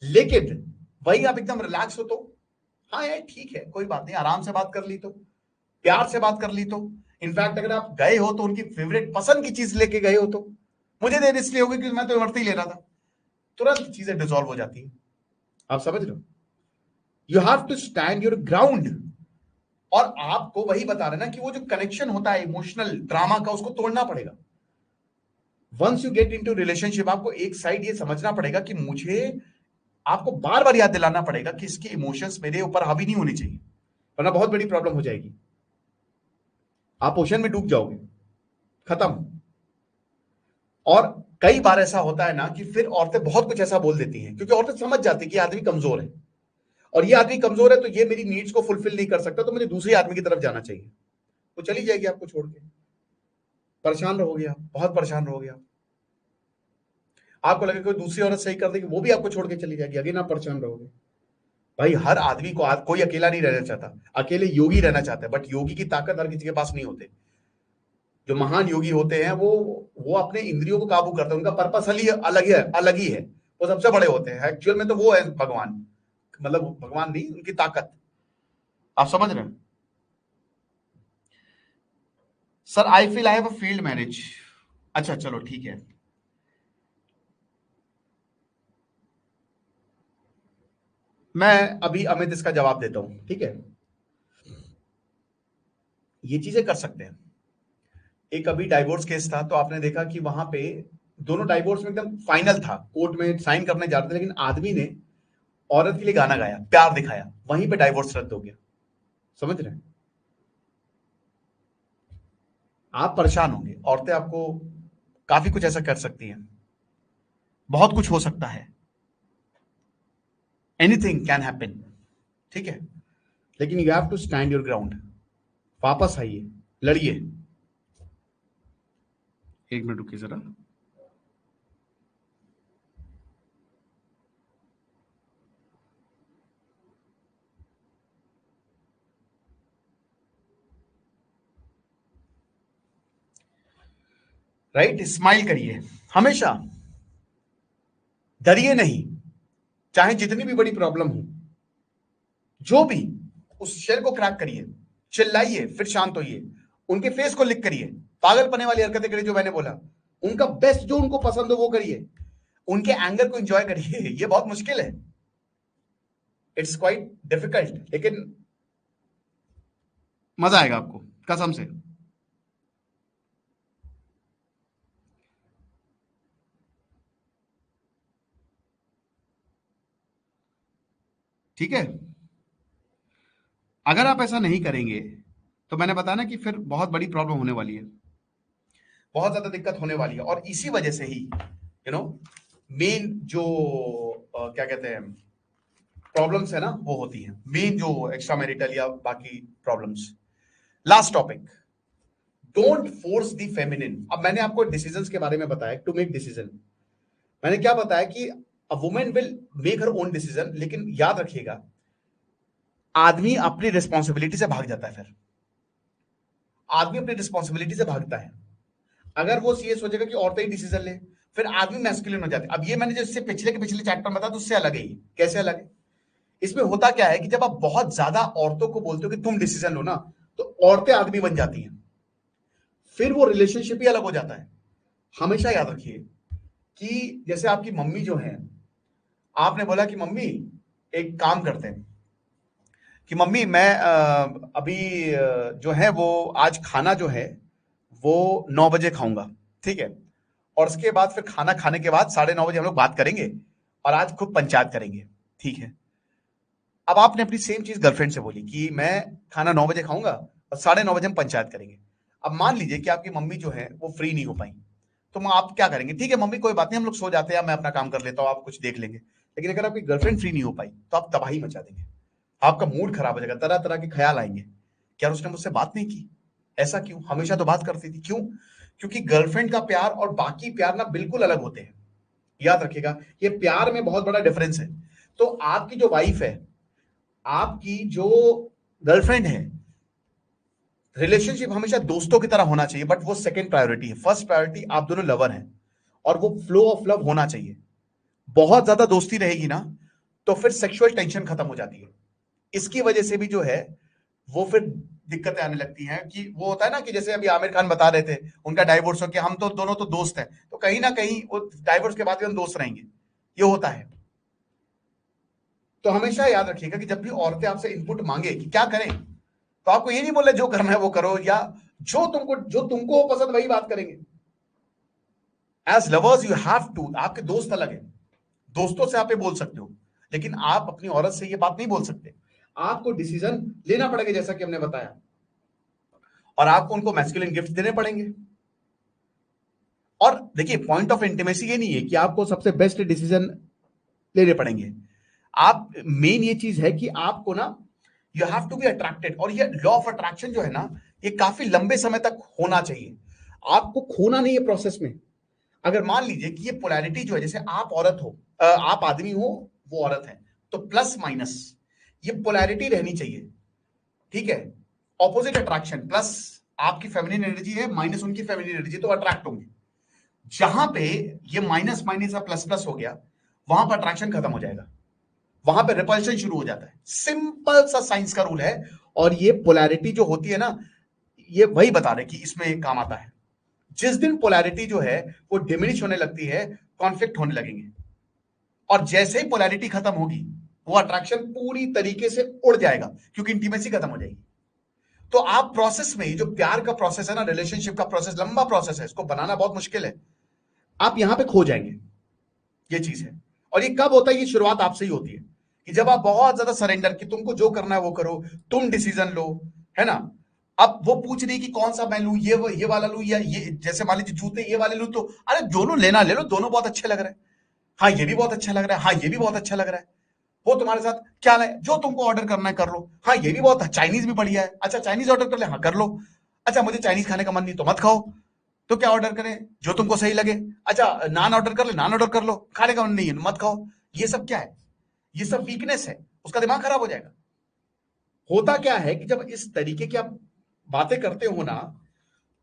Speaker 1: लेकिन वही आप एकदम रिलैक्स हो तो हाँ यार ठीक है, कोई बात नहीं, आराम से बात कर ली तो, प्यार से बात कर ली तो। इनफैक्ट अगर आप गए हो तो उनकी फेवरेट पसंद की चीज लेके गए हो तो, मुझे देर इसलिए होगी कि मैं तो इमरती ले रहा था, तुरंत चीजें डिसॉल्व हो जाती है। आप समझ रहे हो? You have to stand your ground. और आपको वही बता रहे ना कि वो जो कनेक्शन होता है इमोशनल ड्रामा का, उसको तोड़ना पड़ेगा। Once you get into relationship, आपको एक साइड ये समझना पड़ेगा कि मुझे, आपको बार बार याद दिलाना पड़ेगा कि इसके इमोशंस मेरे ऊपर हावी नहीं होनी चाहिए, वरना बहुत बड़ी प्रॉब्लम हो जाएगी। आप ओशन में डूब जाओगे, खत्म। और कई बार ऐसा होता है ना कि फिर औरतें बहुत कुछ ऐसा बोल देती हैं, क्योंकि औरतें समझ जाती है कि आदमी कमजोर है, और ये आदमी कमजोर है तो ये मेरी नीड्स को फुलफिल नहीं कर सकता, तो मुझे दूसरे आदमी की तरफ जाना चाहिए। वो चली जाएगी आपको छोड़ के, परेशान रहोगे आप, बहुत परेशान रहोगे आप। आपको लगे कोई दूसरी औरत सही कर देगी, वो भी आपको छोड़ के चली जाएगी, अगेन आप परेशान रहोगे। भाई हर आदमी को, कोई अकेला नहीं रहना चाहता, अकेले योगी रहना चाहता है, बट योगी की ताकत हर किसी के पास नहीं होती। जो महान योगी होते हैं वो अपने इंद्रियों को काबू करते हैं, उनका पर्पस अलग ही है। वो सबसे बड़े होते हैं, एक्चुअल में तो वो है भगवान, मतलब भगवान नहीं, उनकी ताकत। आप समझ रहे हैं? Sir I feel I have a field marriage. अच्छा चलो ठीक है। मैं अभी अमित इसका जवाब देता हूं, ठीक है? ये चीजें कर सकते हैं। एक अभी डाइवोर्स केस था, तो आपने देखा कि वहां पे दोनों डाइवोर्स में एकदम फाइनल था, कोर्ट में साइन करने जाते थे, लेकिन आदमी ने औरत के लिए गाना गाया, प्यार दिखाया, वहीं पे डाइवोर्स रद्द हो गया। समझ रहे हैं? आप परेशान होंगे, औरतें आपको काफी कुछ ऐसा कर सकती हैं, बहुत कुछ हो सकता है, एनीथिंग कैन हैपन, ठीक है? लेकिन you have to stand your ground. वापस आइए, लड़िए। एक मिनट रुकिए जरा। राइट, स्माइल करिए हमेशा, डरिए नहीं, चाहे जितनी भी बड़ी प्रॉब्लम हो, जो भी, उस शेर को क्रैक करिए, चिल्लाइए, फिर शांत होइए, उनके फेस को लिख करिए, पागलपने वाली हरकतें करिए जो मैंने बोला, उनका बेस्ट जो उनको पसंद हो वो करिए, उनके एंगर को एंजॉय करिए। ये बहुत मुश्किल है, इट्स क्वाइट डिफिकल्ट, लेकिन मजा आएगा आपको, कसम से। ठीक है। अगर आप ऐसा नहीं करेंगे तो मैंने बताया ना कि फिर बहुत बड़ी प्रॉब्लम होने वाली है, बहुत ज्यादा दिक्कत होने वाली है। और इसी वजह से ही मेन जो क्या कहते हैं प्रॉब्लम्स है ना, वो होती है मेन जो एक्स्ट्रा मैरिटल या बाकी problems. Last topic, don't force the feminine. अब मैंने आपको डिसीजंस के बारे में बताया, टू मेक डिसीजन। मैंने क्या बताया कि a women will make her own decision, लेकिन याद रखिएगा आदमी अपनी रिस्पॉन्सिबिलिटी से भाग जाता है। फिर आदमी अपनी रिस्पॉन्सिबिलिटी से भागता है। अगर वो ये सोचेगा कि औरतें ही डिसीजन ले, फिर आदमी मैस्कुलिन हो जाते हैं। अब ये मैंने जो इससे पिछले के पिछले चैप्टर में बताया, तो उससे अलग है। कैसे अलग है? इसमें होता क्या है कि जब आप बहुत ज्यादा औरतों को बोलते हो कि तुम डिसीजन लो ना, तो औरतें आदमी बन जाती हैं, फिर वो रिलेशनशिप ही अलग हो जाता है। हमेशा याद रखिए कि जैसे आपकी मम्मी जो है, आपने बोला कि मम्मी एक काम करते हैं कि मम्मी मैं अभी जो है वो आज खाना जो है वो 9 बजे खाऊंगा, ठीक है। और उसके बाद फिर खाना खाने के बाद 9:30 बजे हम लोग बात करेंगे और आज खूब पंचायत करेंगे, ठीक है। अब आपने अपनी सेम चीज गर्लफ्रेंड से बोली कि मैं खाना 9 बजे खाऊंगा और 9:30 बजे हम पंचायत करेंगे। अब मान लीजिए कि आपकी मम्मी जो है वो फ्री नहीं हो पाई, तो आप क्या करेंगे? ठीक है मम्मी कोई बात नहीं, हम लोग सो जाते हैं, मैं अपना काम कर लेता हूँ, आप कुछ देख लेंगे। लेकिन अगर आपकी गर्लफ्रेंड फ्री नहीं हो पाई तो आप तबाही मचा देंगे, आपका मूड खराब हो जाएगा, तरह तरह के ख्याल आएंगे। क्या उसने मुझसे बात नहीं की? ऐसा क्यों? हमेशा तो बात करती थी। क्यों? क्योंकि गर्लफ्रेंड का प्यार और बाकी प्यार ना बिल्कुल अलग होते हैं। याद रखिएगा, ये प्यार में बहुत बड़ा डिफरेंस है। तो आपकी जो वाइफ है, आपकी जो गर्लफ्रेंड है, रिलेशनशिप हमेशा दोस्तों की तरह होना चाहिए, बट वो सेकंड प्रायोरिटी है। फर्स्ट प्रायोरिटी आप दोनों लवर हैं और वो फ्लो ऑफ लव होना चाहिए। बहुत ज्यादा दोस्ती रहेगी ना तो फिर सेक्सुअल टेंशन खत्म हो जाती है। इसकी वजह से भी जो है वो फिर दिक्कतें आने लगती हैं कि वो होता है ना कि जैसे अभी आमिर खान बता रहे थे उनका डाइवोर्स हो कि हम तो दोनों तो दोस्त हैं, तो कहीं ना कहीं वो डाइवोर्स के बाद भी हम दोस्त रहेंगे, ये होता है। तो हमेशा याद रखिएगा कि जब भी औरतें आपसे इनपुट मांगे कि क्या करें, तो आपको ये नहीं बोले जो करना है वो करो, या जो तुमको पसंद वही बात करेंगे। As lovers you have to, आपके दोस्त अलग है, दोस्तों से आप ये बोल सकते हो, लेकिन आप अपनी औरत से ये बात नहीं बोल सकते। आपको डिसीजन लेना पड़ेगा जैसा कि हमने बताया, और आपको उनको मैस्कुलिन गिफ्ट देने पड़ेंगे। और देखिए पॉइंट ऑफ इंटीमेसी ये नहीं है कि आपको सबसे बेस्ट डिसीजन लेने पड़ेंगे। आप मेन ये चीज है कि आपको ना you have to be attracted, और ये लॉ ऑफ अट्रैक्शन जो है ना, ये काफी लंबे समय तक होना चाहिए। आपको खोना नहीं है प्रोसेस में। अगर मान लीजिए कि ये पोलैरिटी जो है, जैसे आप औरत हो, आप आदमी हो, वो औरत है, तो प्लस माइनस ये पोलैरिटी रहनी चाहिए, ठीक है। ऑपोजिट अट्रैक्शन, प्लस आपकी फेमिनिन एनर्जी है, माइनस उनकी फेमिनिन एनर्जी, तो अट्रैक्ट होंगे। जहां पे ये माइनस माइनस या प्लस प्लस हो गया, वहां पर अट्रैक्शन खत्म हो जाएगा, वहां पे रिपल्शन शुरू हो जाता है। सिंपल सा साइंस का रूल है। और ये पोलैरिटी जो होती है ना, ये वही बता रहे कि इसमें काम आता है। जिस दिन पोलैरिटी जो है वो डिमिनिश होने लगती है, कॉन्फ्लिक्ट होने लगेंगे, और जैसे ही पोलैरिटी खत्म होगी वो अट्रैक्शन पूरी तरीके से उड़ जाएगा, क्योंकि इंटीमेसी खत्म हो जाएगी। तो आप प्रोसेस में, जो प्यार का प्रोसेस है ना, रिलेशनशिप का प्रोसेस लंबा प्रोसेस है, इसको बनाना बहुत मुश्किल है, आप यहां पे खो जाएंगे। ये चीज है। और ये कब होता है? ये शुरुआत आपसे ही होती है कि जब आप बहुत ज्यादा सरेंडर, कि तुमको जो करना है वो करो, तुम डिसीजन लो, है ना। अब वो पूछ रही कि कौन सा मैं लूं, ये वाला लूं या ये, जैसे मान लीजिए जूते ये वाले लूं, तो अरे दोनों लेना ले लो, दोनों बहुत अच्छे लग रहे हैं। हाँ ये भी बहुत अच्छा लग रहा है, हाँ ये भी बहुत अच्छा लग रहा है। वो तुम्हारे साथ क्या है, जो तुमको ऑर्डर करना है कर लो। हाँ ये भी बहुत, चाइनीज भी बढ़िया है, अच्छा चाइनीज ऑर्डर कर ले, हाँ कर लो। अच्छा मुझे चाइनीज खाने का मन नहीं तो मत खाओ, तो क्या ऑर्डर करें? जो तुमको सही लगे। अच्छा नान ऑर्डर कर ले, नान ऑर्डर कर लो, खाने का मन नहीं है मत खाओ। ये सब क्या है? ये सब वीकनेस है, उसका दिमाग खराब हो जाएगा। होता क्या है कि जब इस तरीके की आप बातें करते हो ना,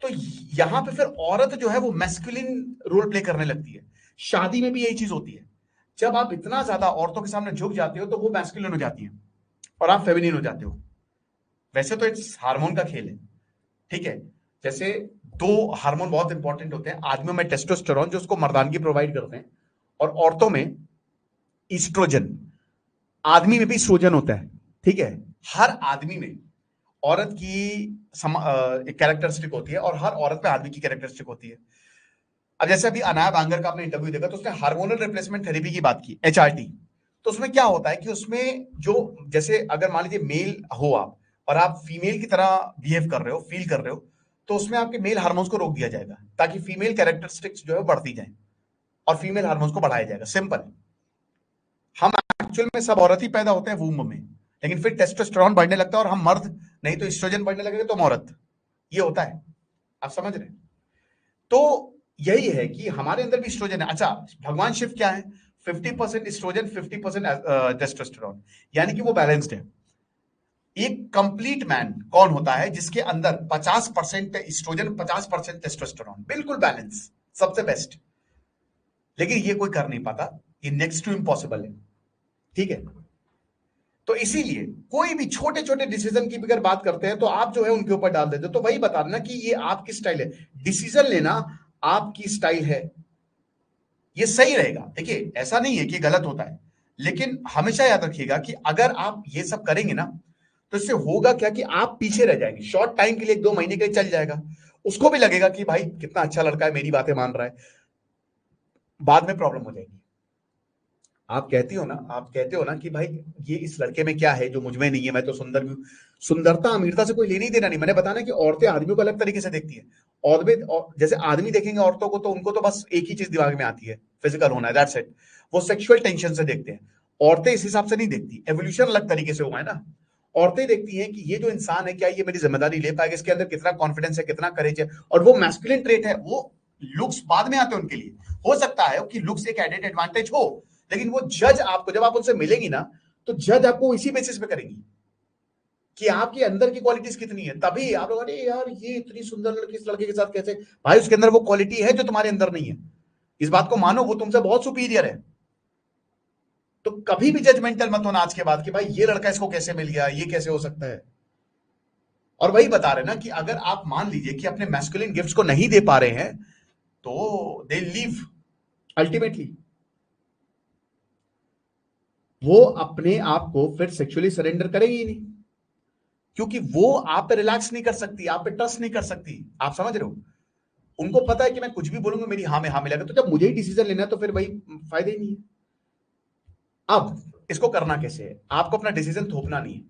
Speaker 1: तो यहां पे फिर औरत जो है वो मैस्कुलिन रोल प्ले करने लगती है। शादी में भी यही चीज होती है। जब आप इतना ज्यादा औरतों के सामने झुक जाते हो तो वो मैस्कुलिन हो जाती है और आप फेमिनिन हो जाते हो। वैसे तो एक हार्मोन का खेल है, ठीक है। जैसे दो हार्मोन बहुत इंपॉर्टेंट होते हैं। आदमियों में टेस्टोस्टेरोन जो उसको मर्दानगी प्रोवाइड करते हैं, और औरतों में ईस्ट्रोजन। आदमी में भी ईस्ट्रोजन होता है, ठीक है। हर आदमी में औरत की एक कैरेक्टरिस्टिक होती है और हर औरत में आदमी की कैरेक्टरिस्टिक होती है। अब जैसे अभी अनाया बांगर का आपने इंटरव्यू देखा तो उसने हार्मोनल रिप्लेसमेंट थेरेपी की बात की, एचआरटी। तो उसमें क्या होता है कि उसमें जो, जैसे अगर मान लीजिए मेल हो आप और आप फीमेल की तरह बिहेव कर रहे हो, फील कर रहे हो, तो उसमें आपके मेल हार्मोन्स को रोक दिया जाएगा ताकि फीमेल कैरेक्टरिस्टिक्स जो है बढ़ती जाए और फीमेल हार्मोन्स को बढ़ाया जाएगा। सिंपल। हम एक्चुअल में सब औरत ही पैदा होते हैं वूम्ब में, लेकिन फिर टेस्टोस्टेरोन बढ़ने लगता है और हम मर्द, नहीं तो एस्ट्रोजन बढ़ने लगेगा तो हम औरत। ये होता है, आप समझ रहे हैं? तो यही है कि हमारे अंदर भी एस्ट्रोजन है। अच्छा, भगवान शिव क्या है? 50% एस्ट्रोजन, 50% टेस्टोस्टेरोन, यानी कि वो बैलेंस्ड है। एक कंप्लीट मैन कौन होता है? जिसके अंदर 50% एस्ट्रोजन, 50% टेस्टोस्टेरोन, बिल्कुल बैलेंस, सबसे बेस्ट। लेकिन ये कोई कर नहीं पाता, ये नेक्स्ट टू इम्पॉसिबल है। ठीक है? तो इसीलिए कोई भी छोटे छोटे डिसीजन की भी अगर बात करते हैं तो आप जो है उनके ऊपर डाल देते हो। तो वही बता देना कि ये आपकी स्टाइल है, डिसीजन लेना आपकी स्टाइल है, ये सही रहेगा। देखिए, ऐसा नहीं है कि गलत होता है, लेकिन हमेशा याद रखिएगा कि अगर आप ये सब करेंगे ना, तो इससे होगा क्या कि आप पीछे रह जाएंगे। शॉर्ट टाइम के लिए, 1-2 महीने के लिए चल जाएगा, उसको भी लगेगा कि भाई कितना अच्छा लड़का है, मेरी बातें मान रहा है, बाद में प्रॉब्लम हो जाएगी। आप कहते हो ना कि भाई ये इस लड़के में क्या है जो मुझ में नहीं है, मैं तो सुंदर भी हूं। सुंदरता अमीरता से कोई लेना ही देना नहीं। मैंने बताया ना कि औरतें आदमियों को अलग तरीके से देखती है। जैसे आदमी देखेंगे औरतों को तो उनको तो बस एक ही चीज दिमाग में आती है, फिजिकल होना है, दैट्स इट। वो सेक्सुअल टेंशन से देखते हैं। औरतें इस हिसाब से नहीं देखती, एवोल्यूशन अलग तरीके से हुआ है ना। औरतें देखती हैं कि ये जो इंसान है, क्या ये मेरी जिम्मेदारी ले पाएगा, इसके अंदर कितना कॉन्फिडेंस है, कितना करेज है, और वो मैस्कुलिन ट्रेट है। वो लुक्स बाद में आते हैं उनके लिए। हो सकता है कि लुक्स एक एडेड एडवांटेज हो, लेकिन वो जज आपको, जब आप उनसे मिलेंगी ना, तो जज आपको इसी बेसिस पे करेंगी कि आपके अंदर की क्वालिटीज कितनी है। तभी आप लोग, अरे यार ये इतनी सुंदर लड़की इस लड़के के साथ कैसे? भाई उसके अंदर वो क्वालिटी है जो तुम्हारे अंदर नहीं है। इस बात को मानो, वो तुमसे बहुत सुपीरियर है। तो कभी भी जजमेंटल मत होना आज के बाद कि भाई ये लड़का इसको कैसे मिल गया, ये कैसे हो सकता है। और वही बता रहे ना कि अगर आप मान लीजिए कि अपने मैस्कुलिन गिफ्ट्स को नहीं दे पा रहे हैं, तो दे लीव अल्टीमेटली। वो अपने आप को फिर सेक्सुअली सरेंडर करेगी ही नहीं, क्योंकि वो आप पे रिलैक्स नहीं कर सकती, आप पे ट्रस्ट नहीं कर सकती। आप समझ रहे हो? उनको पता है कि मैं कुछ भी बोलूंगा मेरी हाँ में हाँ मिलेगा, तो जब मुझे ही डिसीजन लेना है तो फिर वही फायदे ही नहीं है। अब इसको करना कैसे है? आपको अपना डिसीजन थोपना नहीं है,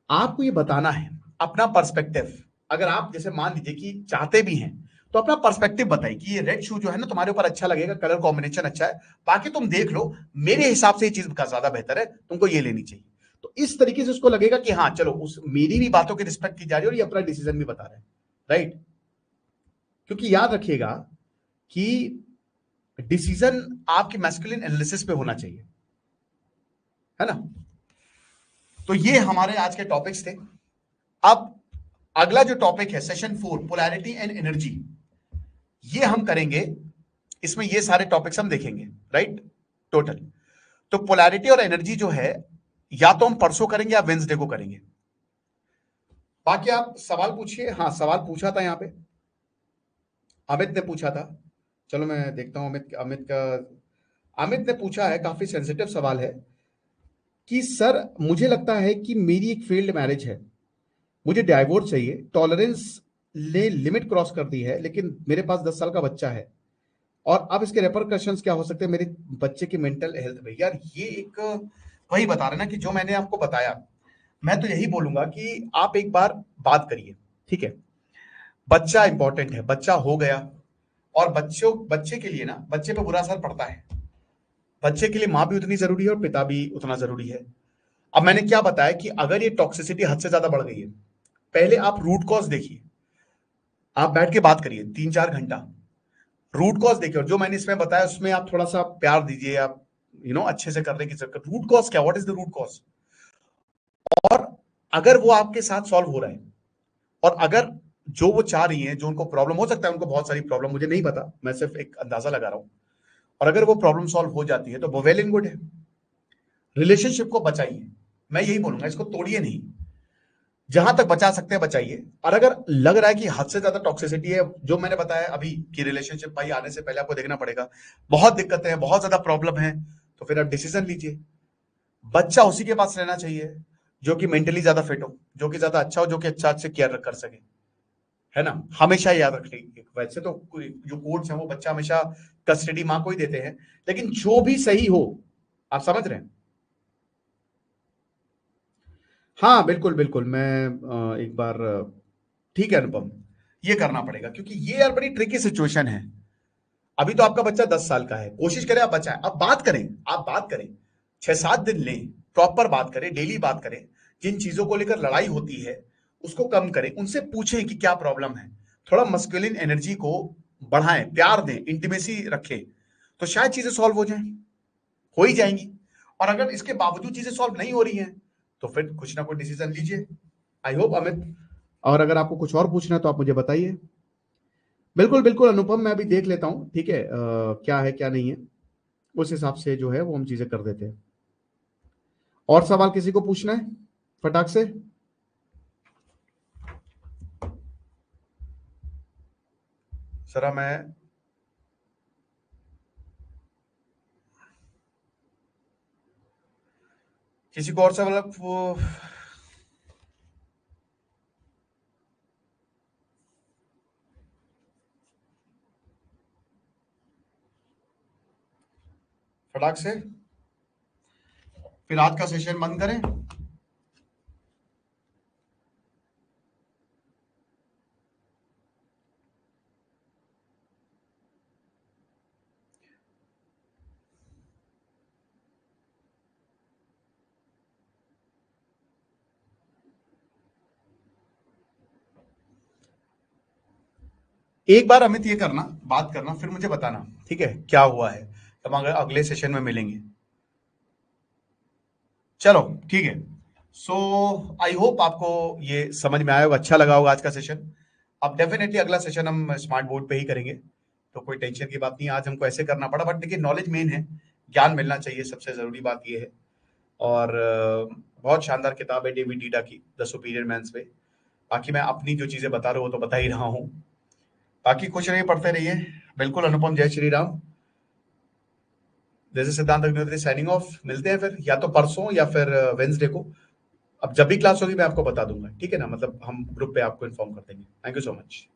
Speaker 1: आपको ये बताना है अपना पर्सपेक्टिव। अगर आप जैसे मान लीजिए कि चाहते भी हैं, तो अपना पर्सपेक्टिव बताइए कि ये रेड शू जो है ना तुम्हारे ऊपर अच्छा लगेगा, कलर कॉम्बिनेशन अच्छा है, बाकी तुम देख लो, मेरे हिसाब से ये चीज का ज्यादा बेहतर है, तुमको ये लेनी चाहिए। तो इस तरीके से उसको लगेगा कि हाँ चलो, उस मेरी भी बातों की रिस्पेक्ट की जा रही है और ये अपना डिसीजन भी बता रहे हैं, राइट? क्योंकि याद रखिएगा कि डिसीजन आपकी मैस्कुलिन एनालिसिस पे होना चाहिए, है ना? तो ये हमारे आज के टॉपिक्स थे। अब अगला जो टॉपिक है, सेशन 4, पोलैरिटी एंड एनर्जी, ये हम करेंगे। इसमें ये सारे टॉपिक्स हम देखेंगे, राइट, टोटल। तो पोलैरिटी और एनर्जी जो है, या तो हम परसों करेंगे या वेंसडे को करेंगे। बाकी आप सवाल पूछिए। हाँ, सवाल पूछा था यहाँ पे, अमित ने पूछा था। चलो मैं देखता हूँ अमित ने पूछा है, काफी सेंसिटिव सवाल है कि सर मुझे लगता है कि मेरी एक फेल्ड मैरिज है, मुझे डाइवोर्स चाहिए, टॉलरेंस ने लिमिट क्रॉस कर दी है, लेकिन मेरे पास 10 साल का बच्चा है, और अब इसके रेपरकशंस क्या हो सकते हैं मेरे बच्चे की मेंटल हेल्थ पे? यार ये एक, वही बता रहे ना कि जो मैंने आपको बताया, मैं तो यही बोलूंगा कि आप एक बार बात करिए, ठीक है? बच्चा इंपॉर्टेंट है, बच्चा हो गया, और बच्चे के लिए ना, बच्चे पे बुरा असर पड़ता है। बच्चे के लिए माँ भी उतनी जरूरी है और पिता भी उतना जरूरी है। अब मैंने क्या बताया कि अगर ये टॉक्सिसिटी हद से ज्यादा बढ़ गई है, पहले आप रूट कॉज देखिए। आप बैठ के बात करिए 3-4 घंटा, रूट कॉज देखिए, और जो मैंने इसमें बताया उसमें आप थोड़ा सा प्यार दीजिए, आप अच्छे से करने की जरूरत। रूट कॉज क्या, what is the root cause? और अगर वो आपके साथ सॉल्व हो रहा है, और अगर जो वो चाह रही हैं, जो उनको प्रॉब्लम, हो सकता है उनको बहुत सारी प्रॉब्लम, मुझे नहीं पता, मैं सिर्फ एक अंदाजा लगा रहा हूं, और अगर वो प्रॉब्लम सॉल्व हो जाती है तो वो वेल एंड गुड है। रिलेशनशिप को बचाइए, मैं यही बोलूंगा, इसको तोड़िए नहीं, जहां तक बचा सकते हैं बचाइए। और अगर लग रहा है कि हद से ज्यादा टॉक्सिसिटी है, जो मैंने बताया अभी कि रिलेशनशिप भाई आने से पहले आपको देखना पड़ेगा, बहुत दिक्कतें हैं, बहुत ज्यादा प्रॉब्लम है, तो फिर आप डिसीजन लीजिए। बच्चा उसी के पास रहना चाहिए जो कि मेंटली ज्यादा फिट हो, जो कि ज्यादा अच्छा हो, जो कि अच्छा से केयर कर सके, है ना? हमेशा याद रखिए, वैसे तो जो कोर्ट्स हैं वो बच्चा हमेशा कस्टडी माँ को ही देते हैं, लेकिन जो भी सही हो, आप समझ रहे हैं, हाँ बिल्कुल बिल्कुल, मैं एक बार ठीक है अनुपम, ये करना पड़ेगा क्योंकि ये यार बड़ी ट्रिकी सिचुएशन है। अभी तो आपका बच्चा 10 साल का है, कोशिश करें आप बचाएं, अब बात करें, आप बात करें, 6-7 दिन लें, प्रॉपर बात करें, डेली बात करें, जिन चीजों को लेकर लड़ाई होती है उसको कम करें, उनसे पूछें कि क्या प्रॉब्लम है, थोड़ा मस्कुलिन एनर्जी को बढ़ाएं, प्यार दें, इंटीमेसी रखें, तो शायद चीजें सॉल्व हो जाएं, हो ही जाएंगी। और अगर इसके बावजूद चीजें सॉल्व नहीं हो रही हैं तो फिर कुछ ना कुछ डिसीजन लीजिए। आई होप अमित, और अगर आपको कुछ और पूछना है तो आप मुझे बताइए। बिल्कुल बिल्कुल अनुपम, मैं अभी देख लेता हूँ, ठीक है, क्या है क्या नहीं है, उस हिसाब से जो है वो हम चीजें कर देते हैं। और सवाल किसी को पूछना है फटाक से? सरा मैं किसी को और सवाल वो फटाक से, फिर आज का सेशन बंद करें। एक बार अमित ये करना, बात करना, फिर मुझे बताना, ठीक है, क्या हुआ है, तब अगर अगले सेशन में मिलेंगे। चलो ठीक है। सो आई होप आपको ये समझ में आया होगा, अच्छा लगा होगा आज का सेशन। अब डेफिनेटली अगला सेशन हम स्मार्ट बोर्ड पे ही करेंगे, तो कोई टेंशन की बात नहीं है, आज हमको ऐसे करना पड़ा, बट देखिए नॉलेज मेन है, ज्ञान मिलना चाहिए, सबसे जरूरी बात ये है। और बहुत शानदार किताब है डेविड डीडा की, द सुपीरियर मैन्स पे। बाकी मैं अपनी जो चीजें बता रहा हूँ तो बता ही रहा हूँ, बाकी खुश रहिए, पढ़ते रहिए। बिल्कुल अनुपम, जय श्री राम। जैसे सिद्धांत अग्निहोत्री साइनिंग ऑफ, मिलते हैं फिर या तो परसों या फिर वेंसडे को। अब जब भी क्लास होगी मैं आपको बता दूंगा, ठीक है ना, मतलब हम ग्रुप पे आपको इन्फॉर्म कर देंगे। Thank you so much.